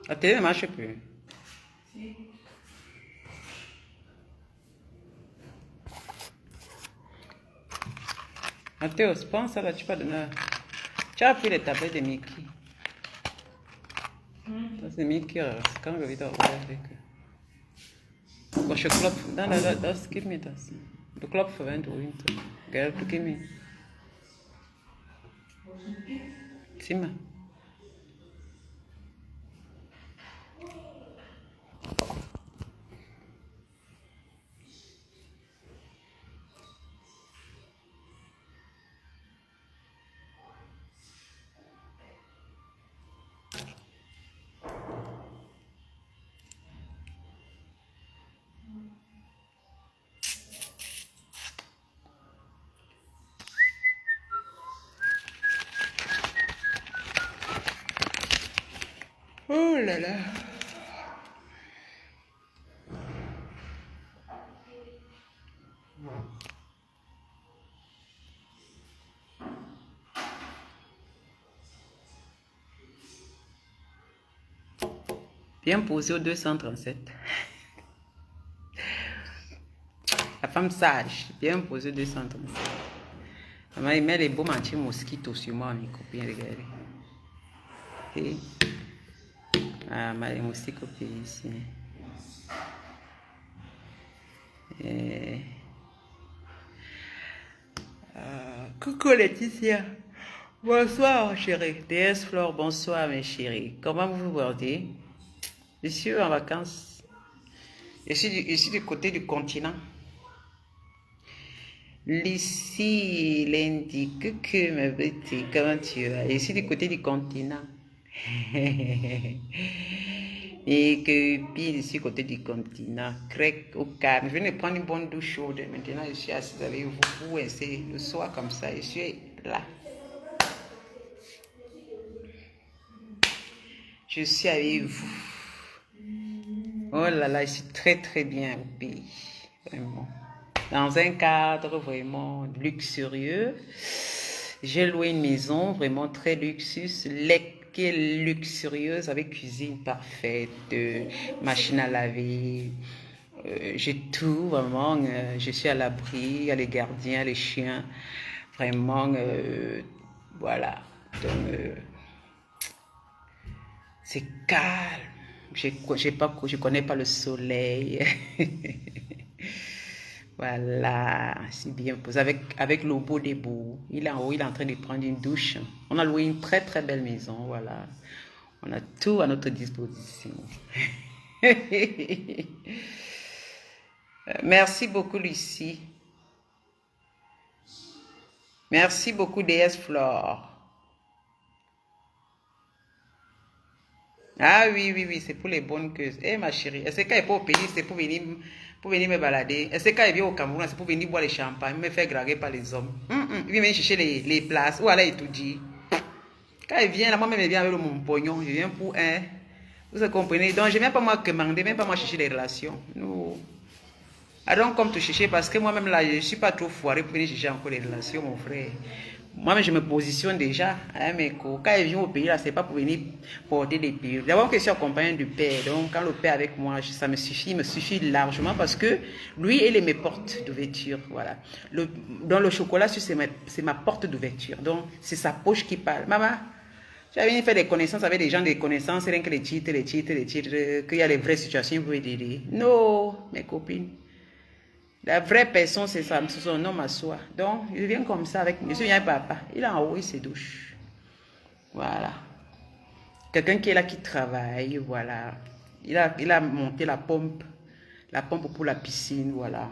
La télé ne marche plus. Mathéo, pense à la tu pas donné. Tu as pris les tablettes de Mickey. Ça, c'est Mickey, c'est quand je vais t'envoyer avec eux. Quand je club, das give me das. Du club verwendet Winter. Gell, du give me. Zimmer. Oh là là. Bien posé au 237. La femme sage, bien posée au 237. Il met les beaux anti-mosquitos sur moi, mes copines, regardez. Et, les moustiques au pays ici. Et, coucou Laetitia. Bonsoir chérie. DS Flore, bonsoir mes chéris. Comment vous vous portez? Je suis en vacances. Je suis du côté du continent. Lucie l'indique que ma beauté, comment tu vas? Je suis du côté du continent. Et que puis je suis du côté du continent. Crec au calme. Je viens de prendre une bonne douche chaude. Maintenant, je suis assise avec vous. Vous, c'est le soir comme ça. Je suis là. Je suis avec vous. Oh là là, je suis très très bien au pays. Vraiment. Dans un cadre vraiment luxurieux. J'ai loué une maison vraiment très luxueuse, luxurieuse avec cuisine parfaite, machine à laver. J'ai tout vraiment. Je suis à l'abri, il y a les gardiens, les chiens. Vraiment, voilà. Donc, c'est calme. Je connais pas le soleil. Voilà, c'est bien posé. Avec Lobo Debout. Il est en haut, il est en train de prendre une douche. On a loué une très très belle maison, voilà. On a tout à notre disposition. Merci beaucoup, Lucie. Merci beaucoup, DS Flore. Ah oui, oui, oui, c'est pour les bonnes queues. Eh ma chérie, est-ce qu'elle est pas au pays, c'est pour venir me balader. Est-ce qu'elle vient au Cameroun, c'est pour venir boire les champagnes, me faire draguer par les hommes. Il vient chercher les places, ou elle étudie. Quand elle vient là, moi-même, elle vient avec mon pognon. Je viens pour un. Vous comprenez? Donc, je ne viens pas moi commander, même pas moi chercher les relations. Non. Alors, comme te chercher, parce que moi-même là, je ne suis pas trop foiré pour venir chercher encore les relations, mon frère. Moi-même, je me positionne déjà. Hein, mais quand elle vient au pays, là, c'est pas pour venir porter des pieds. D'abord que je suis accompagné du père. Donc, quand le père est avec moi, ça me suffit largement parce que lui, il est mes portes d'ouverture. Voilà. Dans le chocolat, c'est ma porte d'ouverture. Donc, c'est sa poche qui parle. Maman, j'avais venu faire des connaissances avec des gens, des connaissances, rien que les titres, qu'il y a les vraies situations, vous pouvez dire. Non, mes copines. La vraie personne, c'est son homme à soi. Donc, il vient comme ça avec. Je suis un papa. Il est en haut, il se douche. Voilà. Quelqu'un qui est là, qui travaille, voilà. Il a monté la pompe pour la piscine, voilà.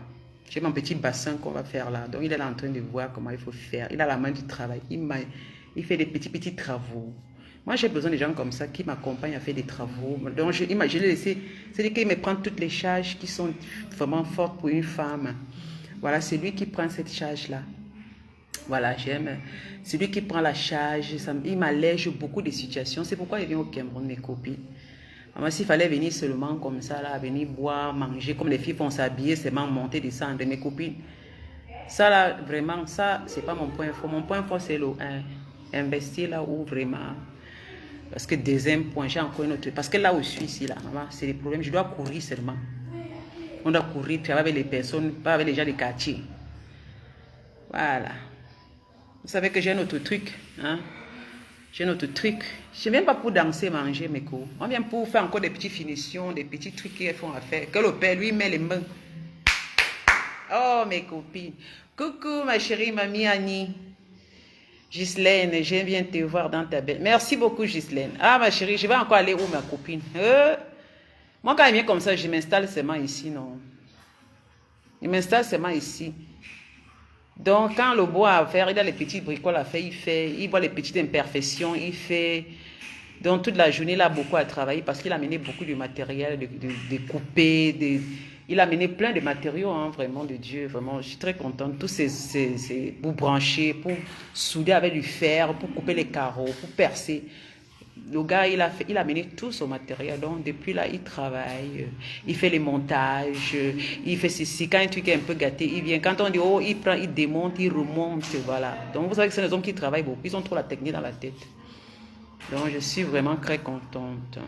J'ai mon petit bassin qu'on va faire là. Donc, il est là en train de voir comment il faut faire. Il a la main du travail. Il fait des petits travaux. Moi, j'ai besoin de gens comme ça qui m'accompagnent à faire des travaux. Donc, je l'ai laissé. C'est-à-dire qu'il me prend toutes les charges qui sont vraiment fortes pour une femme. Voilà, c'est lui qui prend cette charge-là. Voilà, j'aime. C'est lui qui prend la charge. Il m'allège beaucoup de situations. C'est pourquoi il vient au Cameroun, mes copines. Moi, s'il fallait venir seulement comme ça, là, venir boire, manger, comme les filles font s'habiller, seulement monter, descendre, mes copines. Ça, là, vraiment, ça, c'est pas mon point fort. Mon point fort, c'est investir là où vraiment Parce que deuxième point, j'ai encore une autre. Parce que là où je suis ici, là, maman, c'est des problèmes. Je dois courir seulement. On doit courir, travailler avec les personnes, pas avec les gens des quartiers. Voilà. Vous savez que j'ai un autre truc. Hein? J'ai un autre truc. Je ne viens pas pour danser, manger, mes cours. On vient pour faire encore des petites finitions, des petits trucs qu'ils font à faire. Que le père, lui, met les mains. Oh, mes copines. Coucou, ma chérie, mamie Annie. Ghislaine, je viens te voir dans ta belle. Merci beaucoup, Ghislaine. Ah, ma chérie, je vais encore aller où, ma copine? Moi, quand il vient comme ça, je m'installe seulement ici, non? Je m'installe seulement ici. Donc, quand le bois à faire, il a les petits bricoles à faire, il voit les petites imperfections, il fait. Donc, toute la journée, il a beaucoup à travailler parce qu'il a amené beaucoup de matériel, de couper, il a amené plein de matériaux, hein, vraiment, de Dieu. Vraiment, je suis très contente. Tous ces pour brancher, pour souder avec du fer, pour couper les carreaux, pour percer. Le gars, il a amené tout son matériel. Donc, depuis là, il travaille. Il fait les montages. Il fait ceci. Quand un truc est un peu gâté, il vient. Quand on dit, oh, il prend, il démonte, il remonte. Voilà. Donc, vous savez que c'est les hommes qui travaillent beaucoup. Ils ont trop la technique dans la tête. Donc, je suis vraiment très contente.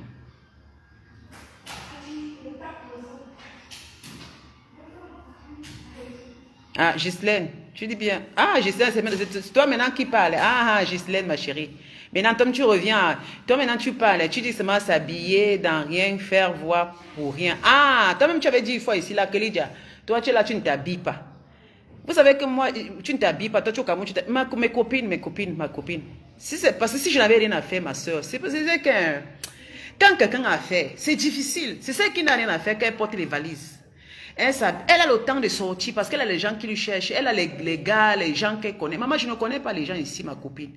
Ah, Ghislaine, tu dis bien. Ah, Ghislaine, c'est toi maintenant qui parle. Ah, Ghislaine, ma chérie. Maintenant, toi, tu reviens. Toi, maintenant, tu parles. Tu dis seulement s'habiller, dans rien, faire voir pour rien. Ah, toi-même, tu avais dit une fois ici, là, que Lydia, toi, tu es là, tu ne t'habilles pas. Vous savez que moi, tu ne t'habilles pas. Toi, tu es au Cameroun, mes copines, ma copine. Parce que si je n'avais rien à faire, ma soeur, c'est parce que quand quelqu'un a fait, c'est difficile. C'est celle qui n'a rien à faire qu'elle porte les valises. Elle a le temps de sortir parce qu'elle a les gens qui lui cherchent. Elle a les gars, les gens qu'elle connaît. Maman, je ne connais pas les gens ici, ma copine.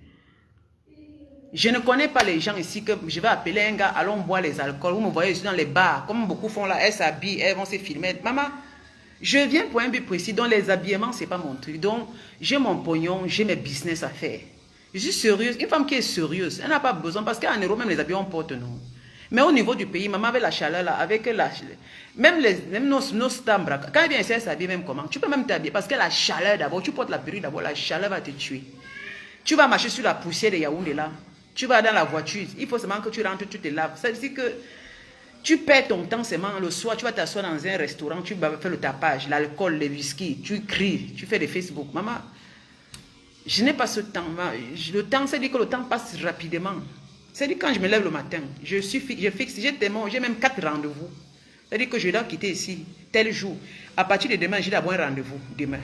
Je ne connais pas les gens ici que je vais appeler un gars, allons boire les alcools. Vous me voyez ici dans les bars, comme beaucoup font là, elles s'habillent, elles vont se filmer. Maman, je viens pour un but précis, donc les habillements, ce n'est pas mon truc. Donc, j'ai mon pognon, j'ai mes business à faire. Je suis sérieuse. Une femme qui est sérieuse, elle n'a pas besoin, parce qu'en Europe, même les habillements, on porte, non. Mais au niveau du pays, maman, avec la chaleur, là, avec la... Même nos stambres, quand elle vient ici, elle s'habille même comment? Tu peux même t'habiller, parce que la chaleur d'abord, tu portes la perruque d'abord, la chaleur va te tuer. Tu vas marcher sur la poussière de Yaoundé là. Tu vas dans la voiture. Il faut seulement que tu rentres, tu te laves. Ça veut dire que tu perds ton temps seulement le soir. Tu vas t'asseoir dans un restaurant, tu vas faire le tapage, l'alcool, le whisky. Tu cries, tu fais des Facebook. Maman, je n'ai pas ce temps. Le temps, c'est dire que le temps passe rapidement. C'est-à-dire quand je me lève le matin, je fixe, j'ai même 4 rendez-vous. C'est-à-dire que je dois quitter ici tel jour. À partir de demain, j'ai d'abord un rendez-vous. Demain.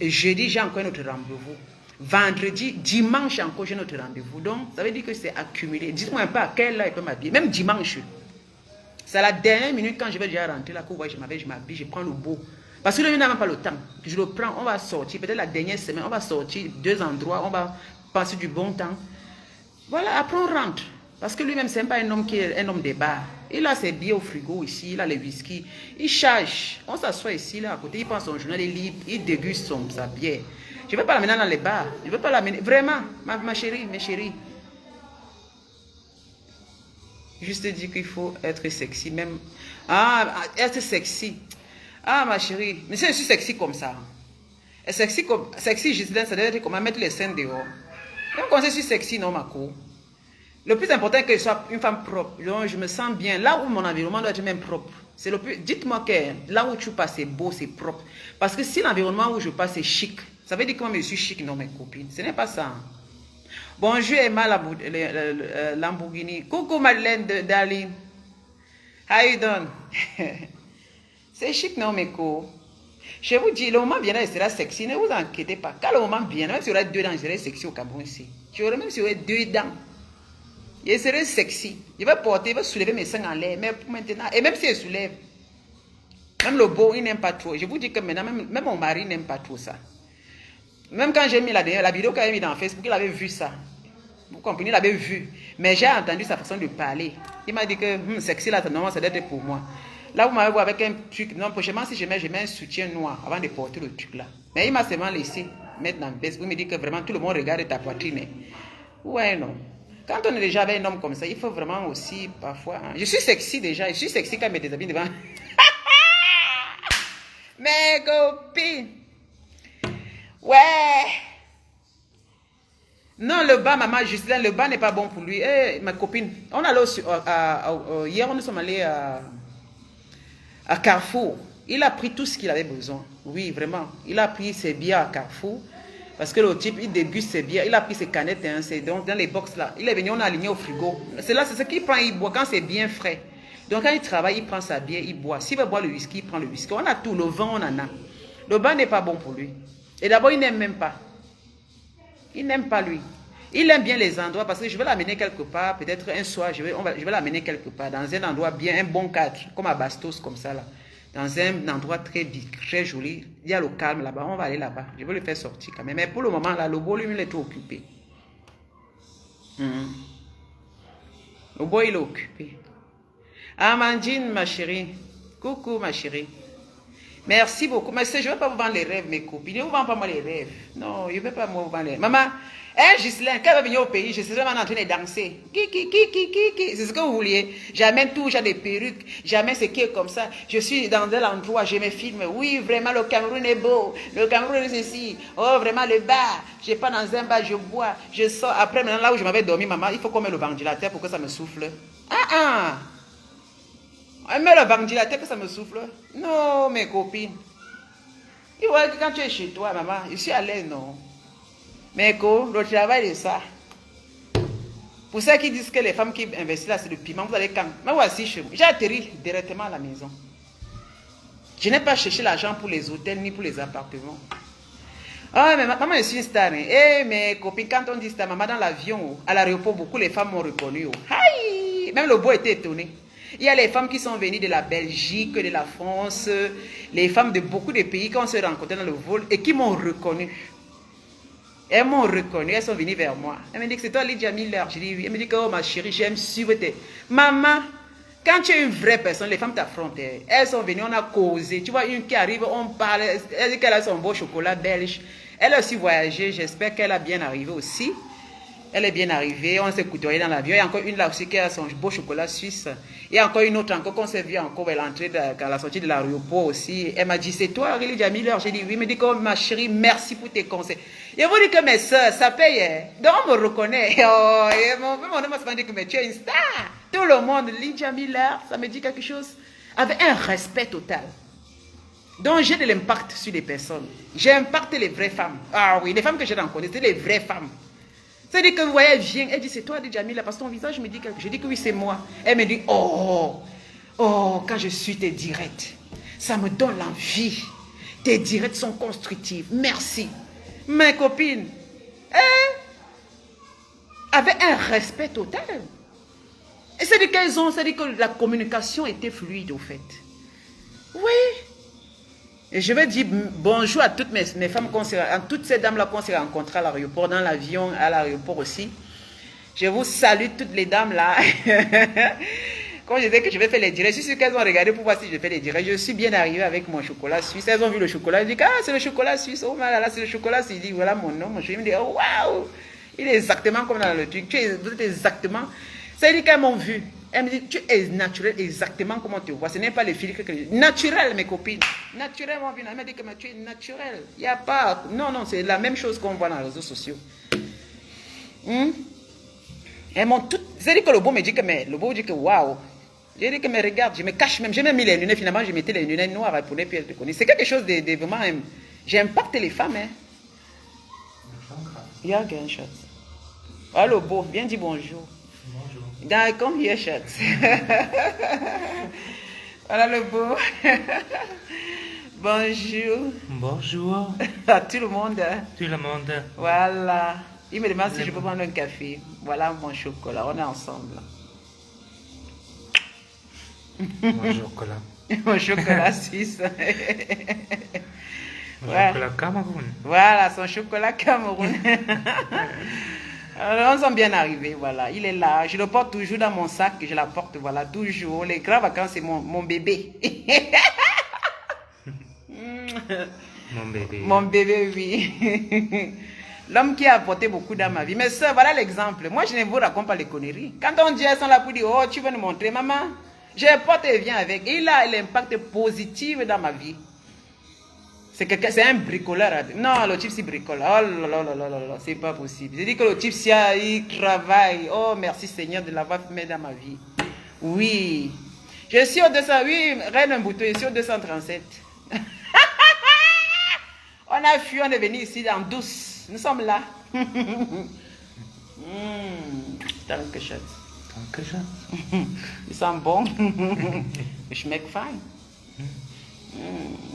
Jeudi, j'ai encore un autre rendez-vous. Vendredi, dimanche encore, j'ai notre rendez-vous. Donc, ça veut dire que c'est accumulé. Dites-moi un peu à quelle heure il peut m'habiller. Même dimanche. C'est à la dernière minute quand je vais déjà rentrer là, je m'habille, je prends le beau. Parce que le n'a même pas le temps. Je le prends, on va sortir. Peut-être la dernière semaine, on va sortir 2 endroits, on va passer du bon temps. Voilà, après on rentre. Parce que lui-même, ce n'est pas un homme qui est un homme des bars. Il a ses billets au frigo ici, il a les whisky. Il charge. On s'assoit ici, là, à côté, il prend son journal, il lit, il déguste sa bière. Je ne veux pas l'amener dans les bars. Je ne veux pas l'amener. Vraiment, ma chérie, mes chéris. Juste dire qu'il faut être sexy, même. Ah, être sexy. Ah, ma chérie. Mais si je suis sexy comme ça. Et sexy, Ghislaine, ça doit être comment mettre les seins dehors. Donc, quand je suis sexy, non, ma cour. Le plus important, c'est que je sois une femme propre. Donc, je me sens bien. Là où mon environnement doit être même propre. C'est le plus. Dites-moi que là où tu passes, c'est beau, c'est propre. Parce que si l'environnement où je passe est chic, ça veut dire que moi, je suis chic, non, mes copines. Ce n'est pas ça. Bonjour, Emma Lamborghini. Coucou, Madeleine Darling. How you doing? C'est chic, non, mes co. Je vous dis, le moment viendra, il sera sexy. Ne vous inquiétez pas. Quand le moment viendra, même si il y aura 2 dents, je serai sexy au Cameroun ici. Tu aurais même si il y aurait 2 dents. Je serai sexy. Je vais porter, je vais soulever mes seins en l'air. Mais pour maintenant, et même si je soulève, même le beau, il n'aime pas trop. Je vous dis que maintenant, même mon mari n'aime pas trop ça. Même quand j'ai mis la vidéo qu'il avait mis dans Facebook, il avait vu ça. Vous comprenez, il avait vu. Mais j'ai entendu sa façon de parler. Il m'a dit que sexy là, normalement, ça doit être pour moi. Là, vous m'avez vu avec un truc. Non, prochainement, si je mets un soutien noir avant de porter le truc là. Mais il m'a seulement laissé mettre dans le Facebook. Il me dit que vraiment tout le monde regarde ta poitrine. Ouais, non. Quand on est déjà avec un homme comme ça, il faut vraiment aussi parfois. Hein. Je suis sexy déjà. Je suis sexy quand il me déshabille devant. Mes copines. Ouais. Non, le bas, maman, Justin, le bas n'est pas bon pour lui. Eh, ma copine, on allait hier, nous sommes allés à Carrefour. Il a pris tout ce qu'il avait besoin. Oui, vraiment. Il a pris ses bières à Carrefour. Parce que le type, il déguste ses bières. Il a pris ses canettes, hein, donc dans les box là. Il est venu, on a aligné au frigo. C'est là, c'est ce qu'il prend, il boit quand c'est bien frais. Donc quand il travaille, il prend sa bière, il boit. S'il veut boire le whisky, il prend le whisky. On a tout, le vin, on en a. Le bas n'est pas bon pour lui. Et d'abord, il n'aime même pas. Il n'aime pas lui. Il aime bien les endroits parce que je vais l'amener quelque part. Peut-être un soir, je vais l'amener quelque part. Dans un endroit bien, un bon cadre. Comme à Bastos, comme ça là. Dans un endroit très joli. Il y a le calme là-bas. On va aller là-bas. Je vais le faire sortir quand même. Mais pour le moment là, le beau lui, il est trop occupé. Le beau, il est occupé. Amandine, ma chérie. Coucou, ma chérie. Merci beaucoup. Mais je ne vais pas vous vendre les rêves, mes copines. Je ne vous vends pas moi les rêves. Non, je ne vais pas vous vendre les rêves. Maman, Ghislaine, quand elle va venir au pays, je suis vraiment en train de danser. C'est ce que vous vouliez. J'amène tout, j'ai des perruques. J'amène ce qui est comme ça. Je suis dans un endroit, je me filme. Oui, vraiment, le Cameroun est beau. Le Cameroun est ici. Oh, vraiment, le bar. Je pas dans un bar, je bois. Je sors. Après, maintenant, là où je m'avais dormi, maman, il faut qu'on mette le ventilateur pour que ça me souffle. Elle met le ventilateur que ça me souffle. Non, mes copines. Il voit que quand tu es chez toi, maman, je suis à l'aise, non. Mais le travail est ça. Pour ceux qui disent que les femmes qui investissent là, c'est le piment, vous allez quand. Mais voici chez moi. J'ai atterri directement à la maison. Je n'ai pas cherché l'argent pour les hôtels ni pour les appartements. Ah, mais maman, je suis une star. Hein. Eh, mes copines, quand on dit star, maman, dans l'avion, à l'aéroport, beaucoup les femmes m'ont reconnu. Aïe! Même le beau était étonné. Il y a les femmes qui sont venues de la Belgique, de la France, les femmes de beaucoup de pays qui ont se rencontré dans le vol et qui m'ont reconnu. Elles m'ont reconnu, elles sont venues vers moi. Elles me disent que c'est toi Lydia Miller. Je dis oui. Elle me dit que oh ma chérie, j'aime suivre tes... Maman, quand tu es une vraie personne, les femmes t'affrontent. Elles sont venues, on a causé. Tu vois, une qui arrive, on parle. Elle dit qu'elle a son beau chocolat belge. Elle a aussi voyagé, j'espère qu'elle a bien arrivé aussi. Elle est bien arrivée, on s'est côtoyé dans l'avion. Il y a encore une là aussi qui a son beau chocolat suisse. Il y a encore une autre encore qu'on s'est vu encore à l'entrée, à la sortie de l'aéroport aussi. Elle m'a dit, c'est toi, Lydia Miller? J'ai dit oui. Elle me dit, oh, ma chérie, merci pour tes conseils. Et vous dites que mes soeurs, ça paye. Donc on me reconnaît. Oh, et mon nom m'a dit que mais tu es une star. Tout le monde, Lydia Miller, ça me dit quelque chose. Avec un respect total. Donc j'ai de l'impact sur les personnes. J'ai impacté les vraies femmes. Ah oui, les femmes que j'ai rencontrées, c'est les vraies femmes. C'est-à-dire que vous voyez, elle vient, elle dit, c'est toi, Lydia Miller, parce que ton visage me dit quelque chose. Je dis que oui, c'est moi. Elle me dit, oh, quand je suis tes directs, ça me donne l'envie. Tes directs sont constructifs. Merci. Mes copines, avec un respect total. Et c'est-à-dire qu'elles ont, c'est-à-dire que la communication était fluide, au fait. Oui. Et je vais dire bonjour à toutes mes femmes, à toutes ces dames-là qu'on s'est rencontrées à l'aéroport, dans l'avion, à l'aéroport aussi. Je vous salue toutes les dames-là. Quand je disais que je vais faire les directs, je suis sûre qu'elles ont regardé pour voir si je fais les directs. Je suis bien arrivée avec mon chocolat suisse. Elles ont vu le chocolat. Elles disent, ah, c'est le chocolat suisse. Oh là là, c'est le chocolat suisse. Je dis, voilà mon nom. Je me dis, oh waouh, il est exactement comme dans le truc. Vous êtes exactement. Ça veut dire qu'elles m'ont vu. Elle me dit, tu es naturel exactement comme on te voit. Ce n'est pas les filtres que je... Naturel, mes copines. Naturellement, elle me dit que tu es naturel. Il n'y a pas... Non, non, c'est la même chose qu'on voit dans les réseaux sociaux. Elles m'ont tout... C'est-à-dire que le beau me dit que... Mais, le beau dit que, waouh. J'ai dit que, mais regarde, je me cache même. J'ai même mis les lunettes. Finalement, je mettais les lunettes noires pour puis elle te connaît. C'est quelque chose de vraiment... J'impacte les femmes, hein. Il y a quelque chose. Ah, le beau, viens dire bonjour. Come here, shucks. Voilà le beau. Bonjour. Bonjour. À tout le monde. Tout le monde. Voilà. Il me demande si je peux prendre un café. Voilà mon chocolat. On est ensemble. Mon chocolat. Mon chocolat suisse. Mon chocolat Cameroun. Voilà, son chocolat Cameroun. Alors, nous sommes bien arrivés, voilà. Il est là. Je le porte toujours dans mon sac. Je la porte, voilà, toujours. Les grandes vacances, c'est mon bébé. Mon bébé. Mon bébé, oui. L'homme qui a apporté beaucoup dans ma vie. Mais ça, voilà l'exemple. Moi, je ne vous raconte pas les conneries. Quand on dit, elles sont là pour dire, oh, tu veux nous montrer, maman. Je porte et viens avec. Et il a l'impact positif dans ma vie. C'est un bricoleur. Non, le type, c'est bricole. Oh là là là là là là, c'est pas possible. Je dis que le type, il travaille. Oh, merci Seigneur de l'avoir mis dans ma vie. Oui. Je suis au 200, oui, Reine Mboutou, je suis au 237. On a fui, on est venu ici en douce. Nous sommes là. Dankeschön. Dankeschön. Ils sont bons. Ils schmecken fein.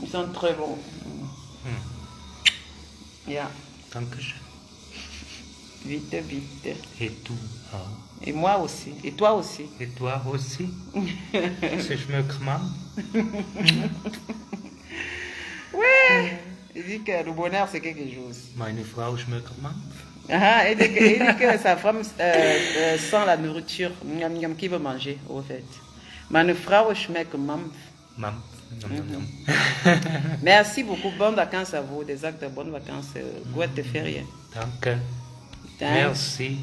Ils sont très bons. Ja. Dankeschön. Vite, vite. Et tout. Oh. Et moi aussi. Et toi aussi. Et toi aussi. C'est schmeckt man. Ouais. Il dit que le bonheur, c'est quelque chose. Meine Frau schmeckt man. Ah, il dit que sa femme sent la nourriture qui veut manger, au fait. Meine Frau schmeckt Mampf. Mam. Merci beaucoup. Bonnes vacances à vous. Des actes de bonnes vacances. Gute Ferien. Danke. Merci,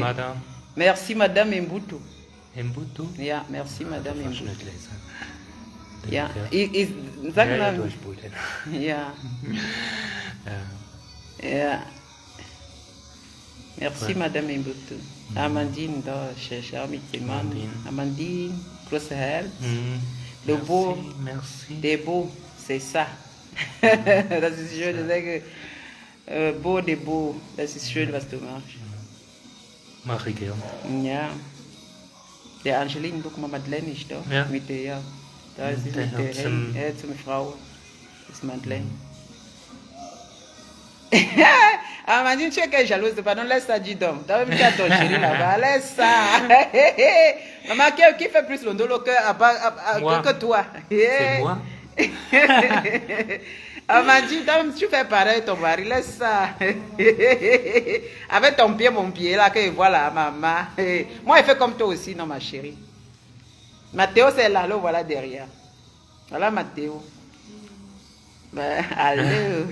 Madame. Merci, Madame Mboutou. Mboutou? Ja, merci, Madame Fast Mboutou. nicht lesen. Ja, Danke. sag Ja, mal. du hast Bullen. Ja, ja. Merci, Ouais. Madame Mboutou. Amandine, da, cher Mittemann. Amandine, große Herz. Le beau, Merci. des beaux, c'est ça. Das ist schön, ich sage, beau, des beaux, das ist schön, was du machst. Mache ich gern. Ja. Der Angeline, guck mal, Madeleine ist da. Ja. Mit der, ja. Da ist sie Der mit der zum- zum Frau. Das ist Madeleine. Ah, Madeleine, tu es que jalouse, pardon, laisse ça, dis donc. T'as même qu'à ton chéri là-bas, laisse ça. Maman, qui fait plus le dolo Moi. que toi? C'est moi. Ah, Madeleine, tu fais pareil, ton mari, laisse ça. Avec ton pied, mon pied, là, que voilà, maman. Moi, il fait comme toi aussi, non, ma chérie. Mathéo, c'est là, le voilà derrière. Voilà Mathéo. Ben, allô.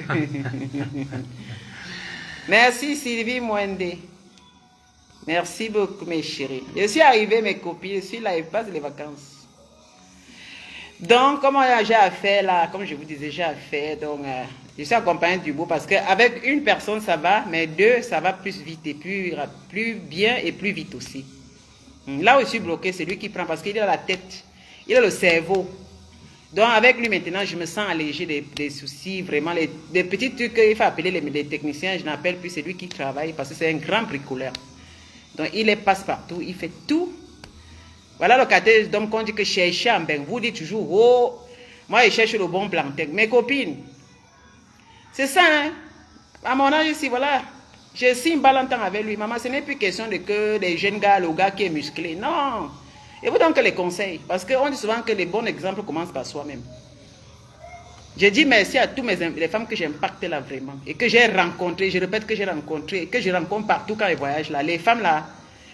Merci Sylvie Mwende. Merci beaucoup mes chéris. Je suis arrivée mes copines, je suis là, je passe les vacances. Donc, comment j'ai fait là, comme je vous disais, j'ai fait, donc je suis accompagnée du beau parce qu'avec une personne ça va, mais deux ça va plus vite et plus bien et plus vite aussi. Là où je suis bloqué, c'est lui qui prend parce qu'il a la tête, il a le cerveau. Donc avec lui maintenant, je me sens allégé des soucis, vraiment, des petits trucs qu'il faut appeler les techniciens, je n'appelle plus, c'est lui qui travaille parce que c'est un grand bricoleur. Donc il est passe-partout, il fait tout. Voilà le cas d'homme qu'on dit que chercher en bain. Vous dites toujours, oh, moi je cherche le bon plantain. Mes copines, c'est ça, hein. À mon âge ici, voilà, je signe pas longtemps avec lui. Maman, ce n'est plus question de que les jeunes gars, le gars qui est musclé. Non. Et vous donc les conseils. Parce qu'on dit souvent que les bons exemples commencent par soi-même. Je dis merci à tous les femmes que j'impacte là vraiment. Et que j'ai rencontrées, je répète que j'ai rencontré, et que je rencontre partout quand je voyage là. Les femmes là,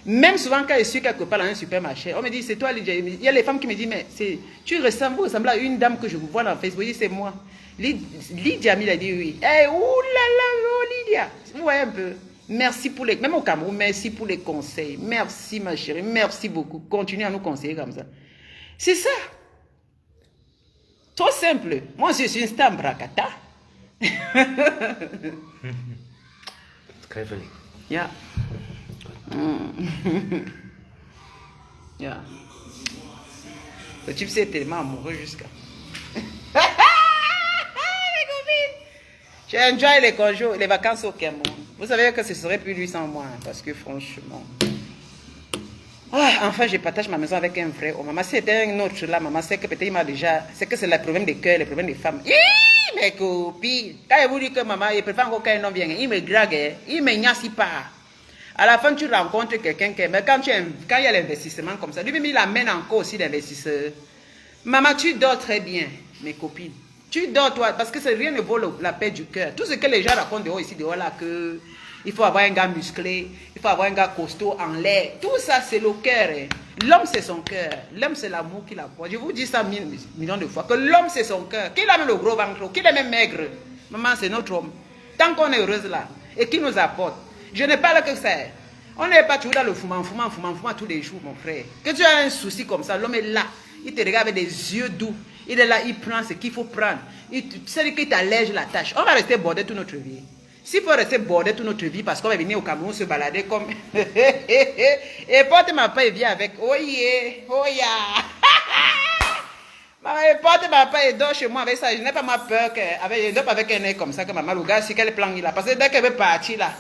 même souvent quand je suis quelque part dans un supermarché, on me dit c'est toi Lydia. Il y a les femmes qui me disent mais vous ressemblez à une dame que je vous vois dans Facebook. Je dis c'est moi. Lydia il a dit oui. Eh, oulala, oh Lydia. Vous voyez un peu. Merci pour les... Même au Cameroun, merci pour les conseils. Merci ma chérie, merci beaucoup. Continuez à nous conseiller comme ça. C'est ça. Trop simple. Moi, je suis une star bracata. Kräfeli. Yeah. Yeah. Le type c'est tellement amoureux jusqu'à... J'ai enjoy les congés, les vacances au Cameroun. Vous savez que ce serait plus lui sans moi, hein, parce que franchement... Ah, enfin, je partage ma maison avec un vrai homme. Maman, c'était un autre là, maman, c'est que peut-être il m'a déjà... C'est que c'est le problème des cœurs, le problème des femmes. Hi, mes copines, quand je vous dis que maman, il préfère encore qu'un homme vienne, il me drague, il me nyasse pas. À la fin, tu rencontres quelqu'un qui... Mais quand il y a l'investissement comme ça, lui-même, il amène encore aussi l'investisseur. Maman, tu dors très bien, mes copines. Tu dors, toi, parce que rien ne vaut la paix du cœur. Tout ce que les gens racontent dehors, ici, dehors, là, que il faut avoir un gars musclé, il faut avoir un gars costaud en l'air. Tout ça, c'est le cœur. Hein. L'homme, c'est son cœur. L'homme, c'est l'amour qu'il apporte. Je vous dis ça millions de fois, que l'homme, c'est son cœur. Qu'il a même le gros ventre, qu'il est même maigre. Maman, c'est notre homme. Tant qu'on est heureuse là, et qu'il nous apporte. Je ne parle que ça. On n'est pas toujours dans le fumant tous les jours, mon frère. Que tu as un souci comme ça, l'homme est là. Il te regarde avec des yeux doux. Il est là, il prend ce qu'il faut prendre. C'est-à-dire qu'il t'allège la tâche. On va rester bordé toute notre vie. S'il faut rester bordé toute notre vie parce qu'on va venir au Cameroun se balader comme... Et porte ma paix et viens avec... Oh yeah, oh yeah. Maman, porte ma paix et dors chez moi avec ça. Je n'ai pas ma peur qu'elle dort avec un œil comme ça que maman, le gars, si qu'elle plan là. Parce que dès qu'elle veut partir là,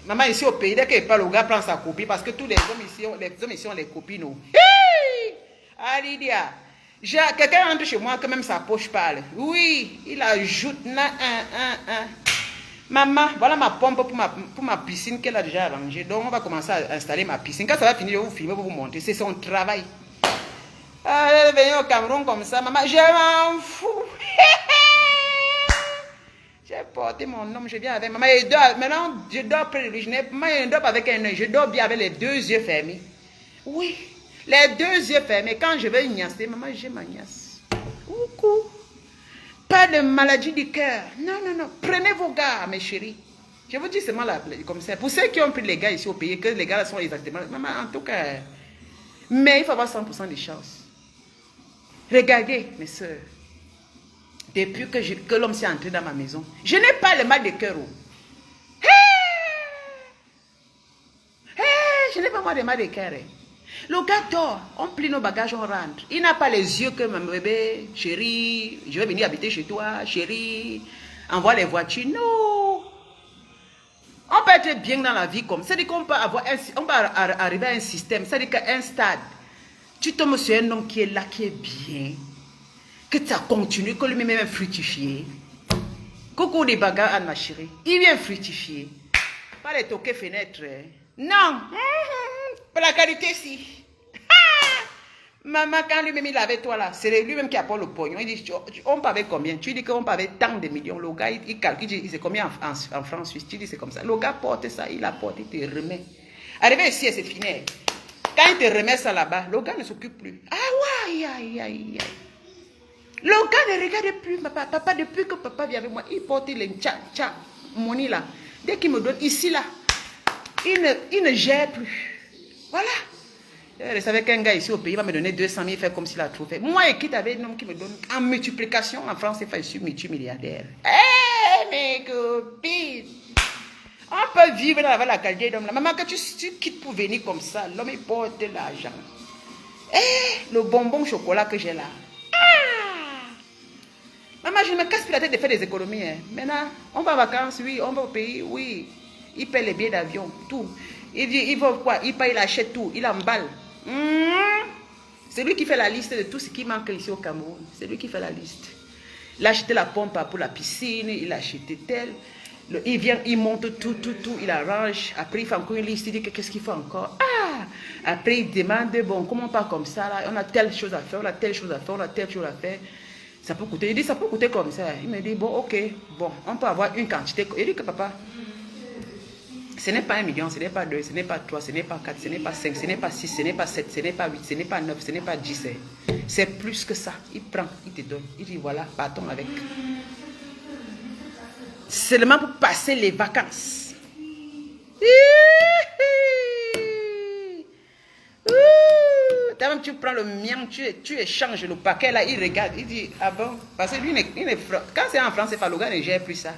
maman ici au pays, dès qu'elle parle, le gars prend sa copie parce que tous les hommes ici ont les copies, nous. Ah, Lydia. Quelqu'un entre chez moi que même sa poche parle. Oui, il ajoute Maman, voilà ma pompe pour ma piscine qu'elle a déjà arrangée. Donc on va commencer à installer ma piscine. Quand ça va finir, je vais vous filmer pour vous montrer. C'est son travail. Elle est venue au Cameroun comme ça. Maman, je m'en fous. J'ai porté mon homme, je viens avec maman. Maintenant, je dors près de lui. Je ne dors pas avec un œil. Je dors bien avec les deux yeux fermés. Oui. Les deux yeux fermés. Quand je vais gnasser, maman, j'ai ma gnasse. Coucou. Pas de maladie du cœur. Non, non, non. Prenez vos gars, mes chéris. Je vous dis seulement là, comme ça. Pour ceux qui ont pris les gars ici au pays, que les gars sont exactement... Maman, en tout cas... Mais il faut avoir 100% de chance. Regardez, mes soeurs. Depuis que l'homme s'est entré dans ma maison, je n'ai pas le mal de cœur. Je n'ai pas moi de mal de cœur. Le gars dort, on plie nos bagages, on rentre. Il n'a pas les yeux que mon bébé, chérie, je vais venir habiter chez toi, chérie, envoie les voitures. Non. On peut être bien dans la vie comme ça. C'est-à-dire qu'on peut arriver à un système, c'est-à-dire qu'à un stade, tu tombes sur un homme qui est là, qui est bien, que tu as continué, que lui-même est fructifié. Coucou des bagages, Anne, ma chérie. Il vient fructifier. Pas les toquer fenêtres. Non. Pour la qualité, si. Maman, quand lui-même il avait toi là, c'est lui-même qui apporte le pognon. Il dit, on parlait combien? Tu dis qu'on parlait tant de millions. Le gars, il calcule, il dit, c'est combien en francs suisses? Tu dis, c'est comme ça. Le gars porte ça, il apporte, il te remet. Arrivé ici, c'est fini. Quand il te remet ça là-bas, le gars ne s'occupe plus. Ah ouais, aïe, aïe, aïe. Le gars ne regarde plus papa, depuis que papa vient avec moi, il porte les tcha, money là. Dès qu'il me donne ici là, il ne gère plus. Voilà. Je savais qu'un gars ici au pays va me donner 200 000, faire comme s'il a trouvé. Moi, et quitte avec un homme qui me donne en multiplication, en France, c'est fait, je suis multimilliardaire. Eh, mes copines! On peut vivre dans la qualité d'homme. Maman, quand tu quittes pour venir comme ça, l'homme, il porte l'argent. Eh, le bonbon chocolat que j'ai là. Ah! Maman, je ne me casse plus la tête de faire des économies. Hein. Maintenant, on va en vacances, oui, on va au pays, oui. Il paie les billets d'avion, tout. Il dit, il veut quoi? Il paye, il achète tout, il emballe. C'est lui qui fait la liste de tout ce qui manque ici au Cameroun. C'est lui qui fait la liste. Il a acheté la pompe pour la piscine, il a acheté tel. Il vient, il monte tout, il arrange. Après, il fait encore une liste, il dit qu'est-ce qu'il faut encore. Ah! Après, il demande, bon, comment on part comme ça là? On a telle chose à faire, on a telle chose à faire, on a telle chose à faire. Ça peut coûter. Il dit, ça peut coûter comme ça. Il me dit, bon, ok, bon, on peut avoir une quantité. Il dit que papa, ce n'est pas 1 million, ce n'est pas 2, ce n'est pas 3, ce n'est pas 4, ce n'est pas 5, ce n'est pas 6, ce n'est pas 7, ce n'est pas 8, ce n'est pas 9, ce n'est pas 10. C'est plus que ça. Il prend, il te donne. Il dit, voilà, partons avec. Seulement pour passer les vacances. Même tu prends le mien, tu échanges le paquet là, il regarde, il dit, ah bon, parce que lui, quand c'est en France, le gars ne gère plus ça.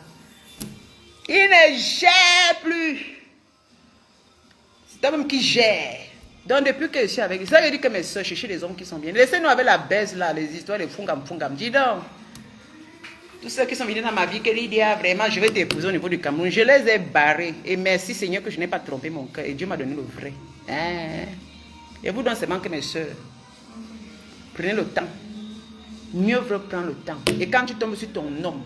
Il ne gère plus. C'est toi-même qui gère. Donc depuis que je suis avec lui, ça veut dire que mes soeurs cherchent des hommes qui sont bien. Laissez-nous avec la baisse là, les histoires de fungam. Dis donc. Tous ceux qui sont venus dans ma vie, que Lydia, vraiment, je vais t'épouser au niveau du Cameroun. Je les ai barrés. Et merci Seigneur que je n'ai pas trompé mon cœur. Et Dieu m'a donné le vrai. Hein? Et vous, donc, seulement que mes soeurs, prenez le temps. Mieux vaut prendre le temps. Et quand tu tombes sur ton homme,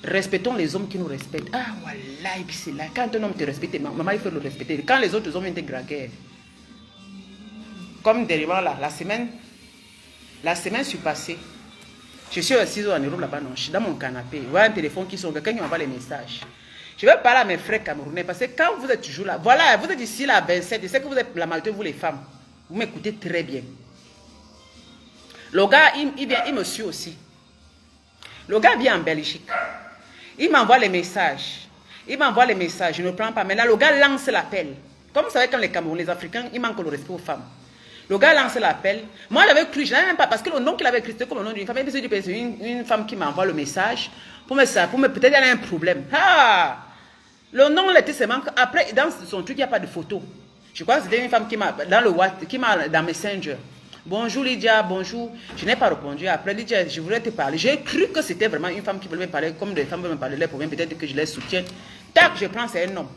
respectons les hommes qui nous respectent. Ah, voilà, et puis c'est là. Quand un homme te respecte, maman, il faut le respecter. Quand les autres hommes viennent te draguer, comme derrière là, la semaine surpassée, je suis assise en Europe là-bas, non, je suis dans mon canapé. Je vois un téléphone qui sonne, quelqu'un qui m'envoie les messages. Je vais parler à mes frères camerounais parce que quand vous êtes toujours là, voilà, vous êtes ici là à 27, je sais que vous êtes la majorité, vous les femmes. Vous m'écoutez très bien. Le gars, il vient, il me suit aussi. Le gars vient en Belgique. Il m'envoie les messages. Je ne prends pas. Mais là, le gars lance l'appel. Comme vous savez, quand les Camerounais, les Africains, ils manquent le respect aux femmes. Le gars lance l'appel. Moi, j'avais cru, je n'avais même pas, parce que le nom qu'il avait écrit, c'était comme le nom d'une femme. C'est une femme qui m'envoie le message pour me peut-être elle a un problème. Ah! Le nom était seulement après, dans son truc, il n'y a pas de photo. Je crois que c'était une femme qui m'a, dans le WhatsApp, qui m'a dans Messenger. Bonjour Lydia, bonjour. Je n'ai pas répondu. Après, Lydia, je voulais te parler. J'ai cru que c'était vraiment une femme qui voulait me parler, comme des femmes veulent me parler de leurs problèmes, peut-être que je les soutiens. Tac, je prends, c'est un homme.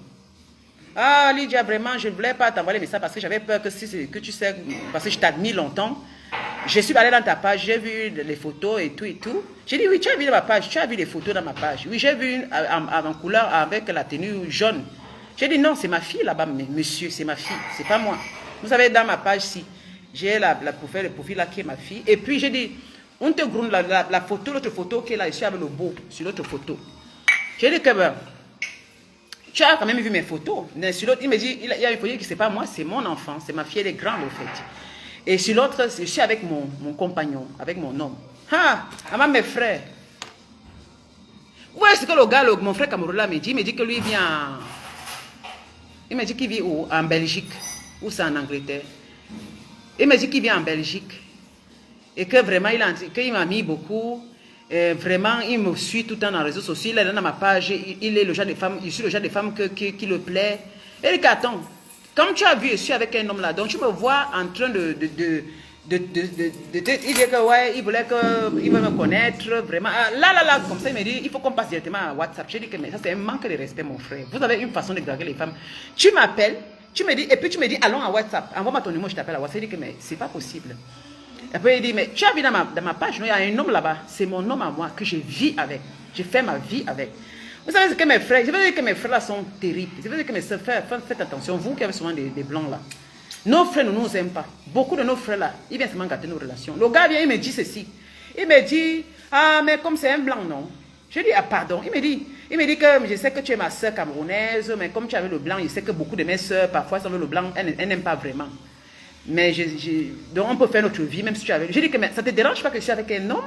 Ah, Lydia, vraiment, je ne voulais pas t'envoyer les messages parce que j'avais peur que tu sais, parce que je t'admire longtemps. Je suis allé dans ta page, j'ai vu les photos et tout et tout. J'ai dit, oui, tu as vu ma page, tu as vu les photos dans ma page. Oui, j'ai vu en couleur avec la tenue jaune. J'ai dit, non, c'est ma fille là-bas, monsieur, c'est ma fille, c'est pas moi. Vous savez, dans ma page-ci, j'ai le profil là qui est ma fille. Et puis, j'ai dit, on te gronde la photo, l'autre photo qui est là, je suis avec le beau sur l'autre photo. J'ai dit que, ben, tu as quand même vu mes photos. Sur l'autre, il me dit, il y a une photo qui c'est pas moi, c'est mon enfant, c'est ma fille, elle est grande au fait. Et sur l'autre, je suis avec mon compagnon, avec mon homme. Ah, maman, mes frères. Ouais, c'est que le gars, mon frère Camerounais me dit que lui vient. Il me dit qu'il vit où? En Belgique. Ou c'est en Angleterre. Il me dit qu'il vient en Belgique. Et que vraiment, il m'a mis beaucoup. Vraiment, il me suit tout le temps dans les réseaux sociaux. Il est dans ma page. Il est le genre de femme. Je suis le genre de femme qui le plaît. Et il dit, attends. Comme tu as vu, je suis avec un homme là, donc tu me vois en train il dit que ouais, il veut me connaître, vraiment. Là, comme ça, il me dit, il faut qu'on passe directement à WhatsApp. J'ai dit que mais ça c'est un manque de respect, mon frère. Vous avez une façon de draguer les femmes. Tu m'appelles, tu me dis, et puis tu me dis, allons à WhatsApp, envoie-moi ton numéro, je t'appelle à WhatsApp. Il dit que mais c'est pas possible. Et puis il dit, mais tu as vu dans ma page, il y a un homme là-bas, c'est mon homme à moi que je vis avec, je fais ma vie avec. Vous savez que mes frères, je veux dire que mes frères là sont terribles. Je veux dire que mes soeurs, faites attention, vous qui avez souvent des blancs là. Nos frères ne nous aiment pas. Beaucoup de nos frères là, ils viennent seulement gâter nos relations. Le gars vient, il me dit ceci. Il me dit, ah mais comme c'est un blanc, non. Je dis, ah pardon. Il me dit que je sais que tu es ma soeur camerounaise, mais comme tu avais le blanc, je sais que beaucoup de mes soeurs, parfois, sans le blanc, elles n'aiment pas vraiment. Mais donc on peut faire notre vie, même si tu avais. Je dis que mais ça te dérange pas que je suis avec un homme?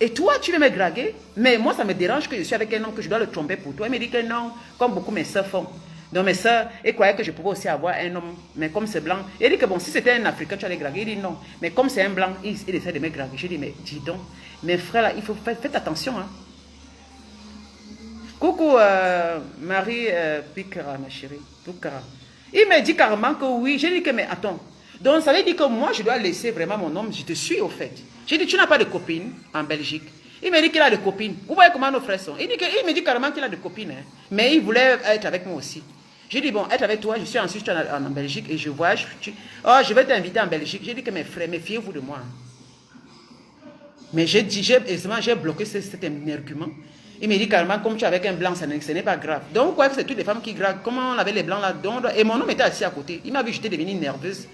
Et toi, tu veux me draguer? Mais moi, ça me dérange que je suis avec un homme, que je dois le tromper pour toi. Il me dit que non, comme beaucoup mes soeurs font. Donc mes soeurs, ils croyaient que je pouvais aussi avoir un homme, mais comme c'est blanc. Il dit que bon, si c'était un Africain, tu allais draguer. Il dit non. Mais comme c'est un blanc, il essaie de me draguer. Je dis, mais dis donc, mes frères là, il faut faites attention. Hein. Coucou Marie Pikara, ma chérie. Pikara. Il me dit carrément que oui. Je dis que mais attends. Donc ça veut dire que moi, je dois laisser vraiment mon homme. Je te suis au fait. J'ai dit, tu n'as pas de copine en Belgique. Il me dit qu'il a des copines. Vous voyez comment nos frères sont. Il me dit carrément qu'il a des copines. Hein. Mais il voulait être avec moi aussi. J'ai dit, bon, être avec toi, je suis ensuite en Belgique et je voyage. Je vais t'inviter en Belgique. J'ai dit que mes frères, méfiez-vous de moi. Mais j'ai bloqué cet argument. Il me dit carrément, comme tu es avec un blanc, ce n'est pas grave. Donc, vous croyez que c'est toutes les femmes qui draguent. Comment on avait les blancs là? Et mon homme était assis à côté. Il m'a vu, j'étais devenue nerveuse.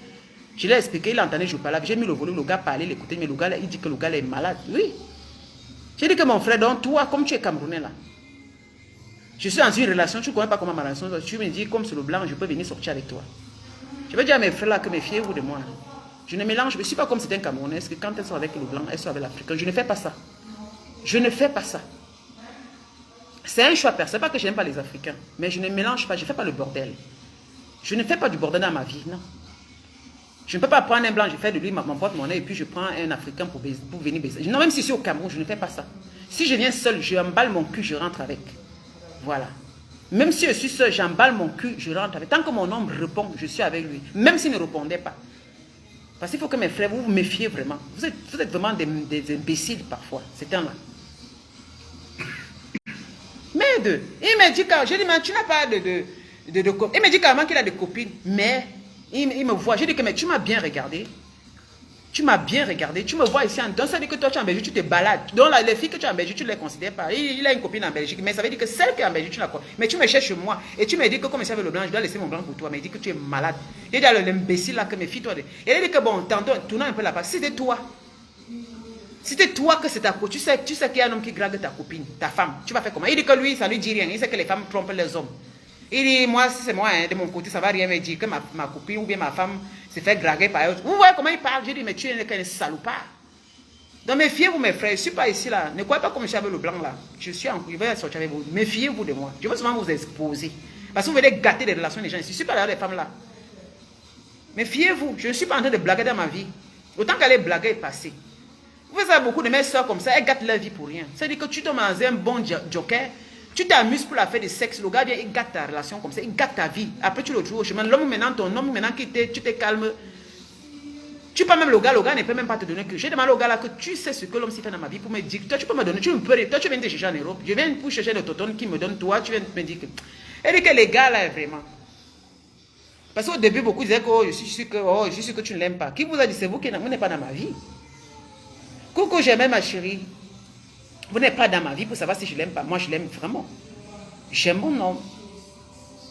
Je l'ai expliqué, il entendait, je parlais. J'ai mis le volume, le gars parlait, l'écoutait, mais le gars, il dit que le gars est malade. Oui. J'ai dit que mon frère, donc toi, comme tu es Camerounais là, je suis dans une relation, tu ne connais pas comment ma relation, tu me dis, comme c'est le blanc, je peux venir sortir avec toi. Je vais dire à mes frères là que méfiez-vous de moi. Je ne mélange, je ne suis pas comme c'est un Camerounais, parce que quand elles sont avec le blanc, elles sont avec l'Africain. Je ne fais pas ça. Je ne fais pas ça. C'est un choix personnel, pas que je n'aime pas les Africains, mais je ne mélange pas, je ne fais pas le bordel. Je ne fais pas du bordel dans ma vie, non. Je ne peux pas prendre un blanc, je fais de lui mon porte-monnaie et puis je prends un Africain pour venir baiser. Non, même si je suis au Cameroun, je ne fais pas ça. Si je viens seul, je emballe mon cul, je rentre avec. Voilà. Même si je suis seul, j'emballe mon cul, je rentre avec. Tant que mon homme répond, je suis avec lui. Même s'il ne répondait pas. Parce qu'il faut que mes frères, vous vous méfiez vraiment. Vous êtes vraiment des imbéciles parfois, c'est un là. Mais il me dit, j'ai dit, mais tu n'as pas de il me dit carrément qu'il a des copines, mais il me voit. J'ai dit que mais tu m'as bien regardé. Tu m'as bien regardé. Tu me vois ici en donc ça veut dire que toi tu es en Belgique, tu te balades. Donc là, les filles que tu as en Belgique, tu ne les considères pas. Il a une copine en Belgique, mais ça veut dire que celle qui est en Belgique, tu la connais. Mais tu me cherches moi. Et tu me dis que comme je savais le blanc, je dois laisser mon blanc pour toi. Mais il dit que tu es malade. Il dit à l'imbécile là que mes filles, toi. Et il dit que bon, tournons un peu la page. C'était toi. C'était toi que c'est ta copine. Tu sais qu'il y a un homme qui drague ta copine, ta femme. Tu vas faire comment? Il dit que lui, ça lui dit rien. Il sait que les femmes trompent les hommes. Il dit, moi, si c'est moi, hein, de mon côté, ça ne va rien me dire que ma copine ou bien ma femme se fait draguer par eux. Vous voyez comment il parle? J'ai dit, mais tu es un salopard. Donc, méfiez-vous, mes frères. Je ne suis pas ici, là. Ne croyez pas comme je suis avec le blanc, là. Je vais sortir avec vous. Méfiez-vous de moi. Je veux seulement vous exposer. Parce que vous venez gâter les relations des gens. Je ne suis pas là, les femmes, là. Mais fiez-vous, je ne suis pas en train de blaguer dans ma vie. Autant qu'aller blaguer est passé. Vous savez, beaucoup de mes soeurs comme ça, elles gâtent leur vie pour rien. C'est-à-dire que tu tombes dans un bon joker, tu t'amuses pour la fête de sexe, le gars vient, il gâte ta relation comme ça, il gâte ta vie. Après, tu le trouves au chemin. L'homme maintenant, ton homme maintenant, tu te calmes. Tu peux même le gars ne peut même pas te donner que. J'ai demandé au gars là que tu sais ce que l'homme s'y fait dans ma vie pour me dire que toi, tu peux me donner, toi, tu viens te chercher en Europe. Je viens pour chercher le toton qui me donne, toi, tu viens me dire que. Elle dit que les gars là, vraiment. Parce qu'au début, beaucoup disaient que je suis sûr que tu ne l'aimes pas. Qui vous a dit, c'est vous qui n'êtes pas dans ma vie? Coucou, j'aimais ma chérie. Vous n'êtes pas dans ma vie pour savoir si je l'aime pas. Moi, je l'aime vraiment. J'aime mon homme.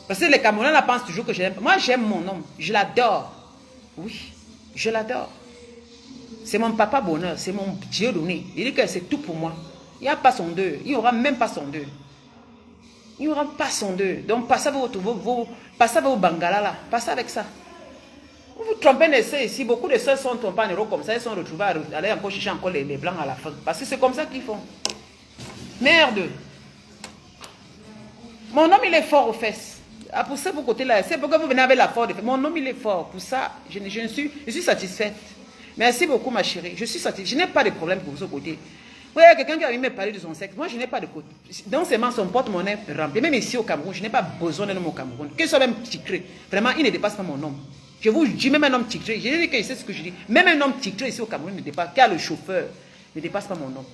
Parce que les Camerounais là pensent toujours que je l'aime pas. Moi, j'aime mon homme. Je l'adore. Oui, je l'adore. C'est mon papa bonheur. C'est mon Dieu donné. Il dit que c'est tout pour moi. Il n'y a pas son deux. Il n'y aura même pas son deux. Il n'y aura pas son deux. Donc, passez avec vos bangalas là. Passez avec ça. Vous vous trompez d'essai ici. Beaucoup de soeurs sont tombées en Europe comme ça. Elles sont retrouvées à aller encore chercher encore les blancs à la fin. Parce que c'est comme ça qu'ils font. Merde. Mon homme, il est fort aux fesses. Ah, pour ça, pour côté là, c'est pourquoi vous venez avec la force. Mon homme, il est fort. Pour ça, je suis satisfaite. Merci beaucoup, ma chérie. Je suis satisfaite. Je n'ai pas de problème pour ce côté. Oui, quelqu'un qui a envie de me parler de son sexe. Moi, je n'ai pas de côté. Non seulement son porte-monnaie rempli, même ici au Cameroun, je n'ai pas besoin d'un homme au Cameroun. Que ce soit même titré. Vraiment, il ne dépasse pas mon homme. Je vous dis, même un homme titré. Je dis que c'est ce que je dis. Même un homme titré ici au Cameroun ne dépasse. Car le chauffeur ne dépasse pas mon homme.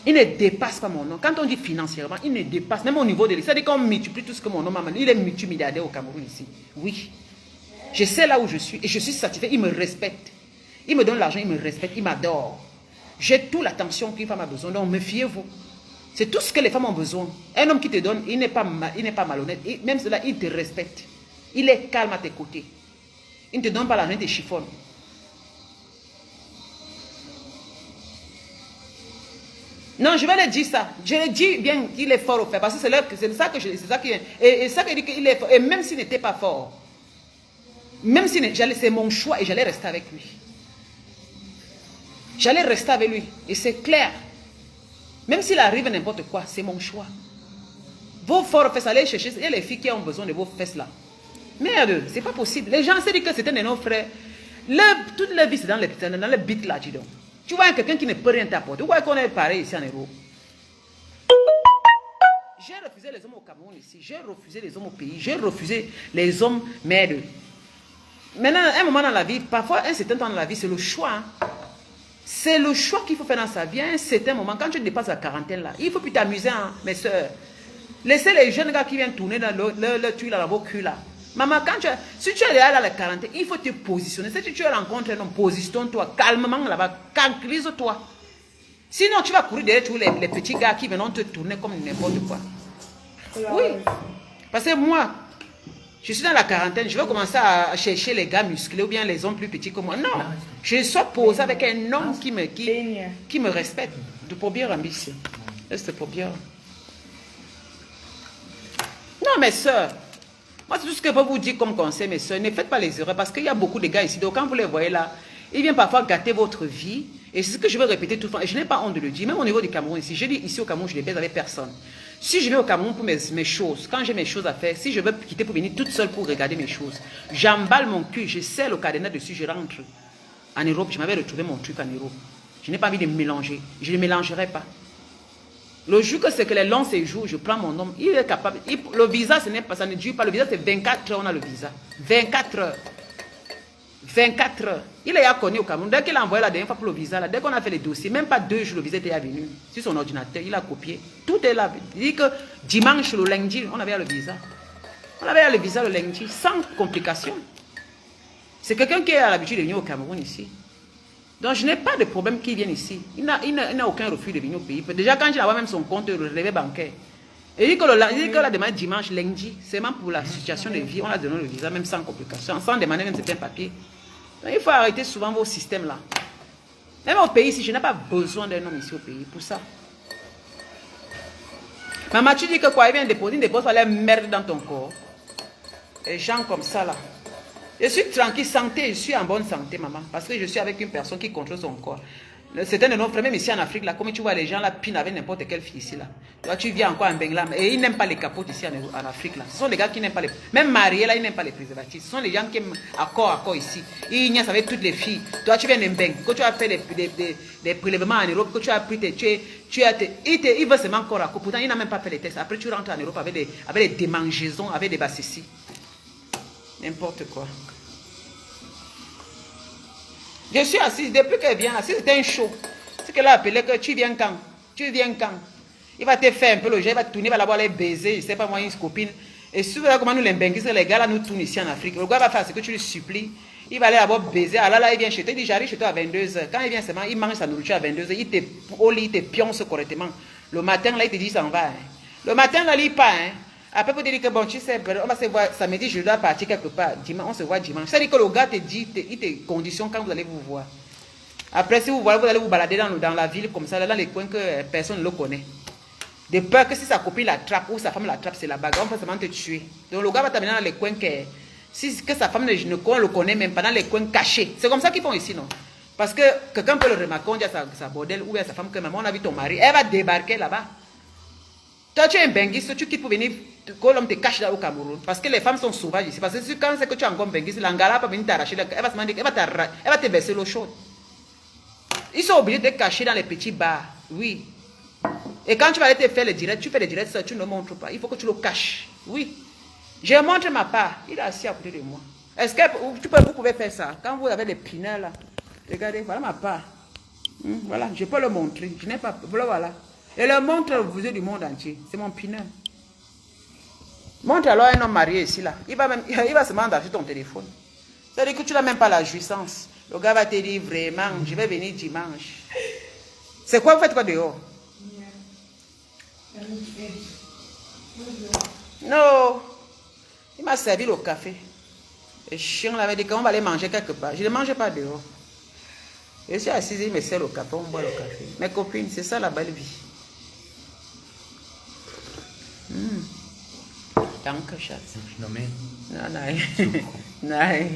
Il ne dépasse pas mon nom. Quand on dit financièrement, il ne dépasse. Même au niveau de l'État, c'est-à-dire qu'on multiplie tout ce que mon homme a. Il est multimilliardaire au Cameroun ici. Oui. Je sais là où je suis et je suis satisfait. Il me respecte. Il me donne l'argent, il me respecte, il m'adore. J'ai toute l'attention qu'une femme a besoin. Donc, méfiez-vous. C'est tout ce que les femmes ont besoin. Un homme qui te donne, il n'est pas malhonnête. Même cela, il te respecte. Il est calme à tes côtés. Il ne te donne pas l'argent, il te chiffonne. Non, je vais le dire ça. Je le dis bien qu'il est fort au fait. Parce que c'est ça que je... C'est ça qui est... Et ça qui dit qu'il est fort. Et même s'il n'était pas fort, même si c'est mon choix et j'allais rester avec lui. J'allais rester avec lui. Et c'est clair. Même s'il arrive n'importe quoi, c'est mon choix. Vos forts fesses, allez chercher. Il y a les filles qui ont besoin de vos fesses là. Merde, c'est pas possible. Les gens se disent que c'était de nos frères. Toute leur vie, c'est dans les bits là, dis donc. Tu vois quelqu'un qui ne peut rien t'apporter. Pourquoi qu'on est pareil ici en Europe? J'ai refusé les hommes au Cameroun ici. J'ai refusé les hommes au pays. J'ai refusé les hommes mères. Maintenant, un moment dans la vie, parfois un certain temps dans la vie, c'est le choix. Hein. C'est le choix qu'il faut faire dans sa vie. À un certain moment, quand tu dépasses la quarantaine là, il faut plus t'amuser, hein, mes soeurs. Laissez les jeunes gars qui viennent tourner dans le tuyau dans vos culs là. Maman, si tu es là à la quarantaine, il faut te positionner. Si tu rencontres un homme, positionne-toi calmement là-bas, tranquillise-toi. Sinon, tu vas courir derrière tous les petits gars qui viennent te tourner comme n'importe quoi. Oui. Parce que moi, je suis dans la quarantaine, je vais commencer à chercher les gars musclés ou bien les hommes plus petits que moi. Non. Je suis posé avec un homme qui me respecte. De pour bien ambitieux. C'est pour bien. Non, mes soeurs. Moi, c'est tout ce que je peux vous dire comme conseil, mes soeurs. Ne faites pas les erreurs parce qu'il y a beaucoup de gars ici. Donc, quand vous les voyez là, ils viennent parfois gâter votre vie. Et c'est ce que je veux répéter tout le temps. Et je n'ai pas honte de le dire. Même au niveau du Cameroun ici. Je dis ici au Cameroun, je ne baise avec personne. Si je vais au Cameroun pour mes choses, quand j'ai mes choses à faire, si je veux quitter pour venir toute seule pour regarder mes choses, j'emballe mon cul, je serre le cadenas dessus, je rentre. En Europe, je m'avais retrouvé mon truc en Europe. Je n'ai pas envie de me mélanger. Je ne mélangerai pas. Le jour que c'est que les longs séjours, je prends mon homme, il est capable. Le visa, ça ne dure pas. Le visa, c'est 24 heures, on a le visa. 24 heures. 24 heures. Il est connu au Cameroun. Dès qu'il a envoyé la dernière fois pour le visa, là, dès qu'on a fait les dossiers, même pas 2 jours, le visa était venu. Sur son ordinateur, il a copié. Tout est là. Il dit que dimanche, le lundi, on avait le visa. On avait le visa le lundi, sans complication. C'est quelqu'un qui a l'habitude de venir au Cameroun ici. Donc, je n'ai pas de problème qu'il vienne ici. Il n'a aucun refus de venir au pays. Déjà, quand il a même son compte relevé bancaire, il dit que la demande dimanche, lundi, c'est même pour la situation de vie. On a donné le visa, même sans complication, sans demander même certains papiers. Donc, il faut arrêter souvent vos systèmes là. Même au pays ici, je n'ai pas besoin d'un homme ici au pays pour ça. Maman, tu dis que quoi? Il vient déposer, il ne dépose pas la merde dans ton corps. Les gens comme ça là. Je suis tranquille, santé, je suis en bonne santé, maman. Parce que je suis avec une personne qui contrôle son corps. C'est un de nos frères, même ici en Afrique, là, comme tu vois les gens là, pinent avec n'importe quelle fille ici là. Toi, tu viens encore en Benglam et ils n'aiment pas les capotes ici en Afrique là. Ce sont les gars qui n'aiment pas les. Même mariés là, ils n'aiment pas les préservatifs. Ce sont les gens qui aiment accord ici. Ils niaisent avec toutes les filles. Toi, tu viens de Beng. Quand tu as fait des prélèvements en Europe, quand tu as pris il veut seulement encore accord. Pourtant, il n'a même pas fait les tests. Après, tu rentres en Europe avec des démangeaisons, avec des bassessis. N'importe quoi. Je suis assise, depuis qu'elle vient là, si c'était un show, c'est qu'elle a appelé que tu viens quand? Tu viens quand? Il va te faire un peu le jeu, il va tourner, il va d'abord les baiser, je ne sais pas moi, une copine. Et si vous voyez comment nous les benguis, les gars là nous tournent ici en Afrique. Le gars va faire ce que tu lui supplies. Il va aller d'abord baiser. Alors là, il vient chez toi, il dit j'arrive chez toi à 22h. Quand il vient seulement, il mange sa nourriture à 22h, il te au lit, il te pionce correctement. Le matin là, il te dit ça en va. Hein. Le matin là, il part. Hein. Après, pour te dire que bon, tu sais, on va se voir samedi, je dois partir quelque part. Dimanche, on se voit dimanche. C'est-à-dire que le gars te dit, il te conditionne quand vous allez vous voir. Après, si vous voyez, vous allez vous balader dans la ville comme ça, dans les coins que personne ne le connaît. De peur que si sa copine l'attrape ou sa femme l'attrape, c'est la bagarre, on peut seulement te tuer. Donc le gars va t'amener dans les coins que sa femme ne le connaît même pas, dans les coins cachés. C'est comme ça qu'ils font ici, non? Parce que quelqu'un peut le remarquer, on dit à sa bordel ou à sa femme que maman, on a vu ton mari, elle va débarquer là-bas. Toi, tu es un benguiste, tu quittes pour venir, que l'homme te cache là au Cameroun. Parce que les femmes sont sauvages ici. Parce que quand c'est que tu es encore benguiste, l'angala va venir t'arracher, elle va se demander, elle va te verser l'eau chaude. Ils sont obligés de te cacher dans les petits bars. Oui. Et quand tu vas aller te faire les directs, tu fais les directs, tu ne le montres pas. Il faut que tu le caches. Oui. Je montre ma part. Il est assis à côté de moi. Est-ce que vous pouvez faire ça? Quand vous avez les pinards là, regardez, voilà ma part. Voilà, je peux le montrer. Je n'ai pas. Voilà. Et le montre aux yeux du monde entier. C'est mon pinard. Montre alors un homme marié ici là. Il va se demander sur ton téléphone. C'est-à-dire que tu n'as même pas la jouissance. Le gars va te dire vraiment, je vais venir dimanche. C'est quoi, vous faites quoi dehors? Non. Il m'a servi le café. Le chien l'avait dit qu'on va aller manger quelque part. Je ne mange pas dehors. Je suis assise, il me sert le café, on boit le café. Mes copines, c'est ça la belle vie. Danke, Schatz. Nein. Nein. Nein.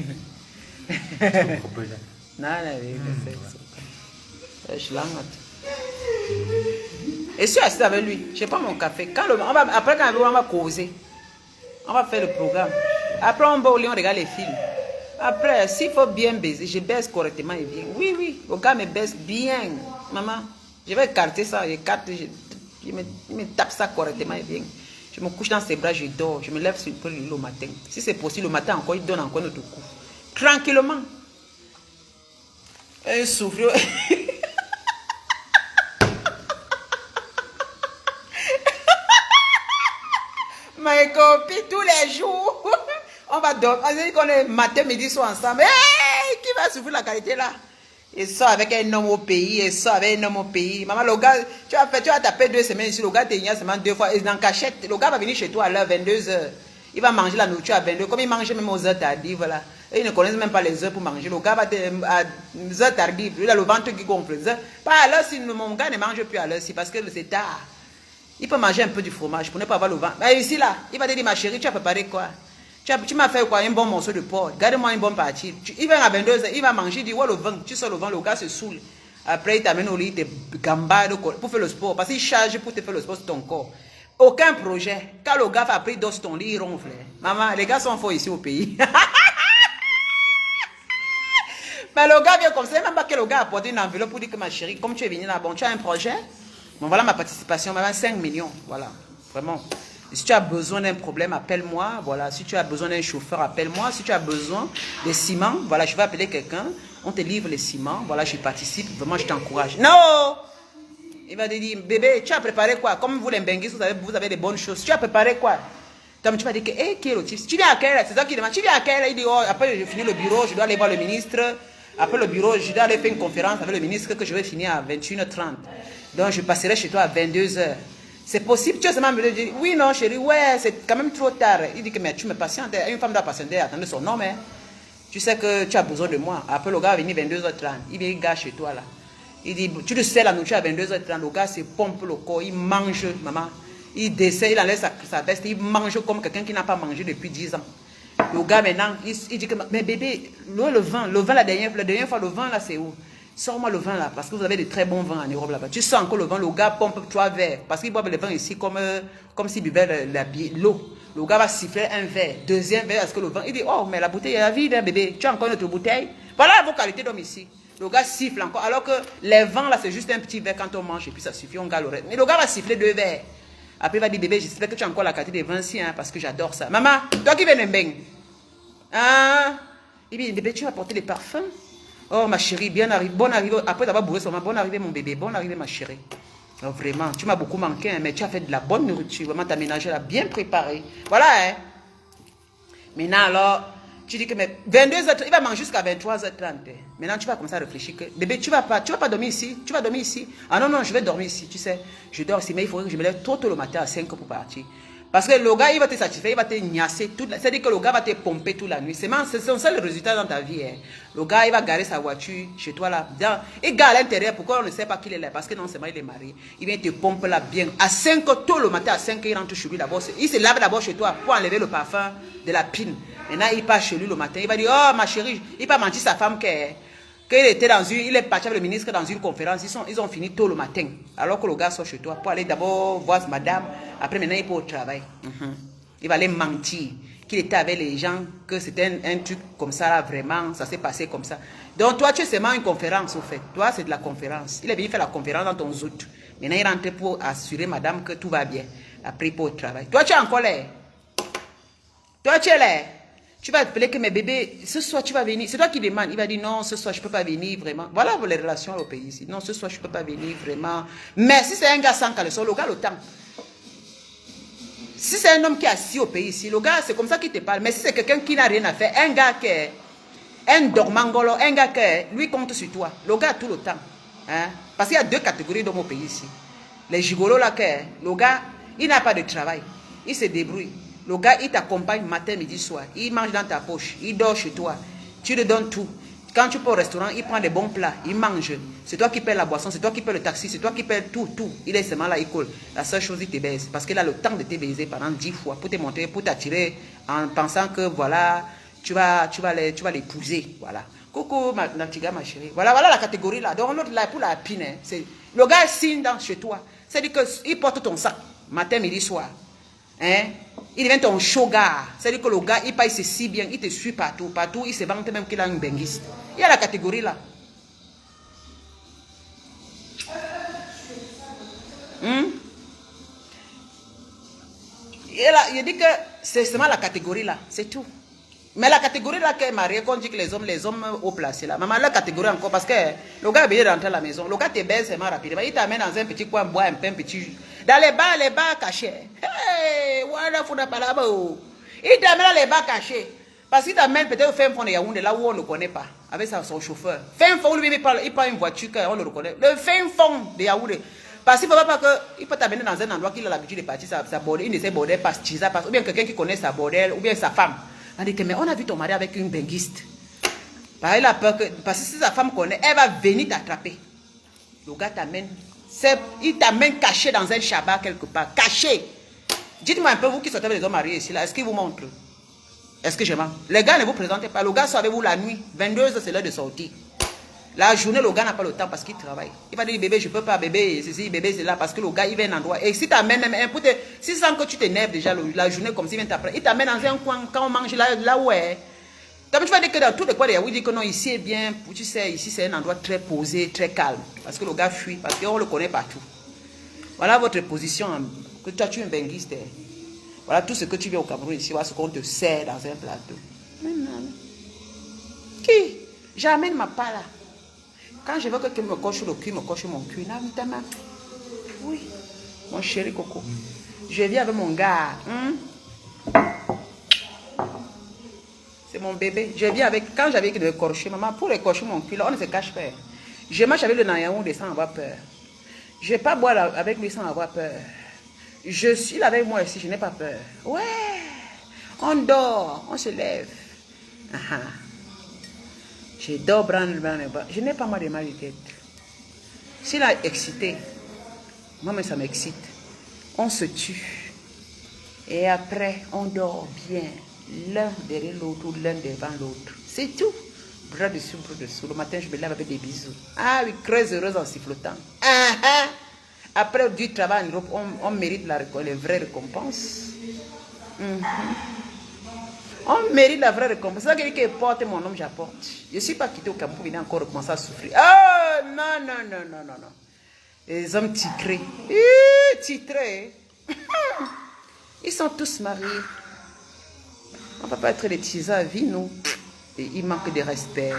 Nein, je l'envoie. Et je suis assis avec lui. Je prends mon café. Après, quand on va causer, on va faire le programme. Après, on va au lit, on regarde les films. Après, s'il faut bien baiser, je baise correctement et bien. Oui, oui, le gars me baise bien. Maman, je vais écarter ça. Je me tape ça correctement et bien. Je me couche dans ses bras, je dors. Je me lève sur le lit le matin. Si c'est possible, le matin encore, il donne encore notre coup. Tranquillement. Un souffle. Mes copines, tous les jours, on va dormir. On dit qu'on est matin, midi, soir ensemble. Hey, qui va souffrir la qualité là? Et ça avec un homme au pays, et ça avec un homme au pays. Maman, le gars, tu vas taper 2 semaines ici, le gars t'es seulement 2 fois. Et dans cachette, le gars va venir chez toi à l'heure 22h. Il va manger la nourriture à 22h. Comme il mange même aux heures tardives, voilà. Et ils ne connaissent même pas les heures pour manger. Le gars va à heures tardives. Il a le ventre qui gonfle. Pas à l'heure si mon gars ne mange plus à l'heure, parce que c'est tard. Il peut manger un peu du fromage pour ne pas avoir le ventre. Mais ici, là, il va te dire, ma chérie, tu as préparé quoi? Tu m'as fait quoi? Un bon morceau de porc. Garde-moi une bonne partie. Il vient à 22h, il va manger, il dit, ouais, le vin. Tu sors le vin, le gars se saoule. Après, il t'amène au lit, il te gambade pour faire le sport. Parce qu'il charge pour te faire le sport sur ton corps. Aucun projet. Quand le gars va après, il dort sur ton lit, il ronfle. Maman, les gars sont forts ici au pays. Mais le gars vient comme ça, même pas que le gars a apporté une enveloppe pour dire que ma chérie, comme tu es venu là, bon, tu as un projet? Bon, voilà ma participation, maman, 5 millions. Voilà, vraiment. Et si tu as besoin d'un problème, appelle-moi. Voilà, si tu as besoin d'un chauffeur, appelle-moi. Si tu as besoin de ciment, voilà, je vais appeler quelqu'un. On te livre les ciments. Voilà, je participe. Vraiment, je t'encourage. Non! Il va te dire, bébé, tu as préparé quoi? Comme vous les benguis, vous avez des bonnes choses. Tu as préparé quoi? Comme tu vas dire que, hé, qui est le type? Tu viens à quelle heure? C'est ça qui demande. Tu viens à quelle heure? Il dit, oh, après, je finis le bureau, je dois aller voir le ministre. Après le bureau, je dois aller faire une conférence avec le ministre que je vais finir à 21h30. Donc, je passerai chez toi à 22h. C'est possible? Tu as seulement me dire, oui, non, chérie, ouais, c'est quand même trop tard. Il dit que, mais tu me patientes. Une femme doit patienter, attendre son nom, hein. Tu sais que tu as besoin de moi. Après, le gars va venir 22h30. Il vient, il gars chez toi, là. Il dit, tu le sais, la nourriture à 22h30. Le gars se pompe le corps, il mange, maman. Il dessert, il enlève sa veste, il mange comme quelqu'un qui n'a pas mangé depuis 10 ans. Le gars, maintenant, il dit que, mais bébé, le vin, la dernière fois, le vin, là, c'est où? Sors-moi le vin là, parce que vous avez de très bons vins en Europe là-bas. Tu sens encore le vin, le gars pompe 3 verres. Parce qu'il boit le vin ici comme s'il buvait l'eau. Le gars va siffler un verre, deuxième verre, parce que le vin, il dit, oh, mais la bouteille est vide, hein, bébé. Tu as encore notre bouteille. Voilà vos qualités d'homme ici. Le gars siffle encore, alors que les vins là, c'est juste un petit verre quand on mange et puis ça suffit, on gale le reste. Mais le gars va siffler 2 verres. Après, il va dire, bébé, j'espère que tu as encore la qualité des vins ici, hein, parce que j'adore ça. Maman, toi qui viens de Mbeng, hein? Il dit, bébé, tu vas porter les parfums? Oh, ma chérie, bien arrivé, bonne arrivée. Après d'avoir bourré son main, bonne arrivée, mon bébé, bonne arrivée, ma chérie. Oh, vraiment, tu m'as beaucoup manqué, hein, mais tu as fait de la bonne nourriture. Vraiment, ta ménagère l'a bien préparée. Voilà, hein. Maintenant, alors, tu dis que mais 22h30, il va manger jusqu'à 23h30. Maintenant, tu vas commencer à réfléchir que, bébé, tu vas pas dormir ici? Tu vas dormir ici? Ah non, non, je vais dormir ici, tu sais. Je dors ici, mais il faudrait que je me lève tôt le matin à 5h pour partir. Parce que le gars, il va te satisfaire, il va te niasser. C'est-à-dire que le gars va te pomper toute la nuit. C'est son seul résultat dans ta vie. Hein. Le gars, il va garer sa voiture chez toi là. Il gare à l'intérieur. Pourquoi on ne sait pas qu'il est là? Parce que non seulement il est marié. Il vient te pomper là bien. À 5h, tôt le matin, à 5h, il rentre chez lui d'abord. Il se lave d'abord chez toi pour enlever le parfum de la pine. Maintenant, il part chez lui le matin. Il va dire, oh ma chérie, il va mentir sa femme qu'il était il est parti avec le ministre dans une conférence. Ils ont fini tôt le matin. Alors que le gars sort chez toi pour aller d'abord voir madame. Après, maintenant, il peut au travail. Il va aller mentir. Qu'il était avec les gens, que c'était un truc comme ça, là, vraiment, ça s'est passé comme ça. Donc, toi, tu es seulement une conférence, au fait. Toi, c'est de la conférence. Il est venu faire la conférence dans ton zout. Maintenant, il rentre pour assurer madame que tout va bien. Après, il peut au travail. Toi, tu es en colère. Toi, tu es là. Tu vas appeler que mes bébés, ce soir tu vas venir. C'est toi qui demandes. Il va dire non, ce soir je ne peux pas venir vraiment. Voilà les relations au pays ici. Non, ce soir je ne peux pas venir vraiment. Mais si c'est un gars sans caleçon, le gars le temps. Si c'est un homme qui est assis au pays ici, le gars c'est comme ça qu'il te parle. Mais si c'est quelqu'un qui n'a rien à faire, un gars qui est un dormangolo, un gars qui lui compte sur toi. Le gars a tout le temps. Hein? Parce qu'il y a 2 catégories d'hommes au pays ici. Les gigolos là, le gars, il n'a pas de travail. Il se débrouille. Le gars, il t'accompagne matin, midi, soir. Il mange dans ta poche. Il dort chez toi. Tu lui donnes tout. Quand tu pars au restaurant, il prend des bons plats. Il mange. C'est toi qui paies la boisson. C'est toi qui paies le taxi. C'est toi qui paies tout. Il est seulement là, il colle. La seule chose, il te baise. Parce qu'il a le temps de te baiser pendant 10 fois. Pour te montrer, pour t'attirer. En pensant que, voilà, tu vas l'épouser. Voilà. Coucou, ma chérie. Voilà la catégorie là. Donc, l'autre là, pour la pine. Hein, le gars signe dans chez toi. C'est-à-dire qu'il porte ton sac. Matin, midi, soir. Hein? Il devient ton shogar. C'est-à-dire que le gars, il paye si bien, il te suit partout. Partout, il se vante même qu'il a une benguiste. Il y a la catégorie là. Il dit que c'est seulement la catégorie là. C'est tout. Mais la catégorie là qui est mariée, qu'on dit que les hommes haut placés là. Maman, la catégorie encore, parce que le gars est rentré à la maison. Le gars te baise seulement rapidement. Il t'amène dans un petit coin, boire un petit. Dans les bars cachés. Hey, voilà, faut pas là-bas. Il t'amène dans les bars cachés. Parce qu'il t'amène peut-être au fin fond de Yaoundé, là où on ne connaît pas, avec son chauffeur. Fin fond, lui, il prend une voiture qu'on le reconnaît. Le fin fond de Yaoundé. Parce qu'il ne faut pas qu'il peut t'amener dans un endroit qu'il a l'habitude de partir, sa bordelle, une de ses bordelles, ou bien quelqu'un qui connaît sa bordelle, ou bien sa femme. On dit que, mais on a vu ton mari avec une benguiste. Parce que si sa femme connaît, elle va venir t'attraper. Le gars t'amène, il t'amène caché dans un chabat quelque part. Caché. Dites-moi un peu, vous qui sortez avec les hommes mariés ici, là, est-ce qu'il vous montre? Est-ce que je mens? Les gars ne vous présentez pas. Le gars sort avec vous la nuit. 22h, c'est l'heure de sortir. La journée, le gars n'a pas le temps parce qu'il travaille. Il va dire, bébé, je ne peux pas, bébé, ceci, bébé, c'est là, parce que le gars, il vient un endroit. Et si tu amènes même un peu, si tu sens que tu t'énerves déjà la journée comme s'il vient t'apprendre, il t'amène dans un coin, quand on mange là où est. Tu vas dire que dans tous les coins, il dit que non, ici est bien, tu sais, ici c'est un endroit très posé, très calme. Parce que le gars fuit, parce qu'on le connaît partout. Voilà votre position, que toi tu es un benguiste. Voilà tout ce que tu viens au Cameroun ici, voilà ce qu'on te sert dans un plateau. Qui? J'amène ma part là. Quand je veux que quelqu'un me coche le cul, me coche mon cul. Oui, mon chéri Coco. Je viens avec mon gars. C'est mon bébé. Je viens avec. Quand j'avais que de écorcher, maman, pour écorcher mon cul, là, on ne se cache pas. Je marche avec le Nayaoundé sans avoir peur. Je ne vais pas boire avec lui sans avoir peur. Je suis là avec moi ici, je n'ai pas peur. Ouais, on dort, on se lève. Je dors, je n'ai pas mal de mal de tête. S'il a excité, moi, mais ça m'excite. On se tue. Et après, on dort bien. L'un derrière l'autre ou l'un devant l'autre. C'est tout. Bras dessus, bras dessous. Le matin, je me lève avec des bisous. Ah oui, très heureuse en sifflotant. Après du travail en Europe, on mérite les vraies récompenses. On mérite la vraie récompense. C'est ça qui porte mon nom, j'apporte. Je ne suis pas quitté au Cameroun pour venir encore recommencer à souffrir. Oh non, non, non, non, non, non. Les hommes titrés. Titrés. Ils sont tous mariés. On ne va pas être des tisans à vie, nous. Et il manque de respect.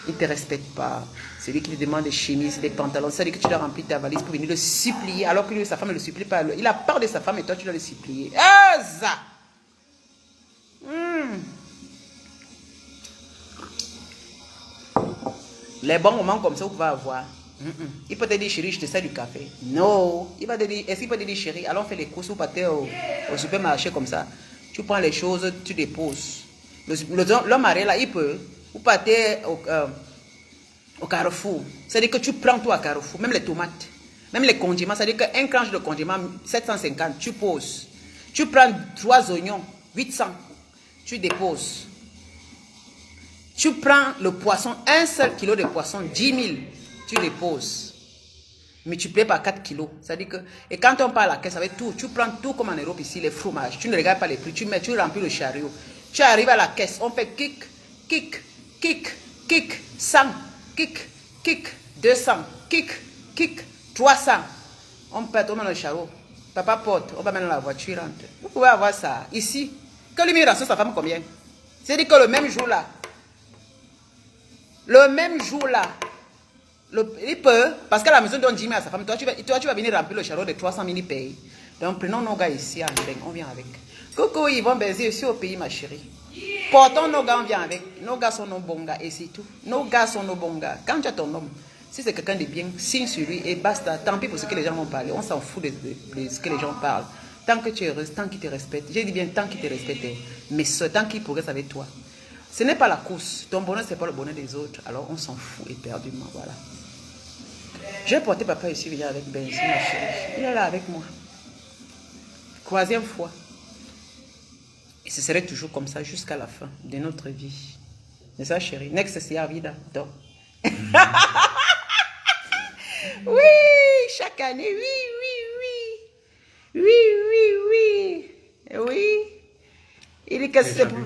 Il ne te respecte pas. C'est lui qui te demande des chemises, des pantalons. C'est-à-dire que tu dois remplir ta valise pour venir le supplier. Alors que lui, sa femme ne le supplie pas. Il a peur de sa femme et toi, tu dois le supplier. Ah, ça! Les bons moments comme ça, vous pouvez avoir. Il peut te dire, chérie, je te sers du café. Non. Il va te dire, est-ce qu'il peut te dire, chérie, allons faire les courses ou partez au supermarché comme ça. Tu prends les choses, tu déposes. L'homme marié là, il peut. Vous partez au Carrefour. C'est-à-dire que tu prends tout à Carrefour, même les tomates, même les condiments. C'est-à-dire qu'un cranche de condiments, 750, tu poses. Tu prends 3 oignons, 800, tu déposes. Tu prends le poisson, un seul kilo de poisson, 10 000, tu déposes. Multiplié par 4 kilos. C'est-à-dire que, et quand on parle à la caisse avec tout, tu prends tout comme en Europe ici, les fromages, tu ne regardes pas les prix, tu remplis le chariot. Tu arrives à la caisse, on fait kick, kick, kick, kick, 100, kick, kick, 200, kick, kick, 300. On pète, on met le chariot. Papa porte, on va mettre dans la voiture, rentre. Vous pouvez avoir ça ici. Que lui rassure sa femme combien? C'est-à-dire que le même jour là, il peut, parce qu'à la maison donne 10 000 à sa femme, toi tu vas venir remplir le chariot de 300 000 pays. Donc prenons nos gars ici, on vient avec. Coucou, ils vont baiser ici au pays, ma chérie. Portons nos gars, on vient avec. Nos gars sont nos bons gars et c'est tout. Nos gars sont nos bons gars. Quand tu as ton homme, si c'est quelqu'un de bien, signe sur lui et basta. Tant pis pour ce que les gens vont parler. On s'en fout de ce que les gens parlent. Tant que tu es heureuse, tant qu'il te respecte. J'ai dit bien tant qu'il te respecte, mais tant qu'il progresse avec toi. Ce n'est pas la course. Ton bonheur, ce n'est pas le bonheur des autres. Alors on s'en fout éperdument. Voilà. Je vais porter papa ici, venir avec Benzi, ma chérie. Il est là avec moi. 3e fois. Et ce serait toujours comme ça jusqu'à la fin de notre vie. C'est ça, chérie. Next, c'est la vida. Donc. Oui, chaque année, oui. Oui. Il est cassé pour...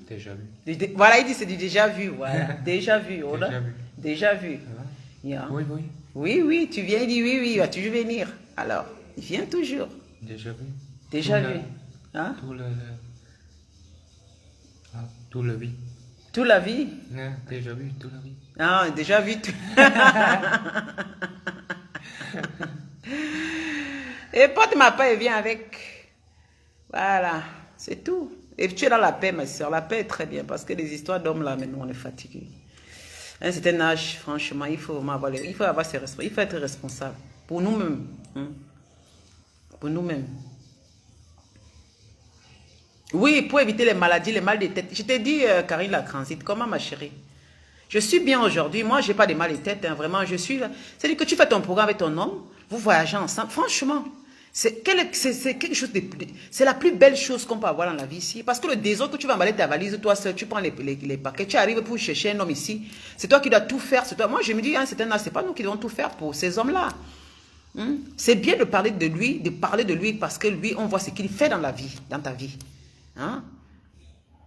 Déjà vu. Voilà, il dit c'est du déjà vu. Voilà. Déjà vu. Déjà vu. Yeah. Oui, tu viens, il dit oui, il va toujours venir. Alors, il vient toujours. Déjà vu. Déjà vu. Hein? Tout la vie. Toute la vie? Non, déjà vu, toute la vie. Ah, déjà vu. Et porte ma paix et viens avec. Voilà, c'est tout. Et tu es dans la paix, ma soeur. La paix est très bien parce que les histoires d'hommes là, maintenant, on est fatigué. À un certain âge, franchement, il faut avoir ses responsabilités. Il faut être responsable pour nous-mêmes. Pour nous-mêmes. Oui, pour éviter les maladies, les mal de tête. Je t'ai dit, Karine Lacransite, comment ma chérie? Je suis bien aujourd'hui. Moi, je n'ai pas de mal de tête. Hein, vraiment, je suis là. C'est-à-dire que tu fais ton programme avec ton homme, vous voyagez ensemble. Franchement, c'est quelque chose de... C'est la plus belle chose qu'on peut avoir dans la vie ici. Parce que le désordre que tu vas emballer ta valise, toi seul, tu prends les paquets, tu arrives pour chercher un homme ici. C'est toi qui dois tout faire. Toi. Moi, je me dis, hein, c'est pas nous qui devons tout faire pour ces hommes-là. C'est bien de parler de lui, parce que lui, on voit ce qu'il fait dans la vie, dans ta vie. Hein?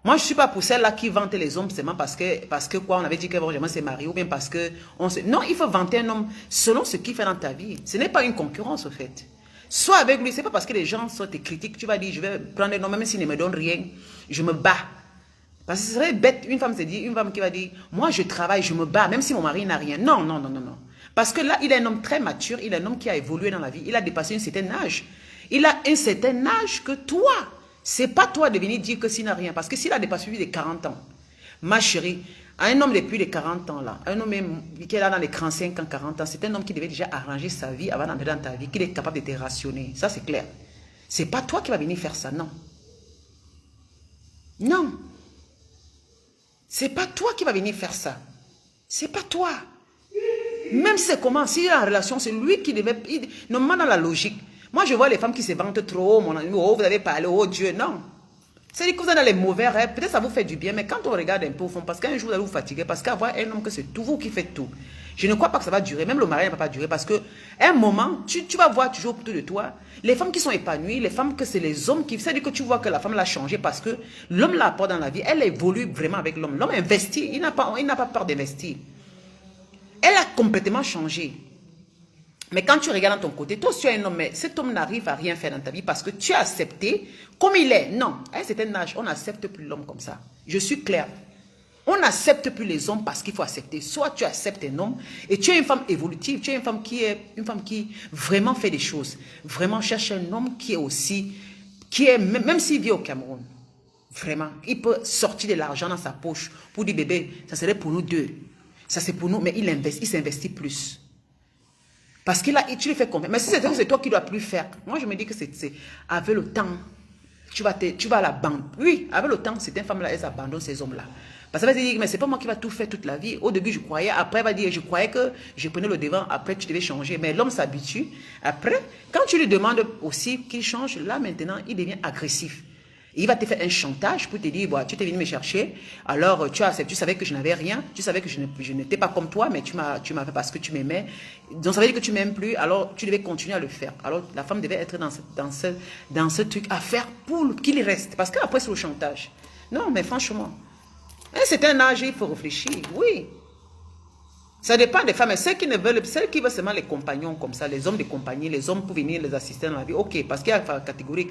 Moi, je ne suis pas pour celle-là qui vante les hommes seulement parce que quoi, on avait dit qu'elle s'est mariée ou bien parce que... Non, il faut vanter un homme selon ce qu'il fait dans ta vie. Ce n'est pas une concurrence, au fait. Soit avec lui, ce n'est pas parce que les gens sont tes critiques, tu vas dire, je vais prendre un homme, même s'il ne me donne rien, je me bats. Parce que ce serait bête, une femme qui va dire, moi je travaille, je me bats, même si mon mari n'a rien. Non. Parce que là, il est un homme très mature, il est un homme qui a évolué dans la vie, il a dépassé un certain âge. Il a un certain âge que toi. C'est pas toi de venir dire que s'il n'a rien. Parce que s'il a dépassé plus de 40 ans, ma chérie, un homme de plus de 40 ans, là, un homme qui est là dans les 35 ans, 40 ans, c'est un homme qui devait déjà arranger sa vie avant d'entrer dans ta vie, qu'il est capable de te rationner. Ça, c'est clair. C'est pas toi qui vas venir faire ça, non. Non. C'est pas toi qui vas venir faire ça. C'est pas toi. Même si c'est comment, s'il est en relation, c'est lui qui devait... Normalement, dans la logique. Moi, je vois les femmes qui se vantent trop. Oh, vous avez parlé, oh Dieu, non. C'est-à-dire que vous êtes dans les mauvais rêves, peut-être ça vous fait du bien, mais quand on regarde un peu au fond, parce qu'un jour vous allez vous fatiguer, parce qu'avoir un homme que c'est tout vous qui faites tout. Je ne crois pas que ça va durer, même le mariage ne va pas durer, parce que un moment, tu vas voir toujours autour de toi, les femmes qui sont épanouies, les femmes que c'est les hommes qui, c'est-à-dire que tu vois que la femme l'a changé parce que l'homme l'apporte dans la vie, elle évolue vraiment avec l'homme. L'homme investit, il n'a pas peur d'investir. Elle a complètement changé. Mais quand tu regardes dans ton côté, toi tu es un homme, mais cet homme n'arrive à rien faire dans ta vie parce que tu as accepté comme il est. Non, à un certain âge, on n'accepte plus l'homme comme ça. Je suis claire. On n'accepte plus les hommes parce qu'il faut accepter. Soit tu acceptes un homme et tu es une femme évolutive, tu es une femme qui vraiment fait des choses. Vraiment cherche un homme qui est aussi, même s'il vit au Cameroun, vraiment, il peut sortir de l'argent dans sa poche pour dire bébé, ça serait pour nous deux. Ça c'est pour nous, mais il s'investit plus. Parce tu lui fais confiance. Mais si c'est toi qui dois plus faire, moi je me dis que c'est avec le temps, tu vas à la banque. Oui, avec le temps, cette femme-là, elle abandonne ces hommes-là. Parce qu'elle va se dire, mais c'est pas moi qui va tout faire toute la vie. Au début, je croyais. Après, elle va dire, je croyais que je prenais le devant. Après, tu devais changer. Mais l'homme s'habitue. Après, quand tu lui demandes aussi qu'il change, là maintenant, il devient agressif. Il va te faire un chantage pour te dire, bon, tu t'es venu me chercher, alors tu savais que je n'avais rien, tu savais que je n'étais pas comme toi, mais tu m'as fait parce que tu m'aimais. Donc ça veut dire que tu m'aimes plus, alors tu devais continuer à le faire. Alors la femme devait être dans ce truc à faire pour qu'il reste. Parce qu'après c'est le chantage. Non, mais franchement, c'est un âge, il faut réfléchir, oui. Ça dépend des femmes, mais celles qui veulent seulement les compagnons comme ça, les hommes de compagnie, les hommes pour venir les assister dans la vie, ok, parce qu'il y a catégorie.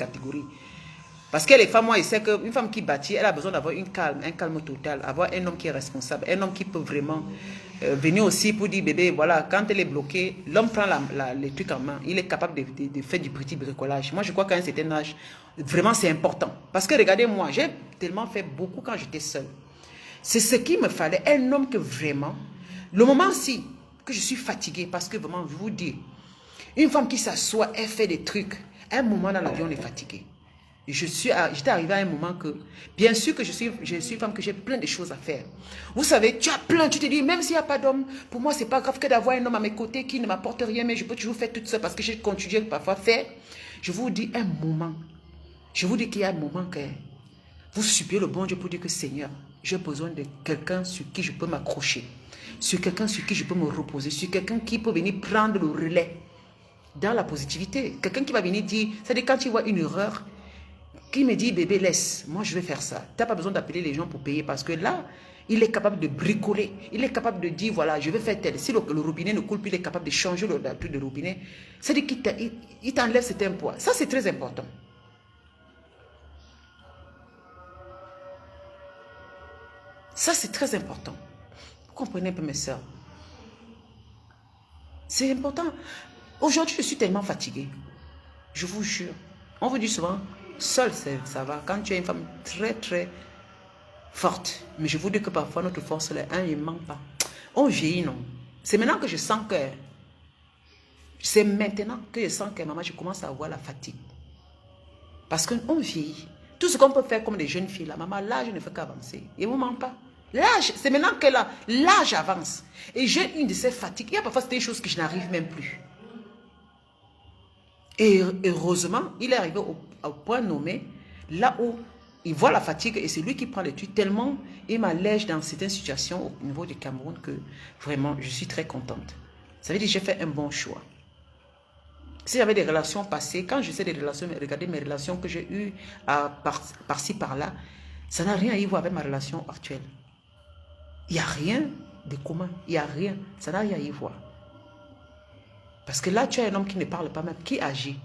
Parce que les femmes, moi, je sais qu'une femme qui bâtit, elle a besoin d'avoir un calme total, avoir un homme qui est responsable, un homme qui peut vraiment venir aussi pour dire, bébé, voilà, quand elle est bloquée, l'homme prend les trucs en main, il est capable de faire du petit bricolage. Moi, je crois qu'à un certain âge, vraiment, c'est important. Parce que regardez-moi, j'ai tellement fait beaucoup quand j'étais seule. C'est ce qu'il me fallait, un homme que vraiment, le moment-ci, que je suis fatiguée, parce que vraiment, je vous dis, une femme qui s'assoit, elle fait des trucs, à un moment dans la vie, on est fatigué. J'étais arrivé à un moment que, bien sûr que je suis une femme que j'ai plein de choses à faire. Vous savez, tu te dis, même s'il n'y a pas d'homme, pour moi, c'est pas grave que d'avoir un homme à mes côtés qui ne m'apporte rien, mais je peux toujours faire tout ça parce que j'ai continué parfois à faire. Je vous dis un moment, je vous dis qu'il y a un moment que vous suppliez le bon Dieu pour dire que Seigneur, j'ai besoin de quelqu'un sur qui je peux m'accrocher, sur quelqu'un sur qui je peux me reposer, sur quelqu'un qui peut venir prendre le relais dans la positivité. Quelqu'un qui va venir dire, c'est-à-dire quand tu vois une erreur, qui me dit, bébé, laisse, moi je vais faire ça. Tu n'as pas besoin d'appeler les gens pour payer parce que là, il est capable de bricoler. Il est capable de dire, voilà, je vais faire tel. Si le robinet ne coule plus, il est capable de changer le truc de robinet. C'est-à-dire qu'il t'enlève certains poids. Ça, c'est très important. Ça, c'est très important. Vous comprenez un peu mes soeurs? C'est important. Aujourd'hui, je suis tellement fatiguée. Je vous jure. On vous dit souvent, seul, ça va. Quand tu es une femme très, très forte. Mais je vous dis que parfois, notre force, il ne manque pas. On vieillit, non. C'est maintenant que je sens que... C'est maintenant que je sens que, maman, je commence à avoir la fatigue. Parce qu'on vieillit. Tout ce qu'on peut faire comme des jeunes filles, là, maman, l'âge ne fait qu'avancer. Il ne vous manque pas. L'âge, c'est maintenant que l'âge avance. Et j'ai une de ces fatigues. Il y a parfois des choses que je n'arrive même plus. Et heureusement, il est arrivé au point nommé, là où il voit la fatigue et c'est lui qui prend les trucs tellement il m'allège dans certaines situations au niveau du Cameroun que vraiment, je suis très contente. Ça veut dire que j'ai fait un bon choix. Si j'avais des relations passées, quand je sais des relations, regardez mes relations que j'ai eues par-ci, par-là, ça n'a rien à y voir avec ma relation actuelle. Il n'y a rien de commun, il n'y a rien, ça n'a rien à y voir. Parce que là, tu as un homme qui ne parle pas même, qui agit.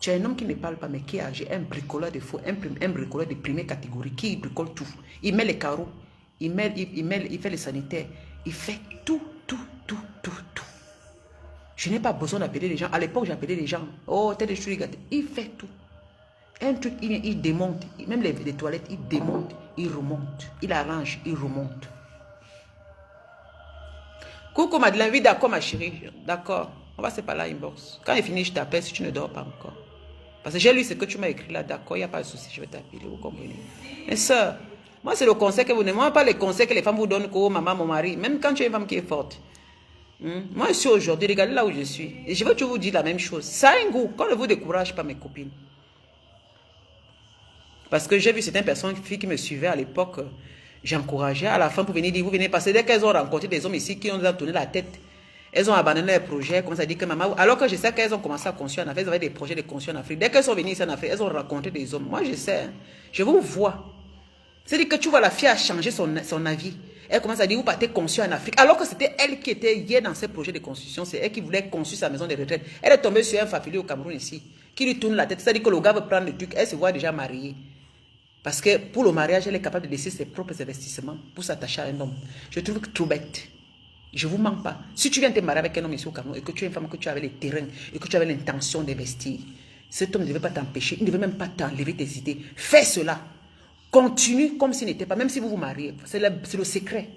Tu as un homme qui ne parle pas, mais qui agit. Un bricoleur de faux, un bricoleur de première catégorie, qui bricole tout. Il met les carreaux, il fait les sanitaires, il fait tout. Je n'ai pas besoin d'appeler les gens. À l'époque, j'appelais les gens. Oh, t'es des choses, il fait tout. Un truc, il démonte. Même les toilettes, il démonte, il remonte. Il arrange, il remonte. Coucou Madeleine, oui d'accord ma chérie. D'accord. On va se parler inbox. Quand il finit, je t'appelle si tu ne dors pas encore. Parce que j'ai lu ce que tu m'as écrit là. D'accord, il n'y a pas de souci, je vais t'appeler. Vous comprenez? Mais soeur, moi c'est le conseil que vous donnez. Moi, pas les conseils que les femmes vous donnent, que maman, mon mari. Même quand tu es une femme qui est forte. Moi, je suis aujourd'hui, regardez là où je suis. Et je veux toujours vous dire la même chose. Ça a un goût. Quand ne vous décourage pas, mes copines. Parce que j'ai vu certaines personnes, filles qui me suivaient à l'époque, j'encourageais à la fin pour venir dire, vous venez passer. Dès qu'elles ont rencontré des hommes ici qui ont tourné la tête, elles ont abandonné leurs projets, comme ça dit que maman, alors que je sais qu'elles ont commencé à construire en Afrique, elles avaient des projets de construire en Afrique. Dès qu'elles sont venues ici en Afrique, elles ont rencontré des hommes. Moi, je sais, hein, je vous vois. C'est-à-dire que tu vois la fille a changé son avis. Elle commence à dire, vous partez construire en Afrique. Alors que c'était elle qui était hier dans ses projets de construction. C'est elle qui voulait construire sa maison de retraite. Elle est tombée sur un fafili au Cameroun ici, qui lui tourne la tête. C'est-à-dire que le gars veut prendre le truc. Elle se voit déjà mariée. Parce que pour le mariage, elle est capable de laisser ses propres investissements pour s'attacher à un homme. Je trouve que trop bête. Je ne vous mens pas. Si tu viens te marier avec un homme ici au Cameroun et que tu es une femme, que tu avais les terrains et que tu avais l'intention d'investir, cet homme ne devait pas t'empêcher. Il ne devait même pas t'enlever tes idées. Fais cela. Continue comme s'il n'était pas, même si vous vous mariez. C'est le secret.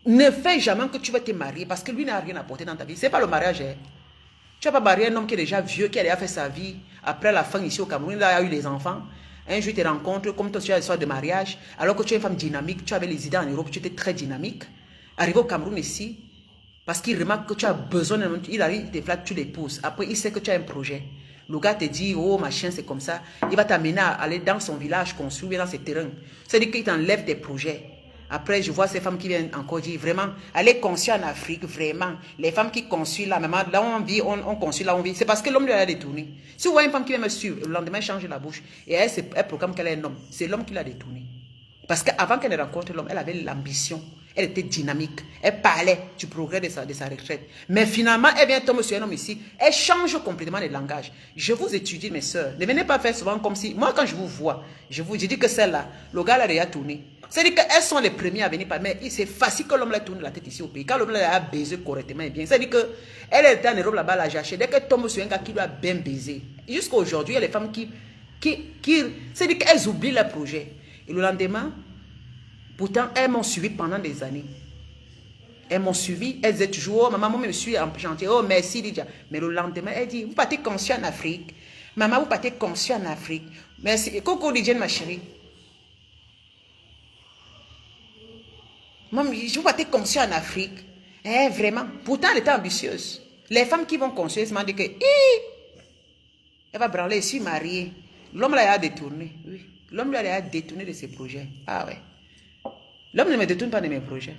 Ne fais jamais que tu vas te marier parce que lui n'a rien apporté dans ta vie. Ce n'est pas le mariage. Hein. Tu vas pas marier un homme qui est déjà vieux, qui a déjà fait sa vie. Après la fin ici au Cameroun, il a eu les enfants. Un jour, tu te rencontres, comme toi, tu as l'histoire de mariage. Alors que tu es une femme dynamique, tu avais les idées en Europe, tu étais très dynamique. Arrivé au Cameroun ici, parce qu'il remarque que tu as besoin d'un homme, il arrive, il te flatte, tu l'épouses. Après, il sait que tu as un projet. Le gars te dit, oh machin, c'est comme ça. Il va t'amener à aller dans son village, construire dans ses terrains. C'est-à-dire qu'il t'enlève tes projets. Après, je vois ces femmes qui viennent encore dire, vraiment, allez construire en Afrique, vraiment. Les femmes qui construisent là, même là où on vit, on construit là où on vit. C'est parce que l'homme lui a détourné. Si vous voyez une femme qui vient me suivre, le lendemain, elle change la bouche. Et elle proclame qu'elle est un homme. C'est l'homme qui l'a détourné. Parce qu'avant qu'elle ne rencontre l'homme, elle avait l'ambition. Elle était dynamique. Elle parlait du progrès de sa retraite. Mais finalement, elle vient tomber sur un homme ici. Elle change complètement le langage. Je vous étudie, mes soeurs. Ne venez pas faire souvent comme si... Moi, quand je vous vois, je dis que celle-là, le gars l'a déjà tourné. C'est-à-dire qu'elles sont les premières à venir par... Mais c'est facile que l'homme la tourne la tête ici au pays. Quand l'homme l'a baisé correctement et bien. C'est-à-dire qu'elle était en Europe là-bas, la jachée. Dès qu'elle tombe sur un gars qui lui a bien baisé. Jusqu'à aujourd'hui, il y a les femmes qui c'est-à-dire qu'elles oublient leur projet. Et le lendemain... Pourtant, elles m'ont suivi pendant des années. Elles m'ont suivi. Elles disaient toujours, oh, maman me suit en chantier. Oh, merci, Lydia. Mais le lendemain, elle dit, vous partez conscient en Afrique. Maman, vous partez conscient en Afrique. Merci. Coco, Lydia, ma chérie. Maman, vous partez conscient en Afrique. Eh, vraiment. Pourtant, elle était ambitieuse. Les femmes qui vont construire, elles m'ont dit que, elle va branler, je suis mariée. L'homme l'a détourné. Oui. L'homme l'a détourné de ses projets. Ah ouais. L'homme ne me détourne pas de mes projets.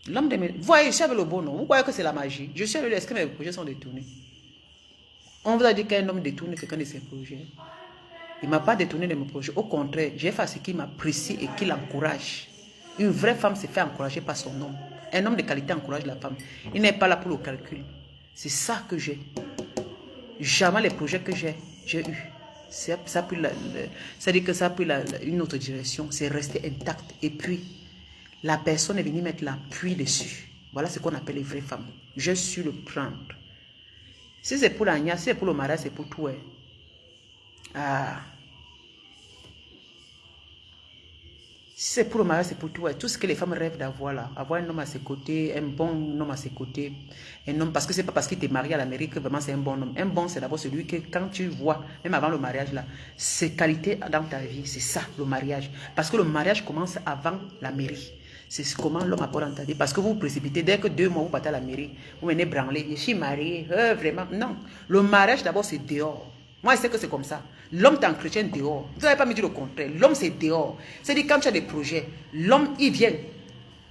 L'homme de mes... Vous voyez, je suis avec le bon nom. Vous croyez que c'est la magie. Je suis avec est-ce que mes projets sont détournés? On vous a dit qu'un homme détourne quelqu'un de ses projets. Il ne m'a pas détourné de mes projets. Au contraire, j'ai fait ce qui m'apprécie et qui l'encourage. Une vraie femme se fait encourager par son homme. Un homme de qualité encourage la femme. Il n'est pas là pour le calcul. C'est ça que j'ai. Jamais les projets que j'ai eu. C'est-à-dire que ça a pris une autre direction. C'est resté intact. Et puis, la personne est venue mettre l'appui dessus. Voilà ce qu'on appelle les vraies femmes. Je suis le prendre. Si c'est pour la nia, si c'est pour le mariage, c'est pour tout. Hein. Ah. Si c'est pour le mariage, c'est pour tout. Tout ce que les femmes rêvent d'avoir là. Avoir un homme à ses côtés, un bon homme à ses côtés. Un homme, parce que c'est pas parce qu'il t'est marié à l'Amérique que vraiment c'est un bon homme. Un bon, c'est d'abord celui que quand tu vois, même avant le mariage là, ses qualités dans ta vie, c'est ça, le mariage. Parce que le mariage commence avant la mairie. C'est comment l'homme apporte dans ta vie. Parce que vous vous précipitez, dès que 2 mois vous partez à la mairie, vous venez branler. Je suis marié, vraiment. Non. Le mariage d'abord c'est dehors. Moi, je sais que c'est comme ça. L'homme t'entretient dehors. Vous n'avez pas me dit le contraire. L'homme, c'est dehors. C'est-à-dire, quand tu as des projets, l'homme, il vient.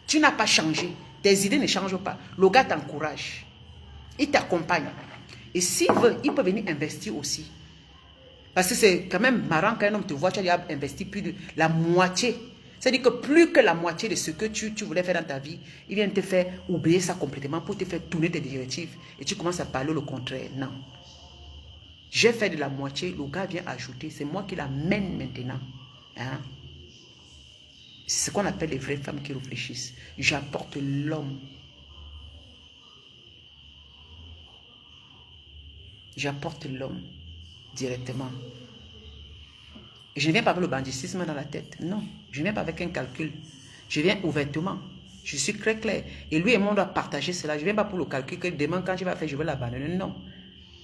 Tu n'as pas changé. Tes idées ne changent pas. Le gars t'encourage. Il t'accompagne. Et s'il veut, il peut venir investir aussi. Parce que c'est quand même marrant qu'un homme te voit, tu as déjà investi plus de la moitié. C'est-à-dire que plus que la moitié de ce que tu voulais faire dans ta vie, il vient te faire oublier ça complètement pour te faire tourner tes directives. Et tu commences à parler le contraire. Non. J'ai fait de la moitié, le gars vient ajouter. C'est moi qui l'amène maintenant. Hein? C'est ce qu'on appelle les vraies femmes qui réfléchissent. J'apporte l'homme. J'apporte l'homme directement. Je ne viens pas avec le banditisme dans la tête. Non, je ne viens pas avec un calcul. Je viens ouvertement. Je suis très clair. Et lui et moi, on doit partager cela. Je ne viens pas pour le calcul que demain, quand je vais faire, je vais l'abandonner. Non.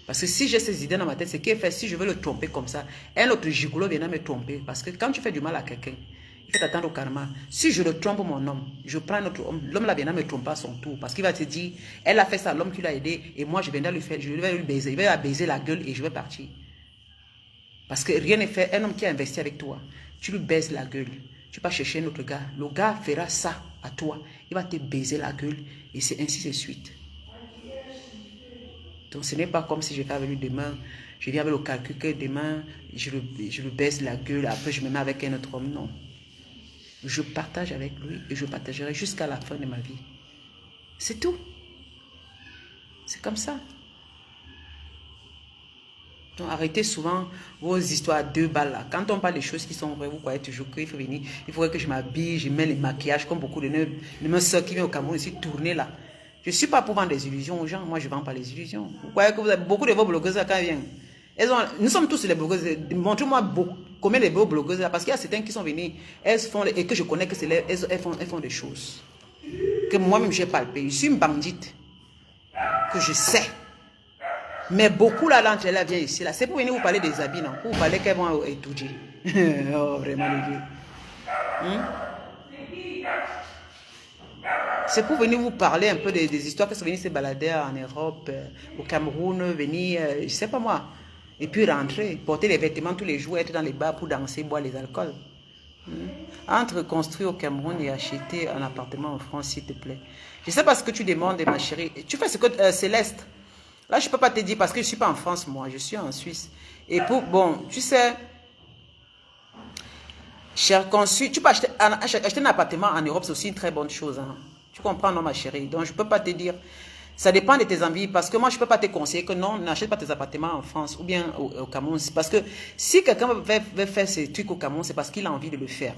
Parce que si j'ai ces idées dans ma tête, c'est qu'il fait, si je veux le tromper comme ça, un autre gigolo viendra me tromper. Parce que quand tu fais du mal à quelqu'un, il faut t'attendre au karma. Si je le trompe mon homme, je prends un autre homme, l'homme là viendra me tromper à son tour. Parce qu'il va te dire, elle a fait ça, l'homme qui l'a aidé, et moi je viendrai lui faire, je vais lui baiser, il va baiser la gueule et je vais partir. Parce que rien n'est fait. Un homme qui a investi avec toi, tu lui baises la gueule. Tu vas chercher un autre gars. Le gars fera ça à toi. Il va te baiser la gueule. Et c'est ainsi de suite. Donc ce n'est pas comme si je vais avec lui demain. Je viens avec le calcul que demain, je le baisse la gueule. Après, je me mets avec un autre homme. Non. Je partage avec lui et je partagerai jusqu'à la fin de ma vie. C'est tout. C'est comme ça. Donc arrêtez souvent vos histoires à 2 balles là. Quand on parle des choses qui sont vraies, vous croyez toujours qu'il faut venir. Il faudrait que je m'habille, je mets les maquillages comme beaucoup de mes soeurs qui viennent au Cameroun ici tourner là. Je ne suis pas pour vendre des illusions aux gens. Moi, je ne vends pas les illusions. Vous croyez que vous avez beaucoup de vos blogueuses là quand elles viennent. Nous sommes tous les blogueuses. Montrez-moi combien de vos blogueuses là. Parce qu'il y a certaines qui sont venues. Elles font, et que je connais que c'est elles font des choses. Que moi-même j'ai palpé. Je suis une bandite. Que je sais. Mais beaucoup là, l'entre elles viennent ici là. C'est pour venir vous parler des habits, non? Pour vous parler qu'elles vont étudier. Oh, vraiment les vieux. C'est pour venir vous parler un peu des histoires que sont venus se balader en Europe, au Cameroun, venir, je ne sais pas moi. Et puis rentrer, porter les vêtements tous les jours, être dans les bars pour danser, boire les alcools. Entre construire au Cameroun et acheter un appartement en France, s'il te plaît. Je ne sais pas ce que tu demandes, ma chérie. Tu fais ce que Céleste. Là, je ne peux pas te dire parce que je ne suis pas en France, moi. Je suis en Suisse. Et bon, tu sais, cher conçu, tu peux acheter un appartement en Europe, c'est aussi une très bonne chose. Hein. Tu comprends, non, ma chérie? Donc, je ne peux pas te dire. Ça dépend de tes envies. Parce que moi, je ne peux pas te conseiller que non, n'achète pas tes appartements en France ou bien au Cameroun. Parce que si quelqu'un veut faire ces trucs au Cameroun, c'est parce qu'il a envie de le faire.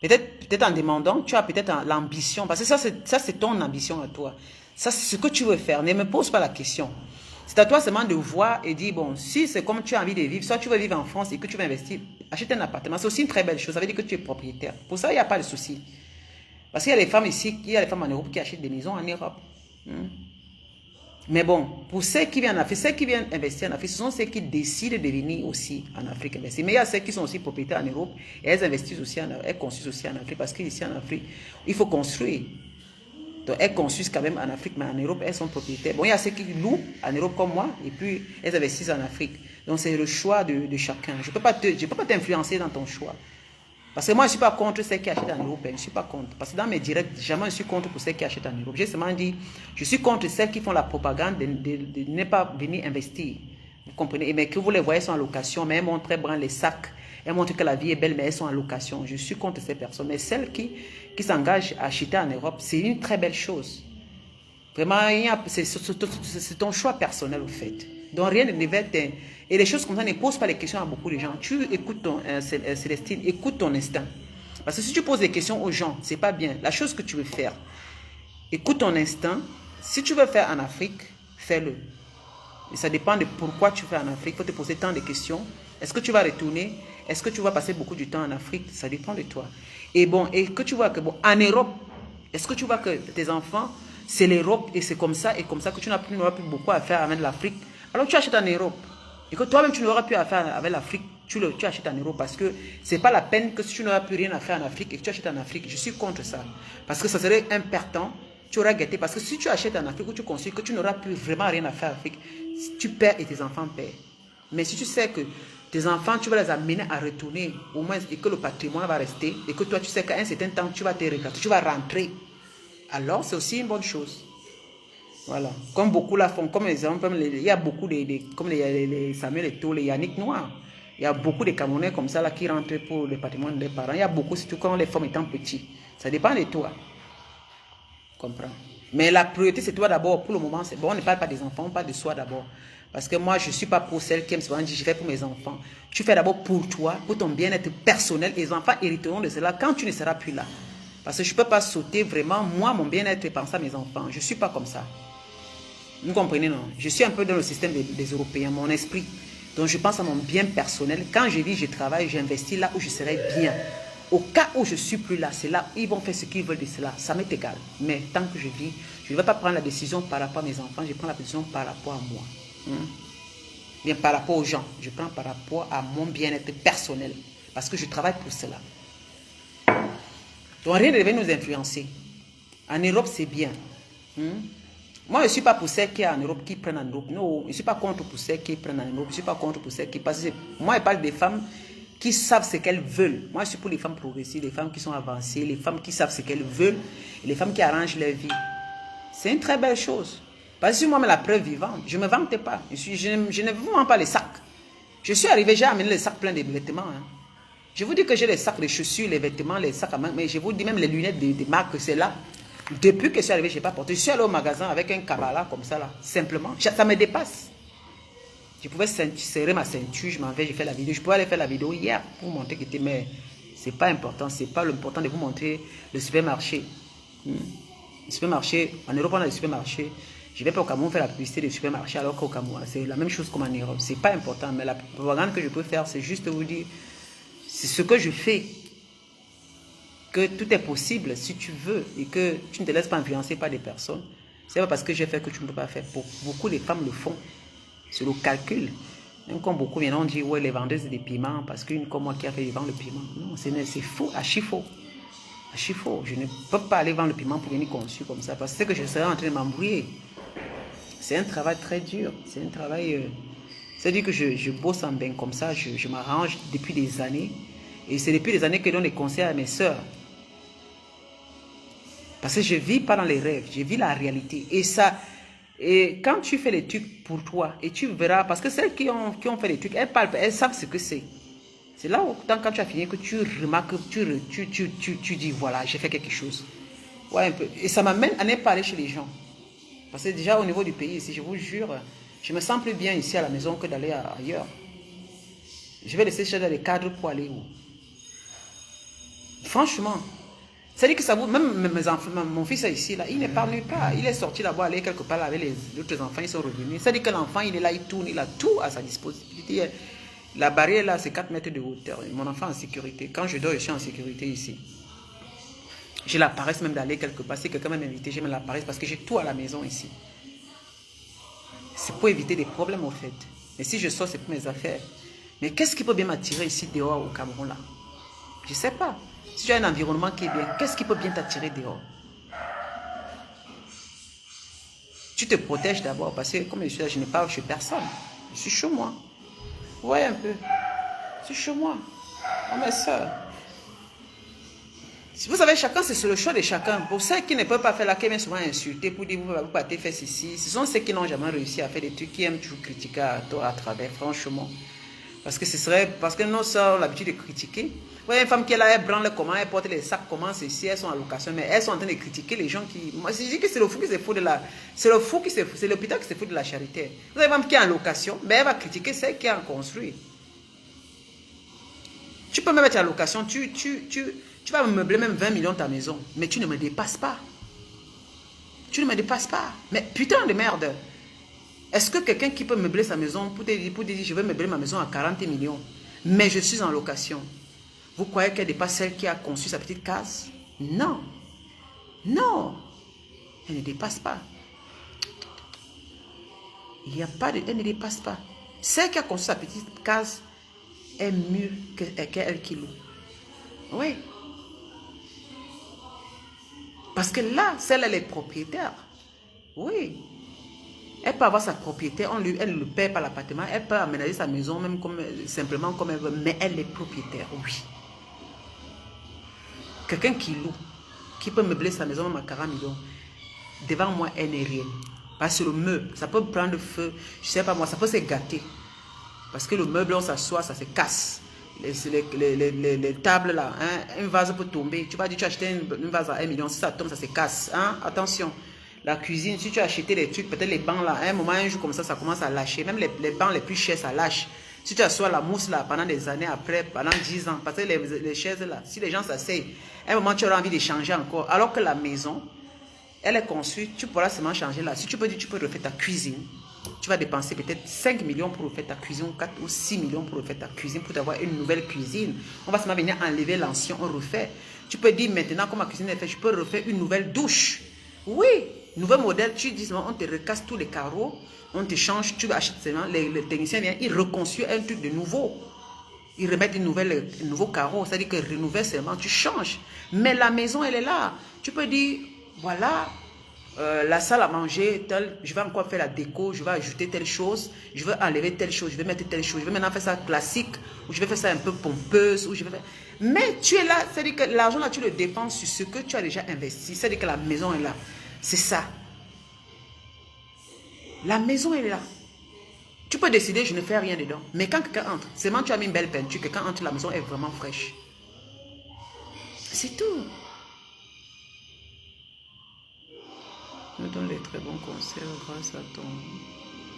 Peut-être en demandant, tu as peut-être l'ambition. Parce que ça, c'est ton ambition à toi. Ça, c'est ce que tu veux faire. Ne me pose pas la question. C'est à toi seulement de voir et dire, bon, si c'est comme tu as envie de vivre, soit tu veux vivre en France et que tu veux investir, achète un appartement. C'est aussi une très belle chose. Ça veut dire que tu es propriétaire. Pour ça, il n'y a pas de souci. Parce qu'il y a des femmes ici, il y a des femmes en Europe qui achètent des maisons en Europe. Mais bon, pour ceux qui viennent en Afrique, ceux qui viennent investir en Afrique, ce sont ceux qui décident de venir aussi en Afrique investir. Mais il y a ceux qui sont aussi propriétaires en Europe et elles investissent aussi, elles construisent aussi en Afrique parce qu'ici en Afrique, il faut construire. Donc elles construisent quand même en Afrique, mais en Europe, elles sont propriétaires. Bon, il y a ceux qui louent en Europe comme moi et puis elles investissent en Afrique. Donc c'est le choix de chacun. Je ne peux pas t'influencer dans ton choix. Parce que moi, je ne suis pas contre ceux qui achètent en Europe. Je ne suis pas contre. Parce que dans mes directs, jamais je suis contre pour ceux qui achètent en Europe. J'ai seulement dit, je suis contre celles qui font la propagande de ne pas venir investir. Vous comprenez? Mais que vous les voyez, elles sont en location, mais elles montrent très bien les sacs. Elles montrent que la vie est belle, mais elles sont en location. Je suis contre ces personnes. Mais celles qui s'engagent à acheter en Europe, c'est une très belle chose. Vraiment, c'est ton choix personnel, au fait. Donc rien ne devait. Et les choses comme ça ne posent pas les questions à beaucoup de gens. Tu écoutes ton Célestine, écoute ton instinct. Parce que si tu poses des questions aux gens, c'est pas bien. La chose que tu veux faire, écoute ton instinct. Si tu veux faire en Afrique, fais-le. Et ça dépend de pourquoi tu fais en Afrique. Il faut te poser tant de questions. Est-ce que tu vas retourner? Est-ce que tu vas passer beaucoup de temps en Afrique? Ça dépend de toi. Et bon, et que tu vois que bon, en Europe, est-ce que tu vois que tes enfants, c'est l'Europe et c'est comme ça que tu n'auras plus beaucoup à faire avec l'Afrique? Alors tu achètes en Europe. Et que toi-même tu n'auras plus à faire avec l'Afrique, tu achètes en Europe parce que c'est pas la peine que si tu n'auras plus rien à faire en Afrique et que tu achètes en Afrique. Je suis contre ça. Parce que ça serait impertinent. Tu auras gâté. Parce que si tu achètes en Afrique ou tu considères que tu n'auras plus vraiment rien à faire en Afrique, tu perds et tes enfants perdent. Mais si tu sais que tes enfants, tu vas les amener à retourner au moins et que le patrimoine va rester et que toi tu sais qu'à un certain temps tu vas te régater, tu vas rentrer. Alors c'est aussi une bonne chose. Voilà. Comme beaucoup la font, comme les hommes, il y a beaucoup comme les Samuel Eto'o, les Yannick Noir. Il y a beaucoup de Camerounais comme ça là, qui rentrent pour le patrimoine des parents. Il y a beaucoup, surtout quand les femmes étant petites. Ça dépend de toi. Comprends. Mais la priorité, c'est toi d'abord. Pour le moment, c'est bon, on ne parle pas des enfants, on parle de soi d'abord. Parce que moi, je ne suis pas pour celles qui aiment souvent dire je fais pour mes enfants. Tu fais d'abord pour toi, pour ton bien-être personnel. Et les enfants hériteront de cela quand tu ne seras plus là. Parce que je ne peux pas sauter vraiment, moi, mon bien-être et penser à mes enfants. Je ne suis pas comme ça. Vous comprenez, non? Je suis un peu dans le système des Européens, mon esprit. Donc, je pense à mon bien personnel. Quand je vis, je travaille, j'investis là où je serai bien. Au cas où je ne suis plus là, c'est là où ils vont faire ce qu'ils veulent de cela. Ça m'est égal. Mais tant que je vis, je ne vais pas prendre la décision par rapport à mes enfants. Je prends la décision par rapport à moi. Bien par rapport aux gens. Je prends par rapport à mon bien-être personnel. Parce que je travaille pour cela. Donc, rien ne devait nous influencer. En Europe, c'est bien. Moi, je ne suis pas pour ceux qui sont en Europe, qui prennent en Europe. Non, je ne suis pas contre pour ceux qui prennent en Europe. Je ne suis pas contre pour ceux qui passent. Moi, je parle des femmes qui savent ce qu'elles veulent. Moi, je suis pour les femmes progressives, les femmes qui sont avancées, les femmes qui savent ce qu'elles veulent, et les femmes qui arrangent leur vie. C'est une très belle chose. Parce que moi, la preuve vivante, je ne me vante pas. Je ne vous vends pas les sacs. Je suis arrivé, j'ai amené les sacs pleins de vêtements. Hein. Je vous dis que j'ai les sacs, les chaussures, les vêtements, les sacs à main, mais je vous dis même les lunettes de marque, c'est là. Depuis que je suis arrivé, je n'ai pas porté. Je suis allé au magasin avec un cabala comme ça, là, simplement. Ça me dépasse. Je pouvais serrer ma ceinture, je m'en vais, je fais la vidéo. Je pouvais aller faire la vidéo hier pour vous montrer que c'était, mais ce n'est pas important. Ce n'est pas l'important de vous montrer le supermarché. Le supermarché, en Europe, on a le supermarché. Je ne vais pas au Cameroun faire la publicité du supermarché alors qu'au Cameroun, c'est la même chose comme en Europe. Ce n'est pas important, mais la propagande que je peux faire, c'est juste vous dire, c'est ce que je fais. Que tout est possible si tu veux et que tu ne te laisses pas influencer par des personnes. C'est pas parce que j'ai fait que tu ne peux pas faire. Beaucoup de femmes le font. C'est le calcul. Même quand beaucoup viennent dire, ouais, les vendeuses des piments, parce qu'une comme moi qui a fait vendre le piment. Non, c'est faux, archi faux. Archi faux. Je ne peux pas aller vendre le piment pour venir conçu comme ça, parce que je serais en train de m'embrouiller. C'est un travail très dur. C'est un travail... C'est-à-dire que je bosse en bain comme ça, je m'arrange depuis des années. Et c'est depuis des années que je donne des conseils à mes sœurs. Parce que je ne vis pas dans les rêves, je vis la réalité. Et quand tu fais les trucs pour toi, et tu verras, parce que celles qui ont fait les trucs, elles parlent, elles savent ce que c'est. C'est là où, quand tu as fini, que tu remarques, tu dis, voilà, j'ai fait quelque chose. Ouais, un peu. Et ça m'amène à ne pas aller chez les gens. Parce que déjà, au niveau du pays, ici, je vous jure, je me sens plus bien ici à la maison que d'aller ailleurs. Je vais laisser chez les cadres pour aller où? Franchement. C'est-à-dire que ça vous, même mes enfants, mon fils est ici, là, il n'épargne pas. Il est sorti là-bas, aller quelque part là, avec les autres enfants, ils sont revenus. C'est-à-dire que l'enfant, il est là, il tourne, il a tout à sa disposition. La barrière là, c'est 4 mètres de hauteur. Mon enfant en sécurité. Quand je dors, je suis en sécurité ici. J'ai la paresse même d'aller quelque part. Si quelqu'un m'a invité, j'ai même la paresse parce que j'ai tout à la maison ici. C'est pour éviter des problèmes au fait. Mais si je sors, c'est pour mes affaires. Mais qu'est-ce qui peut bien m'attirer ici dehors au Cameroun là? Je ne sais pas. Si tu as un environnement qui est bien, qu'est-ce qui peut bien t'attirer dehors? Tu te protèges d'abord parce que comme je suis là, je n'ai pas chez personne. Je suis chez moi. Vous voyez un peu? Je suis chez moi. Oh mes soeurs. Vous savez, chacun, c'est le choix de chacun. Pour ceux qui ne peuvent pas faire la qui viennent souvent insulter pour dire vous partez faire ceci, ce sont ceux qui n'ont jamais réussi à faire des trucs qui aiment toujours critiquer à travers, franchement. Parce que ce serait, parce que nos soeurs ont l'habitude de critiquer. Vous voyez une femme qui est là, elle branle comment, elle porte les sacs, comment ceci, elles sont en location, mais elles sont en train de critiquer les gens qui... Moi, je dis que c'est le fou qui se fout de la... C'est le fou qui se fout, c'est l'hôpital qui se fout de la charité. Vous avez une femme qui est en location, mais elle va critiquer celle qui est en construit. Tu peux même être en location, tu vas me meubler même 20 millions ta maison, mais tu ne me dépasses pas. Tu ne me dépasses pas. Mais putain de merde. Est-ce que quelqu'un qui peut meubler sa maison pour te dire je vais meubler ma maison à 40 millions, mais je suis en location, vous croyez qu'elle dépasse celle qui a conçu sa petite case? Non. Non. Elle ne dépasse pas. Il n'y a pas de... Elle ne dépasse pas. Celle qui a conçu sa petite case est mieux qu'elle qui loue. Oui. Parce que là, celle, elle est propriétaire. Oui. Elle peut avoir sa propriété, elle ne le paie pas l'appartement, elle peut aménager sa maison même simplement comme elle veut, mais elle est propriétaire, oui. Quelqu'un qui loue, qui peut meubler sa maison même à 40 millions, devant moi, elle n'est rien. Parce que le meuble, ça peut prendre feu, je ne sais pas moi, ça peut se gâter. Parce que le meuble, on s'assoit, ça se casse. Les tables là, hein, un vase peut tomber. Tu vas dire, tu as acheté un vase à 1 million, si ça tombe, ça se casse. Hein? Attention. La cuisine, si tu as acheté des trucs, peut-être les bancs là, à un moment, un jour comme ça commence à lâcher. Même les bancs les plus chers, ça lâche. Si tu assois la mousse là pendant des années après, pendant 10 ans, parce que les chaises là, si les gens s'asseyent, à un moment tu auras envie de changer encore. Alors que la maison, elle est construite, tu pourras seulement changer là. Si tu peux dire, tu peux refaire ta cuisine, tu vas dépenser peut-être 5 millions pour refaire ta cuisine, 4 ou 6 millions pour refaire ta cuisine, pour avoir une nouvelle cuisine. On va seulement venir enlever l'ancien, on refait. Tu peux dire maintenant, comme ma cuisine est faite, je peux refaire une nouvelle douche. Oui. Nouveau modèle, tu dis, on te recasse tous les carreaux, on te change, tu achètes seulement, les techniciens viennent, ils reconstruisent un truc de nouveau. Ils remettent un nouveau carreau, c'est-à-dire que renouvelle seulement, tu changes. Mais la maison, elle est là. Tu peux dire, voilà, la salle à manger, je vais encore faire la déco, je vais ajouter telle chose, je vais enlever telle chose, je vais mettre telle chose, je vais maintenant faire ça classique, ou je vais faire ça un peu pompeuse, ou je vais faire... Mais tu es là, c'est-à-dire que l'argent là, tu le dépenses sur ce que tu as déjà investi, c'est-à-dire que la maison est là. C'est ça. La maison est là. Tu peux décider, je ne fais rien dedans. Mais quand quelqu'un entre, seulement tu as mis une belle peinture, quelqu'un entre, la maison est vraiment fraîche. C'est tout. Nous donne les très bons conseils grâce à ton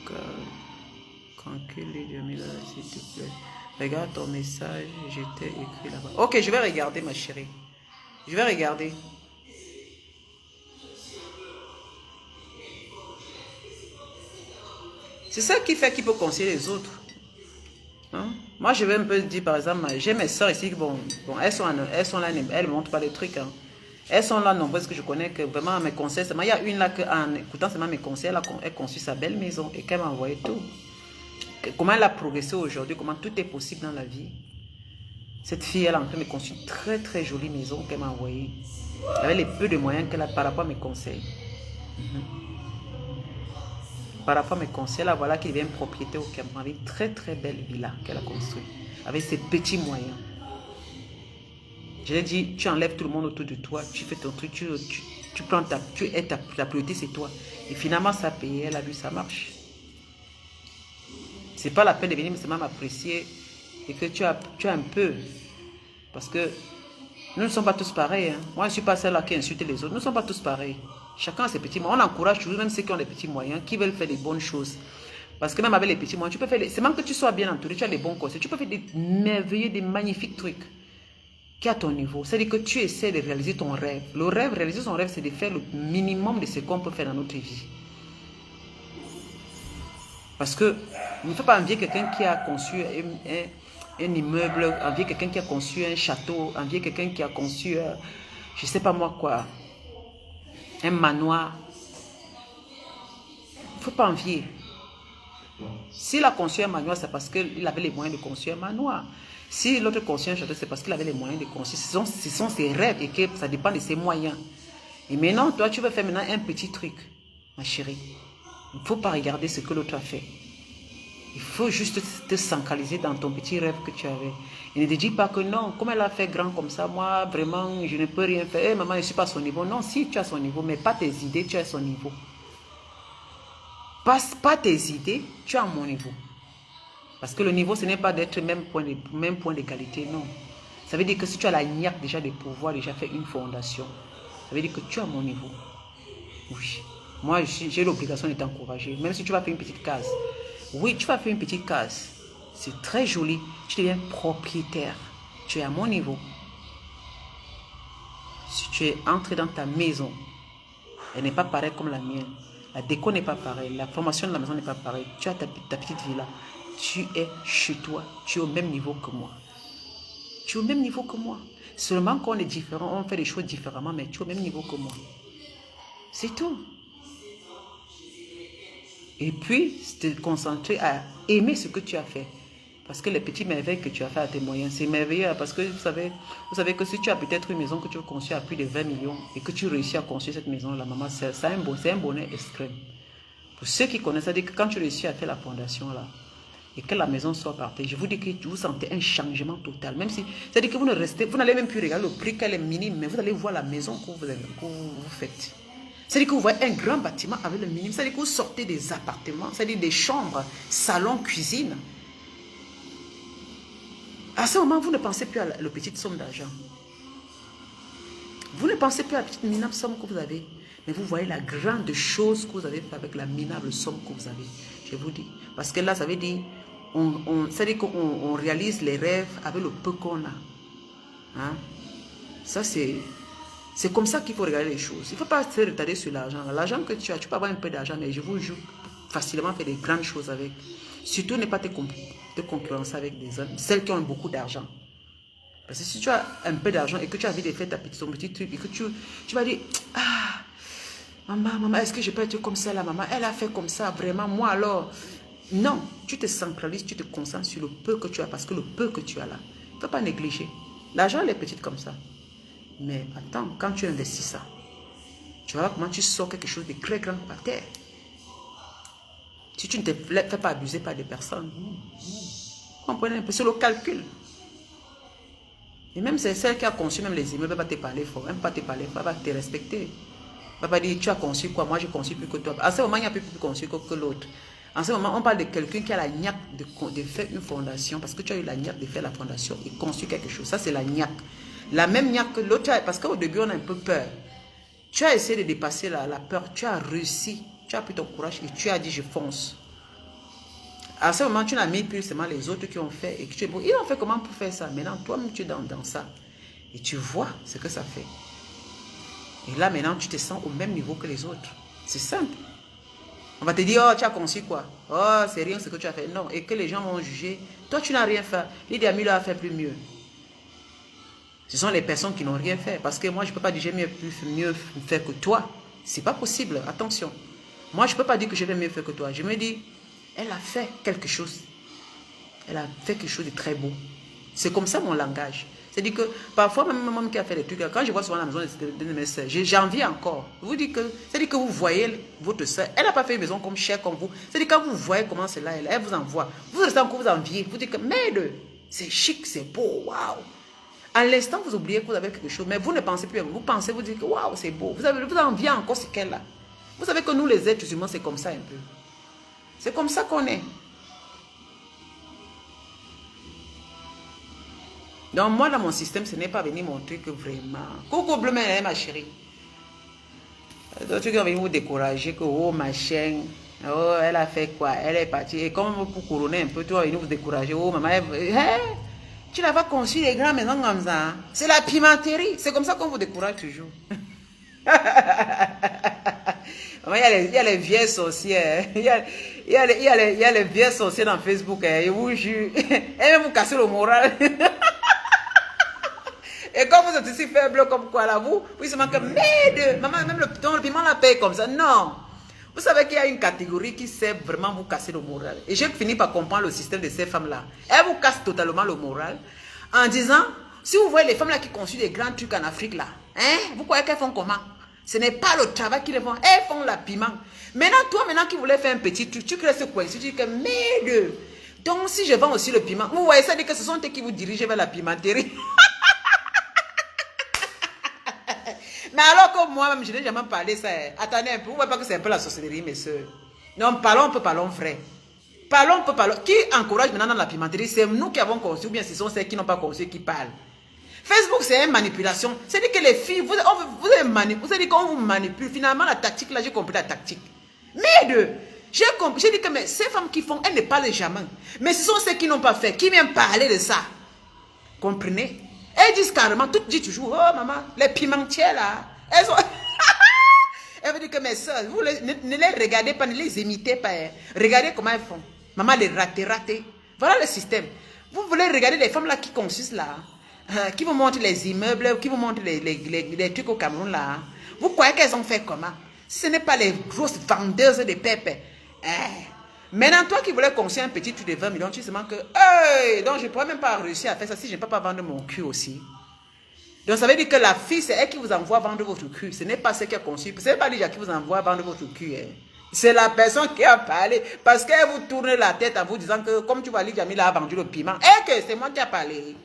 cœur tranquille et Jamila, s'il te plaît. Regarde ton message, je t'ai écrit là-bas. Ok, je vais regarder, ma chérie. Je vais regarder. C'est ça qui fait qu'il peut conseiller les autres. Hein? Moi, je vais un peu dire, par exemple, j'ai mes soeurs ici, bon, elles sont là, elles ne montrent pas les trucs. Hein. Elles sont là nombreuses que je connais, que vraiment mes conseils. Il y a une là, en écoutant seulement mes conseils, elle a conçu sa belle maison et qu'elle m'a envoyé tout. Comment elle a progressé aujourd'hui, comment tout est possible dans la vie. Cette fille, elle a en train de construire une très très jolie maison qu'elle m'a envoyée. Avec les peu de moyens qu'elle a par rapport à mes conseils. Par rapport à mes conseils, là, voilà qu'il devient propriétaire au Cameroun avec une très très belle villa qu'elle a construite. Avec ses petits moyens. Je l'ai dit, tu enlèves tout le monde autour de toi, tu fais ton truc, tu prends ta priorité, c'est toi. Et finalement, ça a payé, elle a vu, ça marche. C'est pas la peine de venir seulement m'apprécier et que tu as un peu. Parce que nous ne sommes pas tous pareils. Hein. Moi, je ne suis pas celle-là qui insulte les autres. Nous ne sommes pas tous pareils. Chacun a ses petits moyens. On encourage toujours, même ceux qui ont des petits moyens, qui veulent faire des bonnes choses. Parce que même avec les petits moyens, tu peux faire. C'est même que tu sois bien entouré, tu as des bons conseils. Tu peux faire des merveilleux, des magnifiques trucs qui est à ton niveau. C'est-à-dire que tu essaies de réaliser ton rêve. Le rêve, réaliser son rêve, c'est de faire le minimum de ce qu'on peut faire dans notre vie. Parce que il ne faut pas envier quelqu'un qui a conçu un immeuble, envier quelqu'un qui a conçu un château, envier quelqu'un qui a conçu, je ne sais pas moi quoi, un manoir. Il ne faut pas envier. S'il a conçu un manoir, c'est parce qu'il avait les moyens de construire un manoir. Si l'autre construit un château, c'est parce qu'il avait les moyens de construire. Ce sont ses rêves et que ça dépend de ses moyens. Et maintenant, toi, tu veux faire maintenant un petit truc, ma chérie. Il ne faut pas regarder ce que l'autre a fait. Il faut juste te centraliser dans ton petit rêve que tu avais. Et ne te dis pas que non, comme elle a fait grand comme ça, moi, vraiment, je ne peux rien faire. Hey, maman, je ne suis pas à son niveau. Non, si tu as son niveau, mais pas tes idées, tu as son niveau. Pas tes idées, tu as mon niveau. Parce que le niveau, ce n'est pas d'être même point d'égalité, non. Ça veut dire que si tu as la niaque déjà de pouvoir déjà faire une fondation, ça veut dire que tu as mon niveau. Oui. Moi, j'ai l'obligation de t'encourager. Même si tu vas faire une petite case. Oui, tu vas faire une petite case. C'est très joli. Tu deviens propriétaire. Tu es à mon niveau. Si tu es entré dans ta maison, elle n'est pas pareille comme la mienne. La déco n'est pas pareille. La formation de la maison n'est pas pareille. Tu as ta petite villa. Tu es chez toi. Tu es au même niveau que moi. Tu es au même niveau que moi. Seulement qu'on est différent, on fait les choses différemment, mais tu es au même niveau que moi. C'est tout. Et puis, te concentrer à aimer ce que tu as fait. Parce que les petits merveilles que tu as fait à tes moyens, c'est merveilleux. Parce que vous savez que si tu as peut-être une maison que tu veux construire à plus de 20 millions et que tu réussis à construire cette maison-là, maman, c'est un bonheur extrême. Pour ceux qui connaissent, ça dit que quand tu réussis à faire la fondation-là et que la maison soit partie, je vous dis que vous sentez un changement total. Même si, c'est-à-dire que vous n'allez même plus regarder le prix qu'elle est minime, mais vous allez voir la maison que vous faites. C'est-à-dire que vous voyez un grand bâtiment avec le minimum. C'est-à-dire que vous sortez des appartements, c'est-à-dire des chambres, salon, cuisine. À ce moment, vous ne pensez plus à la petite somme d'argent. Vous ne pensez plus à la petite minable somme que vous avez. Mais vous voyez la grande chose que vous avez fait avec la minable somme que vous avez. Je vous dis. Parce que là, ça veut dire, c'est-à-dire qu'on réalise les rêves avec le peu qu'on a. Hein? Ça, c'est comme ça qu'il faut regarder les choses. Il ne faut pas se retarder sur l'argent. L'argent que tu as, tu peux avoir un peu d'argent, mais je vous jure, facilement faire des grandes choses avec. Surtout ne pas te concurrencer avec celles qui ont beaucoup d'argent. Parce que si tu as un peu d'argent et que tu as envie de faire ton petit truc, et que tu vas dire, ah, maman, est-ce que je peux être comme ça là, maman? Elle a fait comme ça, vraiment, moi alors. Non, tu te centralises, tu te concentres sur le peu que tu as, parce que le peu que tu as là, il ne faut pas négliger. L'argent, elle est petite comme ça. Mais attends, quand tu investis ça, tu vois comment tu sors quelque chose de très grand par terre. Si tu ne te fais pas abuser par des personnes. Vous comprenez un peu, c'est le calcul. Et même c'est celle qui a conçu même les immeubles, elle va te parler fort, elle ne va pas te parler fort, elle va te respecter. Elle va dire, tu as conçu quoi, moi j'ai conçu plus que toi. À ce moment, il n'y a plus conçu que l'autre. En ce moment, on parle de quelqu'un qui a la niaque de faire une fondation, parce que tu as eu la niaque de faire la fondation et conçu quelque chose. Ça, c'est la niaque. La même niaque que l'autre, parce qu'au début, on a un peu peur. Tu as essayé de dépasser la peur, tu as réussi, tu as pris ton courage et tu as dit, je fonce. À ce moment, tu n'as mis plus seulement les autres qui ont fait et que tu es bon. Ils ont fait comment pour faire ça? Maintenant, toi-même, tu es dans ça. Et tu vois ce que ça fait. Et là, maintenant, tu te sens au même niveau que les autres. C'est simple. On va te dire, oh, tu as conçu quoi? Oh, c'est rien ce que tu as fait. Non, et que les gens vont juger. Toi, tu n'as rien fait. Lydia Miller a fait plus mieux. Ce sont les personnes qui n'ont rien fait. Parce que moi, je ne peux pas dire que j'ai mieux fait que toi. Ce n'est pas possible. Attention. Moi, je ne peux pas dire que je vais mieux faire que toi. Je me dis, elle a fait quelque chose. Elle a fait quelque chose de très beau. C'est comme ça mon langage. C'est-à-dire que parfois, même moi qui a fait des trucs, quand je vois souvent la maison de mes soeurs, j'envie encore. C'est-à-dire que vous voyez votre soeur, elle n'a pas fait une maison comme chère comme vous. C'est-à-dire que quand vous voyez comment c'est là, elle vous envoie. Vous restez encore, vous enviez. Vous dites que, merde, c'est chic, c'est beau, waouh. À l'instant, vous oubliez que vous avez quelque chose, mais vous ne pensez plus. Vous pensez, vous dites que, waouh, c'est beau. Vous enviez encore ce qu'elle a. Vous savez que nous, les êtres humains, c'est comme ça un peu. C'est comme ça qu'on est. Donc moi, dans mon système, ce n'est pas venir montrer que vraiment... Coucou bleu, ma chérie. D'autres qui ont venir vous décourager que, oh, ma chienne, oh, elle a fait quoi? Elle est partie. Et comme pour couronner un peu, tu vas venir vous décourager. Oh, maman, tu n'as pas conçu les grandes maisons comme ça. C'est la pimenterie. C'est comme ça qu'on vous décourage toujours. Il y a les vieilles sorcières. Il y a les vieilles sorcières dans Facebook. Et vous jure. Elles vont vous casser le moral. Et quand vous êtes aussi faible comme quoi là, vous se manquez. Merde, maman, même le piment la paye comme ça. Non. Vous savez qu'il y a une catégorie qui sait vraiment vous casser le moral. Et j'ai fini par comprendre le système de ces femmes-là. Elles vous cassent totalement le moral en disant, si vous voyez les femmes-là qui construisent des grands trucs en Afrique là, hein, vous croyez qu'elles font comment? Ce n'est pas le travail qu'ils font. Elles font la piment. Maintenant, toi, qui voulais faire un petit truc, tu crées ce coin. Tu dis que merde. Donc, si je vends aussi le piment, vous voyez, ça dit que ce sont eux qui vous dirigent vers la pimenterie. Mais alors que moi-même, je n'ai jamais parlé ça. Attendez un peu, vous ne voyez pas que c'est un peu la sorcellerie, mes soeurs. Non, parlons vrai. Parlons. Qui encourage maintenant dans la pimenterie? C'est nous qui avons conçu, ou bien ce sont celles qui n'ont pas conçu qui parlent. Facebook, c'est une manipulation. C'est-à-dire que les filles, vous avez qu'on vous manipule. Finalement, la tactique, là, j'ai compris la tactique. Merde! J'ai dit que mais ces femmes qui font, elles ne parlent jamais. Mais ce sont celles qui n'ont pas fait, qui viennent parler de ça. Comprenez? Elles disent carrément, toutes disent toujours, oh maman, les pimentières là, elles ont... Elles veulent dire que mes soeurs, vous ne les regardez pas, ne les imitez pas. Hein. Regardez comment elles font. Maman, les rater. Voilà le système. Vous voulez regarder les femmes là qui consistent là, qui vous montrent les immeubles, qui vous montrent les trucs au Cameroun là. Vous croyez qu'elles ont fait comment? Ce n'est pas les grosses vendeuses de pépé. Maintenant, toi qui voulais construire un petit truc de 20 millions, tu sais que, hey, donc je ne pourrais même pas réussir à faire ça si je ne peux pas vendre mon cul aussi. Donc ça veut dire que la fille, c'est elle qui vous envoie vendre votre cul. Ce n'est pas ce qui a conçu. Ce n'est pas Lydia qui vous envoie vendre votre cul. Hein. C'est la personne qui a parlé. Parce qu'elle vous tourne la tête en vous disant que, comme tu vois, Lydia Miller a vendu le piment. Et que c'est moi qui a parlé.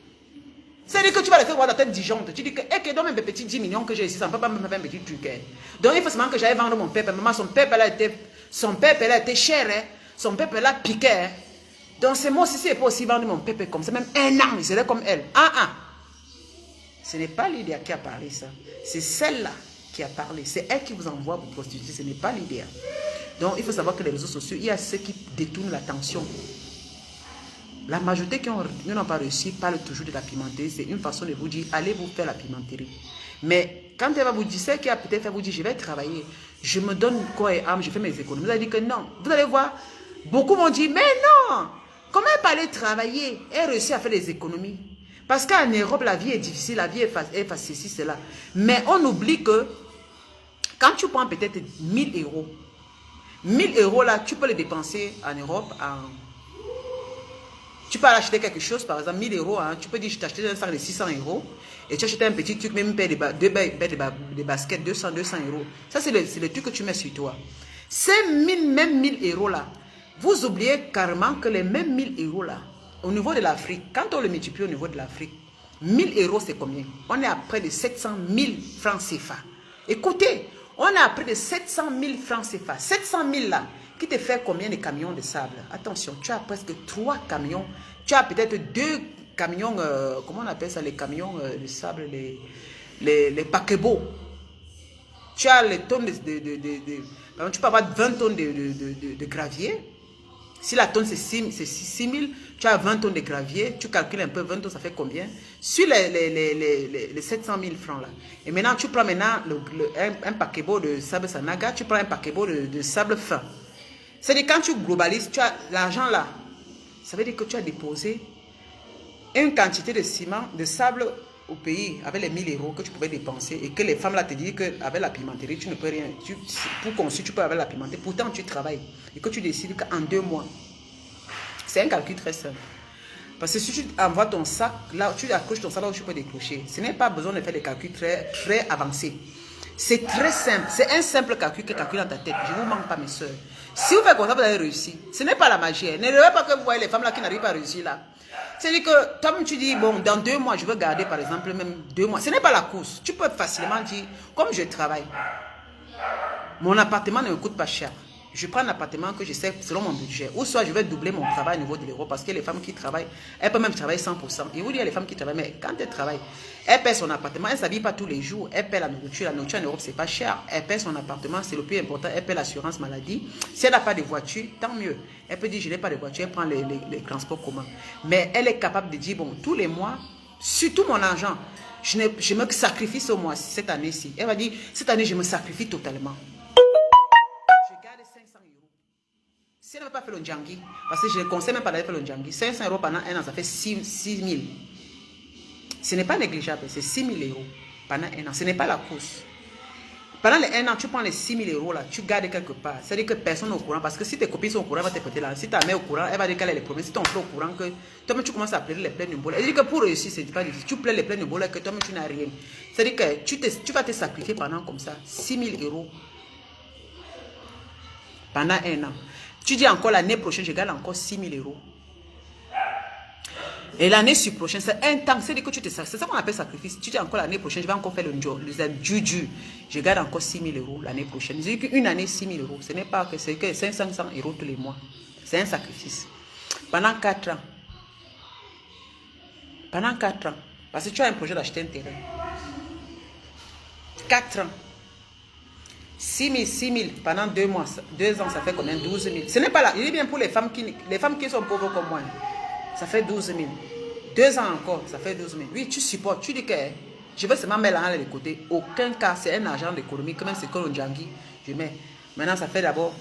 C'est-à-dire que tu vas laisser voir la tête disjoncte. Tu dis que, et que dans mes petits 10 millions que j'ai ici, ça ne peut pas me faire un petit truc. Hein. Donc il faut seulement que j'aille vendre mon peuple. Maman, son peuple, elle a été cher. Hein. Son peuple, elle a piqué. Hein. Donc c'est moi aussi, c'est pas aussi vendre mon peuple comme ça. Même un an, il serait comme elle. Ce n'est pas Lydia qui a parlé ça. C'est celle-là qui a parlé. C'est elle qui vous envoie vous prostituer. Ce n'est pas Lydia. Donc, il faut savoir que les réseaux sociaux, il y a ceux qui détournent l'attention. La majorité qui n'ont pas réussi parlent toujours de la pimenterie. C'est une façon de vous dire, allez vous faire la pimenterie. Mais quand elle va vous dire, celle qui a peut-être fait vous dire, je vais travailler, je me donne corps et âme, je fais mes économies. Vous allez dire que non. Vous allez voir, beaucoup m'ont dit, mais non, comment elle peut aller travailler? Elle réussit à faire des économies. Parce qu'en Europe, la vie est difficile, la vie est facile, ceci, cela. Mais on oublie que quand tu prends peut-être 1000 euros, 1000 euros là, tu peux les dépenser en Europe Tu peux aller acheter quelque chose, par exemple 1000 euros, hein, tu peux dire je t'achète un sac de 600 euros et tu achètes un petit truc, même payer des baskets, 200 euros. Ça, c'est le truc que tu mets sur toi. Ces même 1000 euros là, vous oubliez carrément que les mêmes 1000 euros là, au niveau de l'Afrique, quand on le multiplie au niveau de l'Afrique, 1000 euros c'est combien? On est à près de 700 000 francs CFA. Écoutez, on est à près de 700 000 francs CFA. 700 000 là, qui te fait combien de camions de sable? Attention, tu as presque 3 camions. Tu as peut-être 2 camions, comment on appelle ça, les camions de sable, les paquebots. Tu as les tonnes tu peux avoir 20 tonnes de gravier. Si la tonne c'est 6 000, tu as 20 tonnes de gravier, tu calcules un peu 20 tonnes, ça fait combien? Sur les 700 000 francs là. Et maintenant, tu prends un paquebot de sable Sanaga, tu prends un paquebot de sable fin. C'est-à-dire quand tu globalises, tu as l'argent là. Ça veut dire que tu as déposé une quantité de ciment, de sable au pays avec les 1000 euros que tu pouvais dépenser et que les femmes là te disent qu'avec la pimenterie, tu ne peux rien. Pour construire, tu peux avec la pimenterie. Pourtant, tu travailles et que tu décides qu'en 2 mois, c'est un calcul très simple. Parce que si tu envoies ton sac, là, tu accroches ton sac là où tu peux décrocher. Ce n'est pas besoin de faire des calculs très avancés. C'est très simple. C'est un simple calcul que calcule dans ta tête. Je ne vous manque pas, mes soeurs. Si vous faites comme ça, vous allez réussir. Ce n'est pas la magie. Ne rêvez pas que vous voyez les femmes là qui n'arrivent pas à réussir là. C'est-à-dire que toi, tu dis, bon, dans 2 mois, je veux garder par exemple même 2 mois. Ce n'est pas la course. Tu peux facilement dire, comme je travaille, mon appartement ne me coûte pas cher. Je prends un appartement que je sais selon mon budget. Ou soit je vais doubler mon travail au niveau de l'euro. Parce que les femmes qui travaillent, elles peuvent même travailler 100%. Et vous dites, les femmes qui travaillent, mais quand elles travaillent, elles paient son appartement, elles ne s'habillent pas tous les jours. Elles paient la nourriture. La nourriture en Europe, c'est pas cher. Elles paient son appartement, c'est le plus important. Elles paient l'assurance maladie. Si elle n'a pas de voiture, tant mieux. Elle peut dire, je n'ai pas de voiture, elle prend les transports communs. Mais elle est capable de dire, bon, tous les mois, surtout mon argent, je me sacrifie ce mois, cette année-ci. Elle va dire, cette année, je me sacrifie totalement. Si elle ne veut pas faire le djangi, parce que je ne conseille même pas d'aller faire le djangi, 500 euros pendant un an, ça fait 6 000. Ce n'est pas négligeable, c'est 6 000 euros pendant un an. Ce n'est pas la course. Pendant les 1 an, tu prends les 6 000 euros là, tu gardes quelque part. C'est-à-dire que personne n'est au courant, parce que si tes copines sont au courant, elle va te péter là. Si ta mère est au courant, elle va dire qu'elle a les problèmes. Si ton frère est au courant, que toi-même tu commences à plaider les pleines de boule. Elle dit que pour réussir, c'est pas difficile. Tu plaides les pleines de boule, que toi-même tu n'as rien. C'est-à-dire que tu vas te sacrifier pendant comme ça, 6 000 euros pendant un an. Tu dis encore l'année prochaine, je gagne encore 6 000 euros. Et l'année prochaine, c'est un temps. C'est-à-dire que tu te sacrifies. C'est ça qu'on appelle sacrifice. Tu dis encore l'année prochaine, je vais encore faire le juju. Je gagne encore 6 000 euros l'année prochaine. Je dis qu'une année, 6 000 euros. Ce n'est pas que c'est que 500 euros tous les mois. C'est un sacrifice. Pendant 4 ans. Pendant 4 ans. Parce que tu as un projet d'acheter un terrain. 4 ans. 6 000 pendant 2 mois, 2 ans, ça fait combien? 12 000. Ce n'est pas là. Il est bien pour les femmes qui sont pauvres comme moi. Ça fait 12 000. 2 ans encore, ça fait 12 000. Oui, tu supportes. Tu dis que je vais seulement mettre l'argent de côté. Aucun cas, c'est un argent d'économie. Quand même, c'est que le djangi, je mets. Maintenant, ça fait d'abord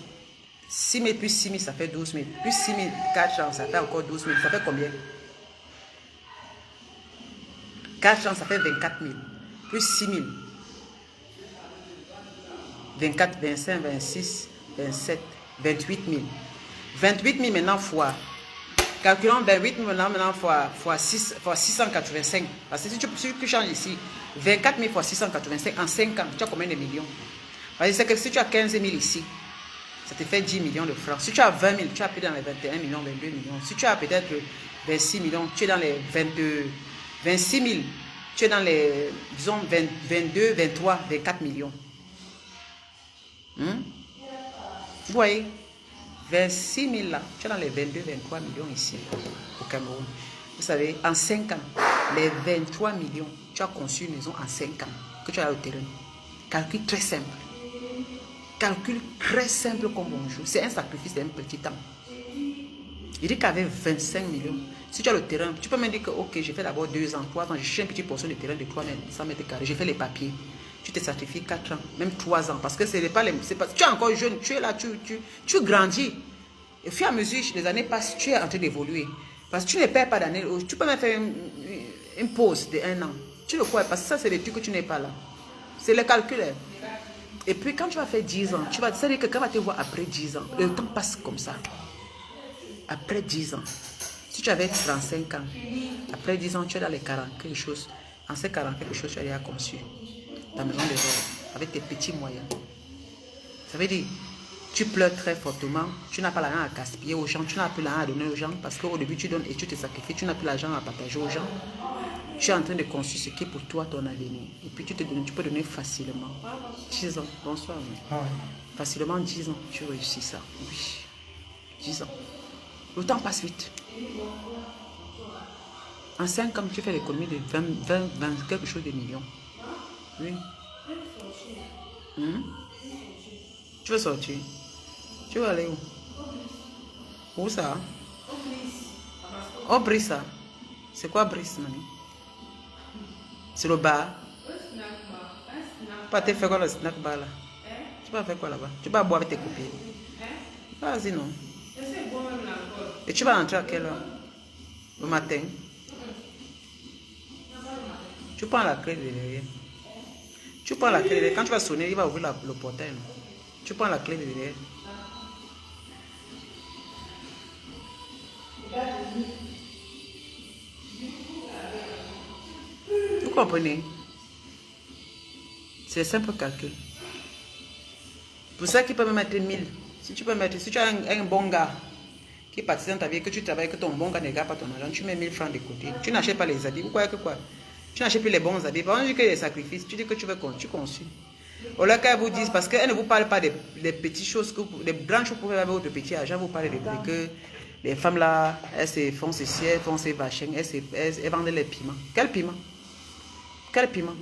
6 000 plus 6 000, ça fait 12 000. Plus 6 000, 4 ans, ça fait encore 12 000. Ça fait combien? 4 ans, ça fait 24 000. Plus 6 000. 24, 25, 26, 27, 28 000. 28 000 maintenant fois. Calculons 28 000 maintenant fois 685. Parce que si tu changes ici, 24 000 fois 685 en 5 ans, tu as combien de millions? Parce que si tu as 15 000 ici, ça te fait 10 millions de francs. Si tu as 20 000, tu as peut-être dans les 21 millions, 22 millions. Si tu as peut-être 26 millions, tu es dans les 26 000. Tu es dans les, disons, 22, 23, 24 millions. Vous voyez, 26 000 là, tu es dans les 22, 23 millions ici au Cameroun. Vous savez, en 5 ans, les 23 millions, tu as conçu une maison en 5 ans que tu as au terrain. Calcul très simple. Calcul très simple comme bonjour. C'est un sacrifice d'un petit temps. Il dit qu'avec 25 millions, si tu as le terrain, tu peux me dire que ok, j'ai fait d'abord 2 ans, 3 ans, j'ai cherché une petite portion de terrain de 300 mètres carrés, j'ai fait les papiers. Tu te sacrifies 4 ans, même 3 ans, parce que ce n'est pas les... tu es encore jeune, tu es là, tu grandis. Et au fur et à mesure, les années passent, tu es en train d'évoluer. Parce que tu ne perds pas d'années. Tu peux même faire une pause de 1 an. Tu le crois, parce que ça, c'est le truc que tu n'es pas là. C'est le calcul. Et puis, quand tu vas faire 10 ans, tu vas dire que quand tu vas te voir après 10 ans, le temps passe comme ça. Après 10 ans, Si tu avais 35 ans, après 10 ans, tu es dans les 40 quelque chose. En ces 40 quelque chose, tu as déjà conçu ta maison de rêve avec tes petits moyens. Ça veut dire, tu pleures très fortement, tu n'as pas l'argent à gaspiller aux gens, tu n'as plus l'argent à donner aux gens parce qu'au début tu donnes et tu te sacrifies, tu n'as plus l'argent à partager aux gens. Tu es en train de construire ce qui est pour toi ton avenir. Et puis tu peux donner facilement. 10 ans, bonsoir. Ah ouais. Facilement 10 ans, tu réussis ça. Oui, 10 ans. Le temps passe vite. En 5 ans, tu fais l'économie de 20, quelque chose de millions. Oui. Tu veux sortir? Tu veux aller où? Où ça? Oh, Brice. C'est quoi Brice, mamie? C'est le bar? Pas te faire quoi le snack bar là? Tu vas faire quoi là-bas? Tu vas boire avec tes copines? Vas-y, non. Et tu vas rentrer à quelle heure? Le matin? Tu prends la clé de derrière. Tu prends la clé de derrière. Quand tu vas sonner, il va ouvrir le portail. Non? Tu prends la clé de derrière. Vous comprenez? C'est simple calcul. Pour ça qu'il peut me mettre 1000. Si tu as un bon gars qui est parti dans ta vie, que tu travailles, que ton bon gars ne garde pas ton argent, tu mets 1000 francs de côté. Tu n'achètes pas les habits. Pourquoi que quoi? Tu n'achètes plus les bons habits. Par exemple, tu dis que les sacrifices, tu dis que tu veux tu conçus. Au lieu qu'elle vous dise, parce qu'elle ne vous parle pas des petites choses, des grandes choses pour faire avec votre petit argent, vous parlez de que les femmes là, elles se font ceci, elles font ces vachins, elles vendent les piments. Quel piment? Quel piment?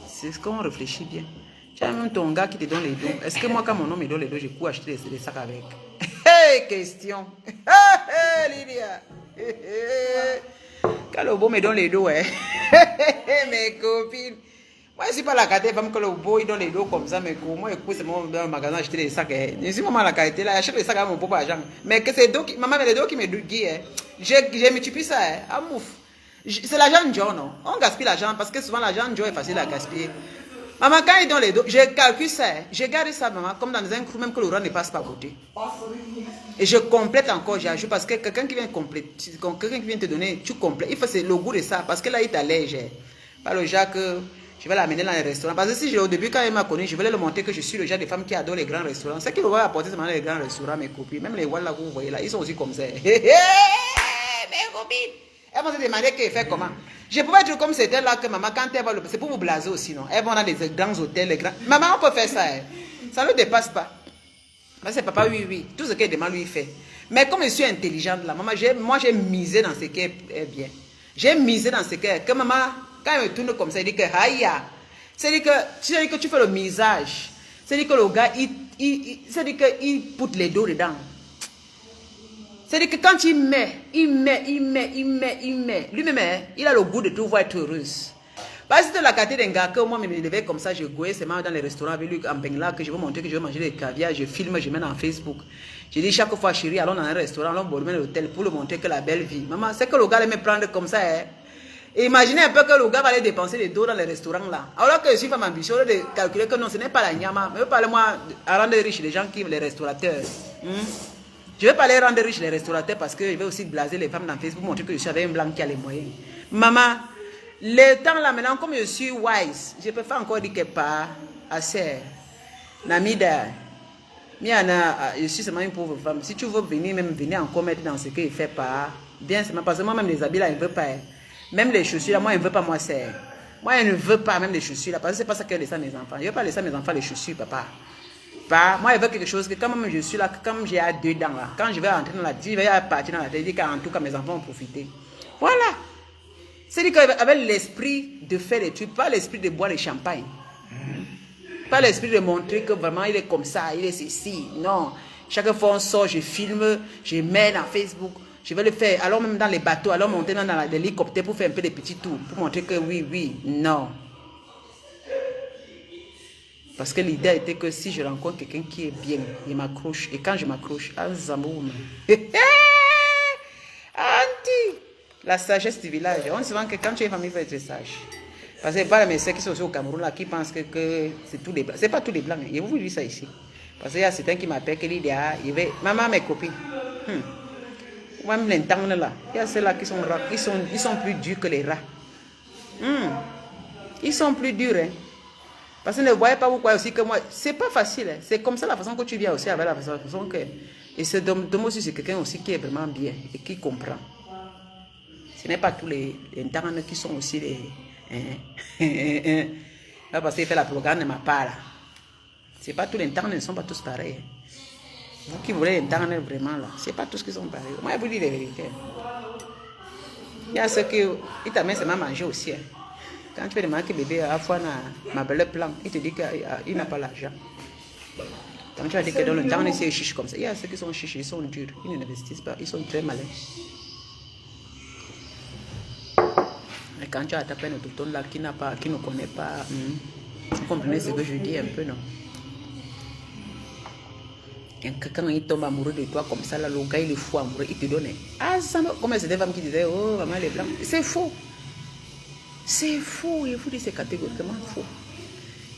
C'est ce qu'on réfléchit bien. Tu as même ton gars qui te donne les dos. Est-ce que moi, quand mon homme me donne les dos, je cours acheter des sacs avec? Hey, question. Hey, Lydia. Quand le beau me donne les dos, hein. Mes copines. Moi, je ne suis pas la qualité femme que le beau il donne les dos comme ça, mais moi, écoute, c'est mon dans le magasin acheter des sacs. Je suis maman la qualité là, j'achète les sacs à mon propre argent. Mais que c'est dos qui, maman, mais les dos qui me guident. J'ai multiplié ça, à mouf. C'est l'argent de John, non? On gaspille l'argent parce que souvent l'argent de John est facile à gaspiller. Maman, quand ils donnent les dos, je calcule ça, je garde ça, maman, comme dans un crew, même que le roi ne passe pas à côté. Et je complète encore, j'ajoute, parce que quelqu'un qui vient compléter, quelqu'un qui vient te donner, tu complètes. Il faut le goût de ça, parce que là, il t'allège. Pas le genre que je vais l'amener dans les restaurants. Parce que si au début, quand il m'a connu, je voulais le montrer que je suis le genre de femme qui adore les grands restaurants. Ce qui va apporter, c'est les grands restaurants, mes copines. Même les Walla que vous voyez là, ils sont aussi comme ça. Mes copines. Elles vont se demander qu'elle fait comment. Je peux pas être comme c'était là que maman, quand elle va c'est pour vous blaser aussi, non? Elles vont dans les grands hôtels, les grands. Maman, on peut faire ça, hein? Ça ne dépasse pas. Mais c'est papa, oui, oui. Tout ce qu'elle demande, lui, il fait. Mais comme je suis intelligente là, maman, moi, j'ai misé dans ce qui est bien. J'ai misé dans ce qui est. Que maman, quand elle me tourne comme ça, elle dit que, aïe, c'est-à-dire que tu fais le misage. C'est-à-dire que le gars, c'est-à-dire qu'il poutre les dos dedans. C'est-à-dire que quand il met. Lui-même, il a le goût de tout voir être heureuse. Parce que la qualité d'un gars que moi, je me levais comme ça, je goûtais seulement dans les restaurants avec lui en Bengla, que je veux montrer que je veux manger des caviar, je filme, je mets dans Facebook. Je dis chaque fois, chérie, allons dans un restaurant, allons dans l'hôtel pour le montrer que la belle vie. Maman, c'est que le gars allait me prendre comme ça. Hein. Et imaginez un peu que le gars va aller dépenser les dos dans les restaurants là. Alors que je suis femme ambitieuse de calculer que non, ce n'est pas la nyama. Mais parlez-moi à rendre riche les gens qui les restaurateurs. Je ne vais pas les rendre riches les restaurateurs parce que je vais aussi blaser les femmes dans Facebook pour montrer que je suis avec un blanc qui a les moyens. Maman, le temps là maintenant, comme je suis wise, je peux faire encore dire que pas assez. Namida, je suis seulement une pauvre femme. Si tu veux venir, même venir encore mettre dans ce que je fais pas, bien seulement parce que moi même les habits là, je ne veux pas. Même les chaussures là, moi je ne veux pas, moi c'est. Moi je ne veux pas même les chaussures là, parce que c'est pas ça que je laisse à mes enfants. Je ne veux pas laisser à mes enfants les chaussures, papa. Moi, je veux quelque chose que quand même je suis là, comme j'ai deux dents là, quand je vais entrer dans la vie, je vais partir dans la tête, je dis qu'en tout cas mes enfants vont profiter. Voilà. C'est-à-dire qu'avec l'esprit de faire des trucs, pas l'esprit de boire le champagne. Pas l'esprit de montrer que vraiment il est comme ça, il est ceci. Non. Chaque fois on sort, je filme, je mets dans Facebook. Je vais le faire. Alors même dans les bateaux, alors monter dans l'hélicoptère pour faire un peu des petits tours, pour montrer que oui, non. Parce que l'idée était que si je rencontre quelqu'un qui est bien, il m'accroche. Et quand je m'accroche, Anti, la sagesse du village. On se souvent que quand tu es famille, il faut être sage. Parce que pas mes sœurs qui sont aussi au Cameroun là, qui pensent que c'est tous les blancs. C'est pas tous les blancs. Je vous dis ça ici. Parce qu'il y a certains qui m'appellent, qui disent, maman, mes copines. Même les temps là, il y a ceux-là qui sont rats, ils sont plus durs que les rats. Ils sont plus durs, hein. Parce que ne voyez pas pourquoi aussi que moi, c'est pas facile. Hein. C'est comme ça la façon que tu viens aussi avec la façon que. Et c'est Dom aussi, c'est quelqu'un aussi qui est vraiment bien et qui comprend. Ce n'est pas tous les internes qui sont aussi les. Là, parce qu'il fait la propagande de ma part. C'est pas tous les internes ne sont pas tous pareils. Vous qui voulez internes vraiment là, c'est pas tous qui sont pareils. Moi, je vous dis la vérité. Il y a ceux qui. Ils t'amènent seulement manger aussi. Hein. Quand tu fais demander que bébé a fois ma belle plan, il te dit qu'il n'a pas l'argent. Quand tu vas dire que dans le temps, on est chiche comme ça. Il y a ceux qui sont chiches, ils sont durs, ils n'investissent pas, ils sont très malins. Et quand tu as tapé un autochtone là qui ne connaît pas, vous comprenez ce que je dis un peu, non? Et quand il tombe amoureux de toi comme ça, là, le gars il est fou amoureux, il te donne. Ah, ça, comme c'était des femmes qui disaient, oh, maman, elle est blanche. C'est faux. C'est faux, et vous dites c'est catégoriquement faux.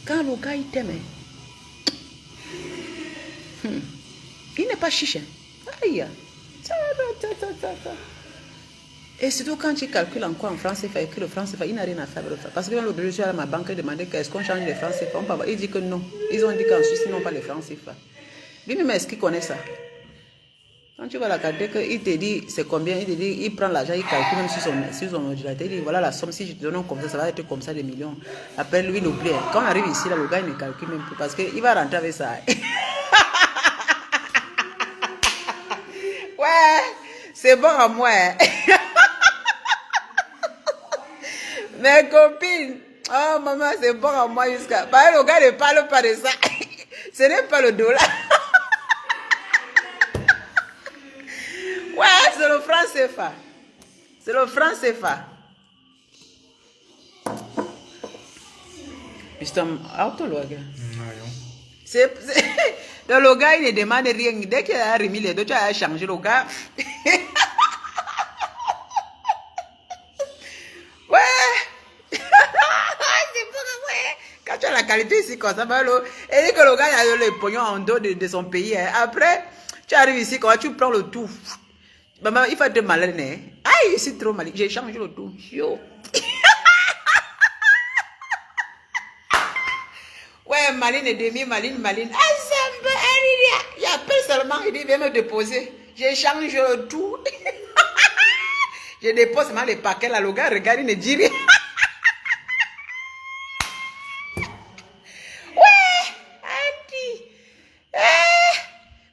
Quand le gars il t'aime, il n'est pas chiche. Aïe. Et surtout quand tu calcules encore en France CFA, que le franc CFA, il n'a rien à faire. Parce que quand le bébé, je suis à ma banque et demandé est-ce qu'on change les francs CFA, il dit que non. Ils ont dit qu'en Suisse, ils n'ont pas les francs CFA. Lui-même, est-ce qu'il connaît ça? Quand tu vas la calculer, il te dit c'est combien, il te dit, il prend l'argent, il calcule même sur son ordinateur, il dit voilà la somme, si je te donne comme ça va être comme ça des millions. Après lui, il oublie. Quand on arrive ici, là, le gars il ne calcule même plus parce qu'il va rentrer avec ça. Ouais, c'est bon à moi. Mes copines, oh maman, c'est bon à moi jusqu'à. Bah, le gars ne parle pas de ça. Ce n'est pas le dollar. Ouais, c'est le franc CFA. C'est le franc CFA. Justement, auto-log. C'est le gars, il ne demande rien. Dès qu'il a remis les deux, tu as changé le gars. Ouais. C'est bon, ouais. Quand tu as la qualité ici, comme ça, et dit que le gars il a le pognon en dos de son pays. Hein. Après, tu arrives ici, quand tu prends le tout. Maman, il faut être malin. Hein? Aïe, je suis trop malin. J'ai changé le tout. Yo. Ouais, maline et demi, maline. Ensemble, il appelle seulement, il dit, viens me déposer. J'ai changé le tout. Je dépose seulement les paquets là. Le gars regarde, il ne dit rien.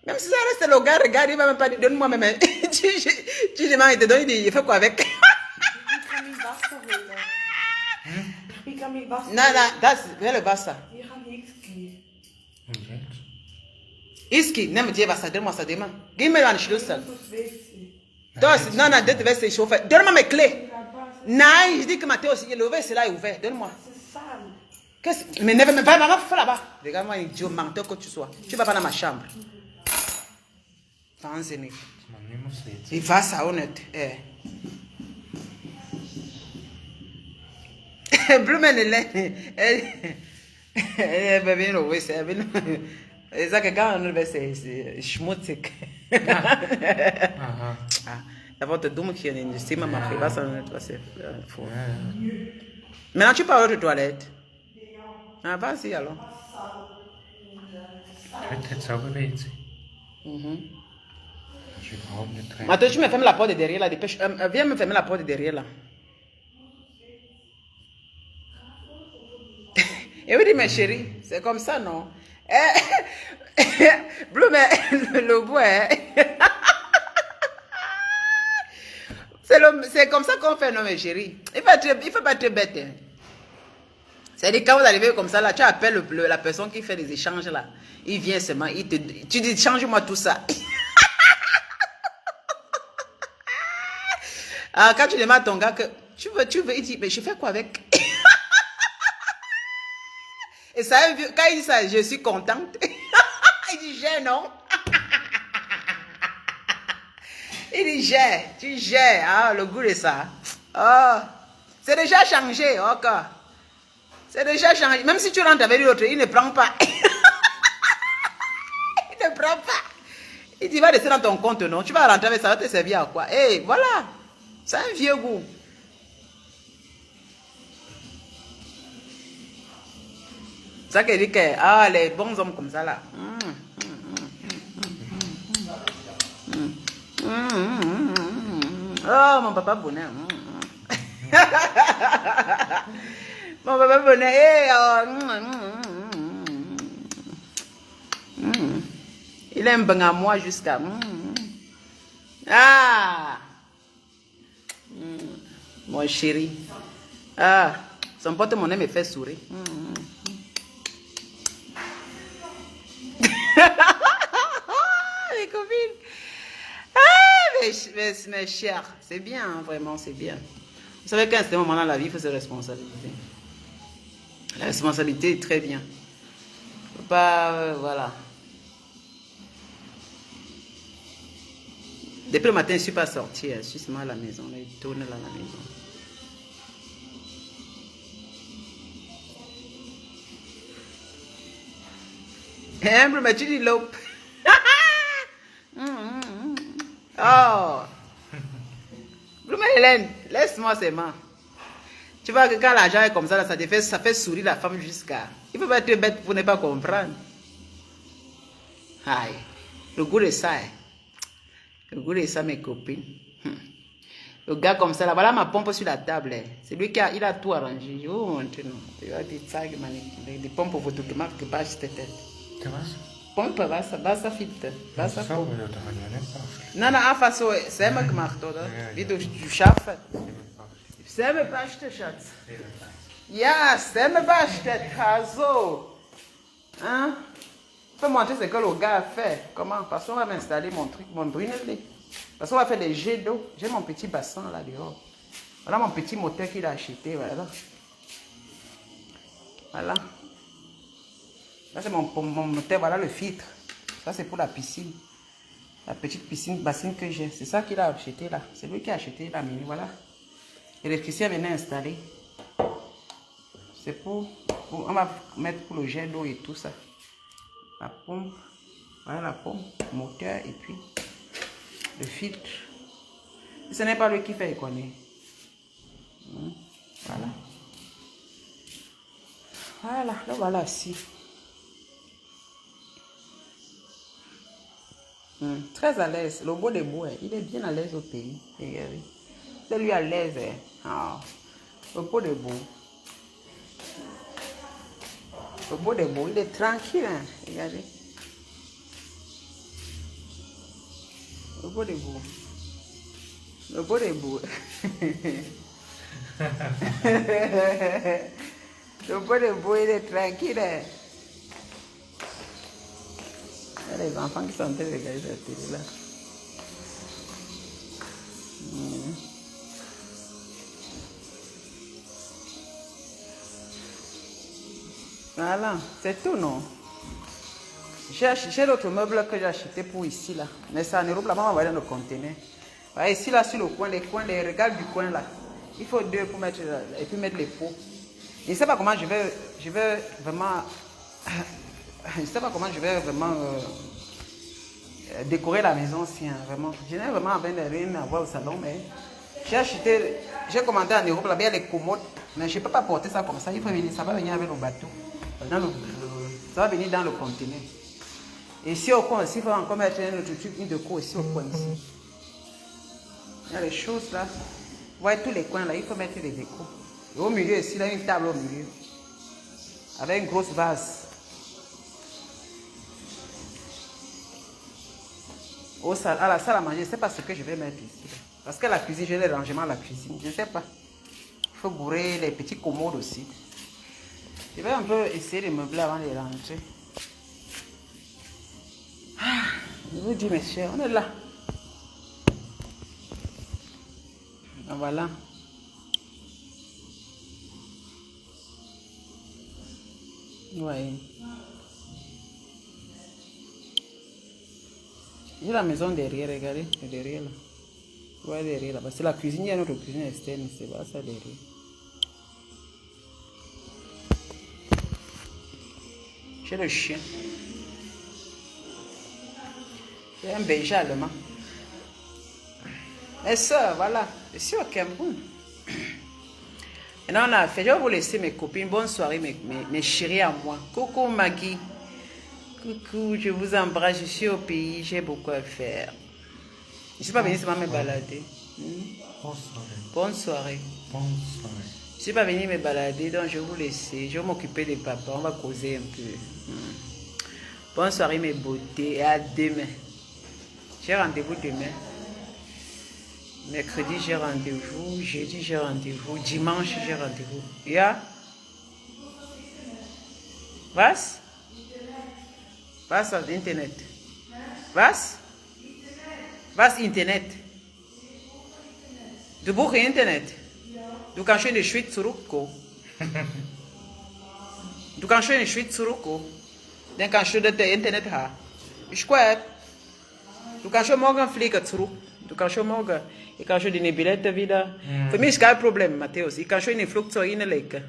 Même si ça reste le gars, regarde, il ne va même pas dire, donne-moi même. Tu demandes, il te donne, il fait quoi avec? Non, das ist le Wasser. Iski, nimm dir Wasser, donne-moi ça demain. Gib mir einen Schlüssel. Non, tu vas se chauffer. Donne-moi mes clés. Non, je dis que Mathéo, si le verre, c'est là, est ouvert. Donne-moi. Mais ne va pas là-bas. Regarde-moi, idiot, menteur que tu sois. Tu vas pas dans ma chambre. Il va ça honnête. Blumen elle va bien le c'est bien. Et ça que quand on le c'est schmutzig. D'abord de dumme qui est c'est ma fille va ça c'est faux. Maintenant tu parles de toilette. Ah vas-y alors. Peut-être ça va être. Attends, tu me fermes la porte de derrière là, dépêche. Viens me fermer la porte de derrière là. Et oui, ma chérie, c'est comme ça, non? Bleu, mais le bois, c'est comme ça qu'on fait, non, ma chérie? Il ne faut pas être bête. Hein. C'est-à-dire, quand vous arrivez comme ça, là, tu appelles la personne qui fait les échanges, là. Il vient seulement, tu dis, change-moi tout ça. Alors, quand tu demandes à ton gars que tu veux, il dit, mais je fais quoi avec? Et ça, quand il dit ça, je suis contente. Il dit, j'ai, non? Il dit, j'ai, tu gères. Ah, le goût de ça. Oh, c'est déjà changé, ok. C'est déjà changé. Même si tu rentres avec l'autre, il ne prend pas. Il ne prend pas. Il dit, va laisser dans ton compte, non? Tu vas rentrer avec ça, va te servir à quoi? Eh, voilà. C'est un vieux goût. C'est ça qu'il dit que, ah, les bons hommes comme ça, là. Oh, mon papa bonheur. Mon papa bonheur. Eh, il aime bien à moi jusqu'à... Ah! Mon chéri. Ah! Son porte-monnaie me fait sourire. Les copines. Ah, mes chers. C'est bien, hein, vraiment, c'est bien. Vous savez qu'à ce moment-là, la vie, il faut se responsabiliser. La responsabilité est très bien. Faut pas, voilà. Depuis le matin, je ne suis pas sortie. Je suis seulement à la maison. Là, il tourne là à la maison. Humble, mais tu dis l'op. Oh. Blouma Hélène, laisse-moi ces mains. Tu vois que quand l'argent est comme ça, ça fait sourire la femme jusqu'à... Il ne faut pas être bête pour ne pas comprendre. Aïe. Le goût de ça, hein. Le goût de ça, mes copines. Le gars comme ça, là, voilà ma pompe sur la table. Hein. C'est lui il a tout arrangé. Oh, maintenant. Il a des tags, des pompes pour vos documents que pas acheter tête. ¿Qué más? Pompe, basta fit. Basta Ça, pompe. vous êtes en Non, non, en face, c'est moi qui marque tout. Vite, du chaf. C'est me pas acheter, Schatz. Ja, c'est me pas acheter. Caso. Hein? Je peux montrer ce que le gars a fait. Comment? Parce qu'on va m'installer mon truc, mon brûlé. Parce qu'on va faire des jets d'eau. J'ai mon petit bassin là dehors. Voilà mon petit moteur qu'il a acheté. Voilà. Voilà. Là, c'est mon moteur. Voilà le filtre. Ça, c'est pour la piscine. La petite piscine, bassine que j'ai. C'est ça qu'il a acheté là. C'est lui qui a acheté la mini. Voilà. L'électricien venait installer. C'est pour... On va mettre pour le jet d'eau et tout ça. La pompe. Voilà la pompe. Moteur et puis le filtre. Et ce n'est pas lui qui fait économie. Voilà. Voilà. Là, voilà si. Très à l'aise. Le beau de bois, il est bien à l'aise au pays. Regardez. C'est lui à l'aise. Ah. Le beau de bois. Le beau de bois, il est tranquille. Hein. Regardez. Le beau de bois. Le beau de bois. Le beau de bois, il est tranquille. Hein. Il y a les enfants qui sont en train de regarder la télé là. Voilà, c'est tout, non? J'ai l'autre meuble que j'ai acheté pour ici, là. Mais ça en Europe, là, on va dans le conteneur. Voilà, ici, là, sur le coin, les regals du coin, là. Il faut deux pour mettre, et puis mettre les pots. Je ne sais pas comment je vais vraiment... Je ne sais pas comment je vais vraiment décorer la maison aussi, hein, vraiment. Je n'ai vraiment rien à voir au salon, mais j'ai commandé en Europe, là-bas, il y a les commodes, mais je ne peux pas porter ça comme ça. Il faut venir, ça va venir avec le bateau. Ça va venir dans le conteneur. Et ici au coin, il faut encore mettre un autre truc, une déco ici au coin, ici. Il y a les choses là. Vous voyez tous les coins là, il faut mettre des décos. Et au milieu ici, il y a une table au milieu. Avec une grosse vase. À la salle à manger, je ne sais pas ce que je vais mettre ici. Parce que la cuisine, j'ai les rangements à la cuisine. Je ne sais pas. Il faut bourrer les petits commodes aussi. Je vais un peu essayer de meubler avant de les ranger. Ah, je vous dis, mes chers, on est là. Voilà. Ouais. J'ai la maison derrière, regardez, derrière là. Ouais, derrière là. C'est la cuisine, il y a notre cuisine externe, c'est pas ça derrière. J'ai le chien. C'est un Belge allemand. Mes soeurs, voilà. Je suis au Cameroun. Maintenant, on a fait. Je vais vous laisser mes copines. Bonne soirée, mes chéris à moi. Coucou Maggie. Coucou, je vous embrasse. Je suis au pays. J'ai beaucoup à faire. Je ne suis pas venue seulement me balader. Bonne soirée. Bonne soirée. Bonne soirée. Je ne suis pas venue me balader, donc je vais vous laisser. Je vais m'occuper des papas. On va causer un peu. Bonne soirée, mes beautés. Et à demain. J'ai rendez-vous demain. Mercredi, j'ai rendez-vous. Jeudi, j'ai rendez-vous. Dimanche, j'ai rendez-vous. Yeah? Was? Was auf Internet? Was? Was Internet? Du buchst Internet? Du kannst in die Schweiz zurückkommen. Du kannst in die Schweiz zurückkommen. Dann kannst du das Internet haben. Ist gut. Du kannst schon morgen fliegen zurück. Du kannst schon morgen. Ich kann schon deine Billette wieder. Für mich ist kein Problem, Matthäus. Ich kann schon in den Flugzeug hineinlegen.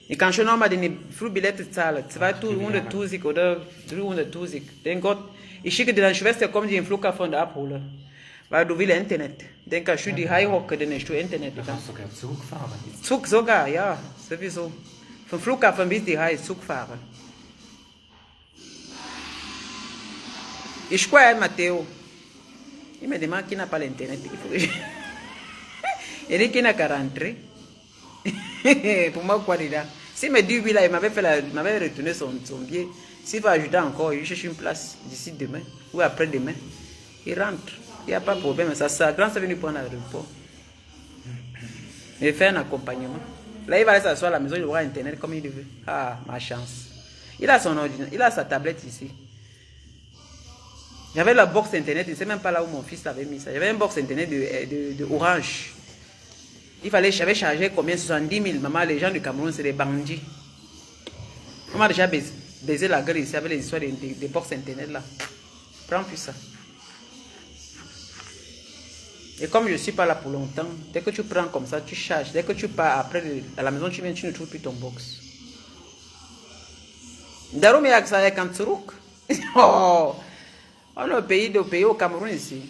Ich kann schon nochmal deine Flugbillette zahlen. 200.000 oder 300.000. Denn Gott, ich schicke dir deine Schwester, kommt die im Flughafen abholen. Weil du willst Internet. Dann kannst du die High-Hocke, dann hast du Internet. Du kannst sogar Zug fahren. Zug sogar, ja. Sowieso. Vom Flughafen bis die High Zug fahren. Ich crois, Matteo. Il me demande qui n'a pas l'internet. Il faut que je... Il dit qu'il n'a qu'à rentrer. Pour moi, quoi déjà? S'il me dit oui, là, il m'avait retourné son billet. S'il va ajouter encore, il cherche une place d'ici demain ou après-demain. Il rentre. Il n'y a pas de problème. Sa grand est venu prendre à l'aéroport. Il fait un accompagnement. Là, il va aller s'asseoir à la maison, il aura internet comme il veut. Ah, ma chance. Il a son ordinateur, il a sa tablette ici. J'avais la box internet, je ne sais même pas là où mon fils avait mis ça. J'avais une box internet de Orange. J'avais chargé combien? 70 000. Maman, les gens du Cameroun, c'est des bandits. On m'a déjà baisé la gueule ici avec les histoires des box internet là. Prends plus ça. Et comme je ne suis pas là pour longtemps, dès que tu prends comme ça, tu charges. Dès que tu pars après à la maison, tu viens, tu ne trouves plus ton box. Darum ya ça quand tu rouk. Oh, on est au Cameroun ici.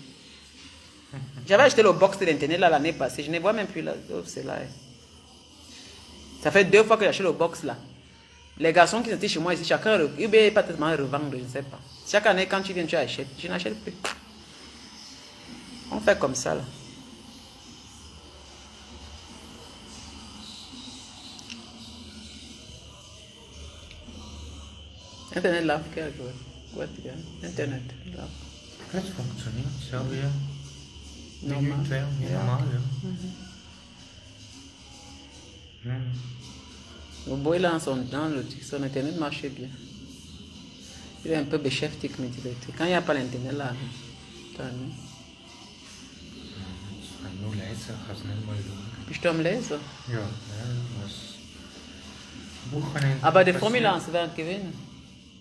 J'avais acheté le box de l'internet là l'année passée. Je ne vois même plus là. Oh, c'est là. Ça fait 2 fois que j'ai acheté le box là. Les garçons qui étaient chez moi ici, chacun, il ne pas tellement revendre, je ne sais pas. Chaque année, quand tu viens, tu achètes. Je n'achète plus. On fait comme ça là. Internet là, quoi Internet là. Het functioneert zo weer. Normal. Normaal, ja. Le boy là, son internet marchait bien. Il est un peu beschäftigt mit die Leute. Quand il n'y a pas l'internet là, dann. Nur lezen, ga snel mal doen. Bist du am Lesen? Ja, was. Wochenende. Aber der Formel 1 wird gewinnen.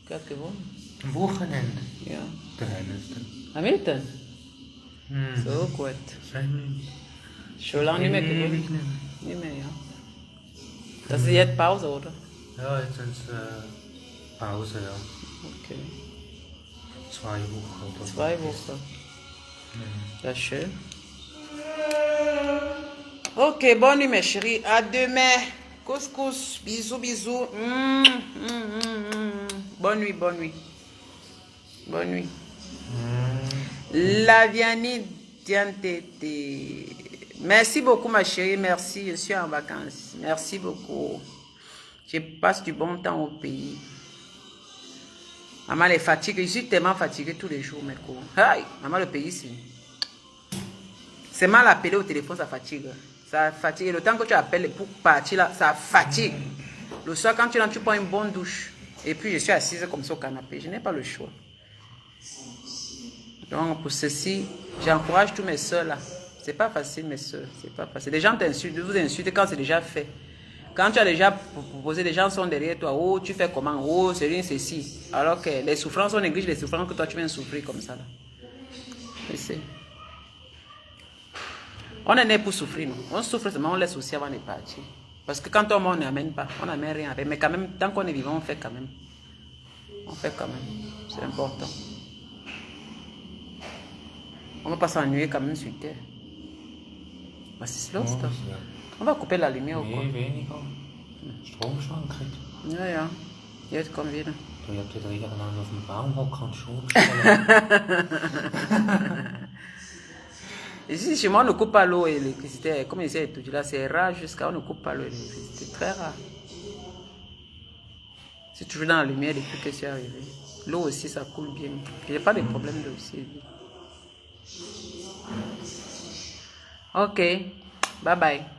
Wer hat gewonnen? Am Wochenende. Ja. Der Hamilton. Hamilton? So gut. Schon lange nicht mehr gewonnen. Nicht mehr, ja. Das ist jetzt Pause, oder? Ja, jetzt sind es Pause, ja. Okay. 2 Wochen oder 2 Wochen. Das ist schön. Ok, bonne nuit mes chéris. À demain. Couscous. Bisous, bisous. Bonne nuit, bonne nuit. Bonne nuit. La Vianney Diantete. Merci beaucoup ma chérie. Merci. Je suis en vacances. Merci beaucoup. Je passe du bon temps au pays. Maman est fatiguée. Je suis tellement fatiguée tous les jours, mes cours. Aïe, maman, le pays, c'est mal appelé au téléphone, ça fatigue. Ça fatigue. Le temps que tu appelles pour partir là, ça fatigue. Le soir, quand tu rentres, tu prends une bonne douche. Et puis, je suis assise comme ça au canapé. Je n'ai pas le choix. Donc, pour ceci, j'encourage tous mes soeurs là. C'est pas facile, mes soeurs. C'est pas facile. Les gens t'insultent, vous insultent quand c'est déjà fait. Quand tu as déjà proposé, les gens sont derrière toi. Oh, tu fais comment? Oh, c'est rien, c'est ci. Alors que les souffrances, on néglige les souffrances que toi, tu viens de souffrir comme ça là. Et c'est... On est né pour souffrir, non? On souffre seulement, on laisse aussi avant de partir. Parce que quand on meurt, on n'amène pas. On n'amène rien avec. Mais quand même, tant qu'on est vivant, on fait quand même. On fait quand même. C'est important. On va pas s'ennuyer quand même sur Terre. Was ist los da? On va couper la lumière ou quoi? Nee, weniger. Stromschwankung. Ja, ja. Jetzt kommt wieder. Du, ich hab die Träger dann auf dem Baum hocken und Strom stellen. Ici, chez moi, on ne coupe pas l'eau et l'électricité. Comme ici, tout là, c'est rare jusqu'à on ne coupe pas l'eau et l'électricité. Très rare. C'est toujours dans la lumière depuis que c'est arrivé. L'eau aussi, ça coule bien. Il n'y a pas de problème d'eau aussi. Ok. Bye bye.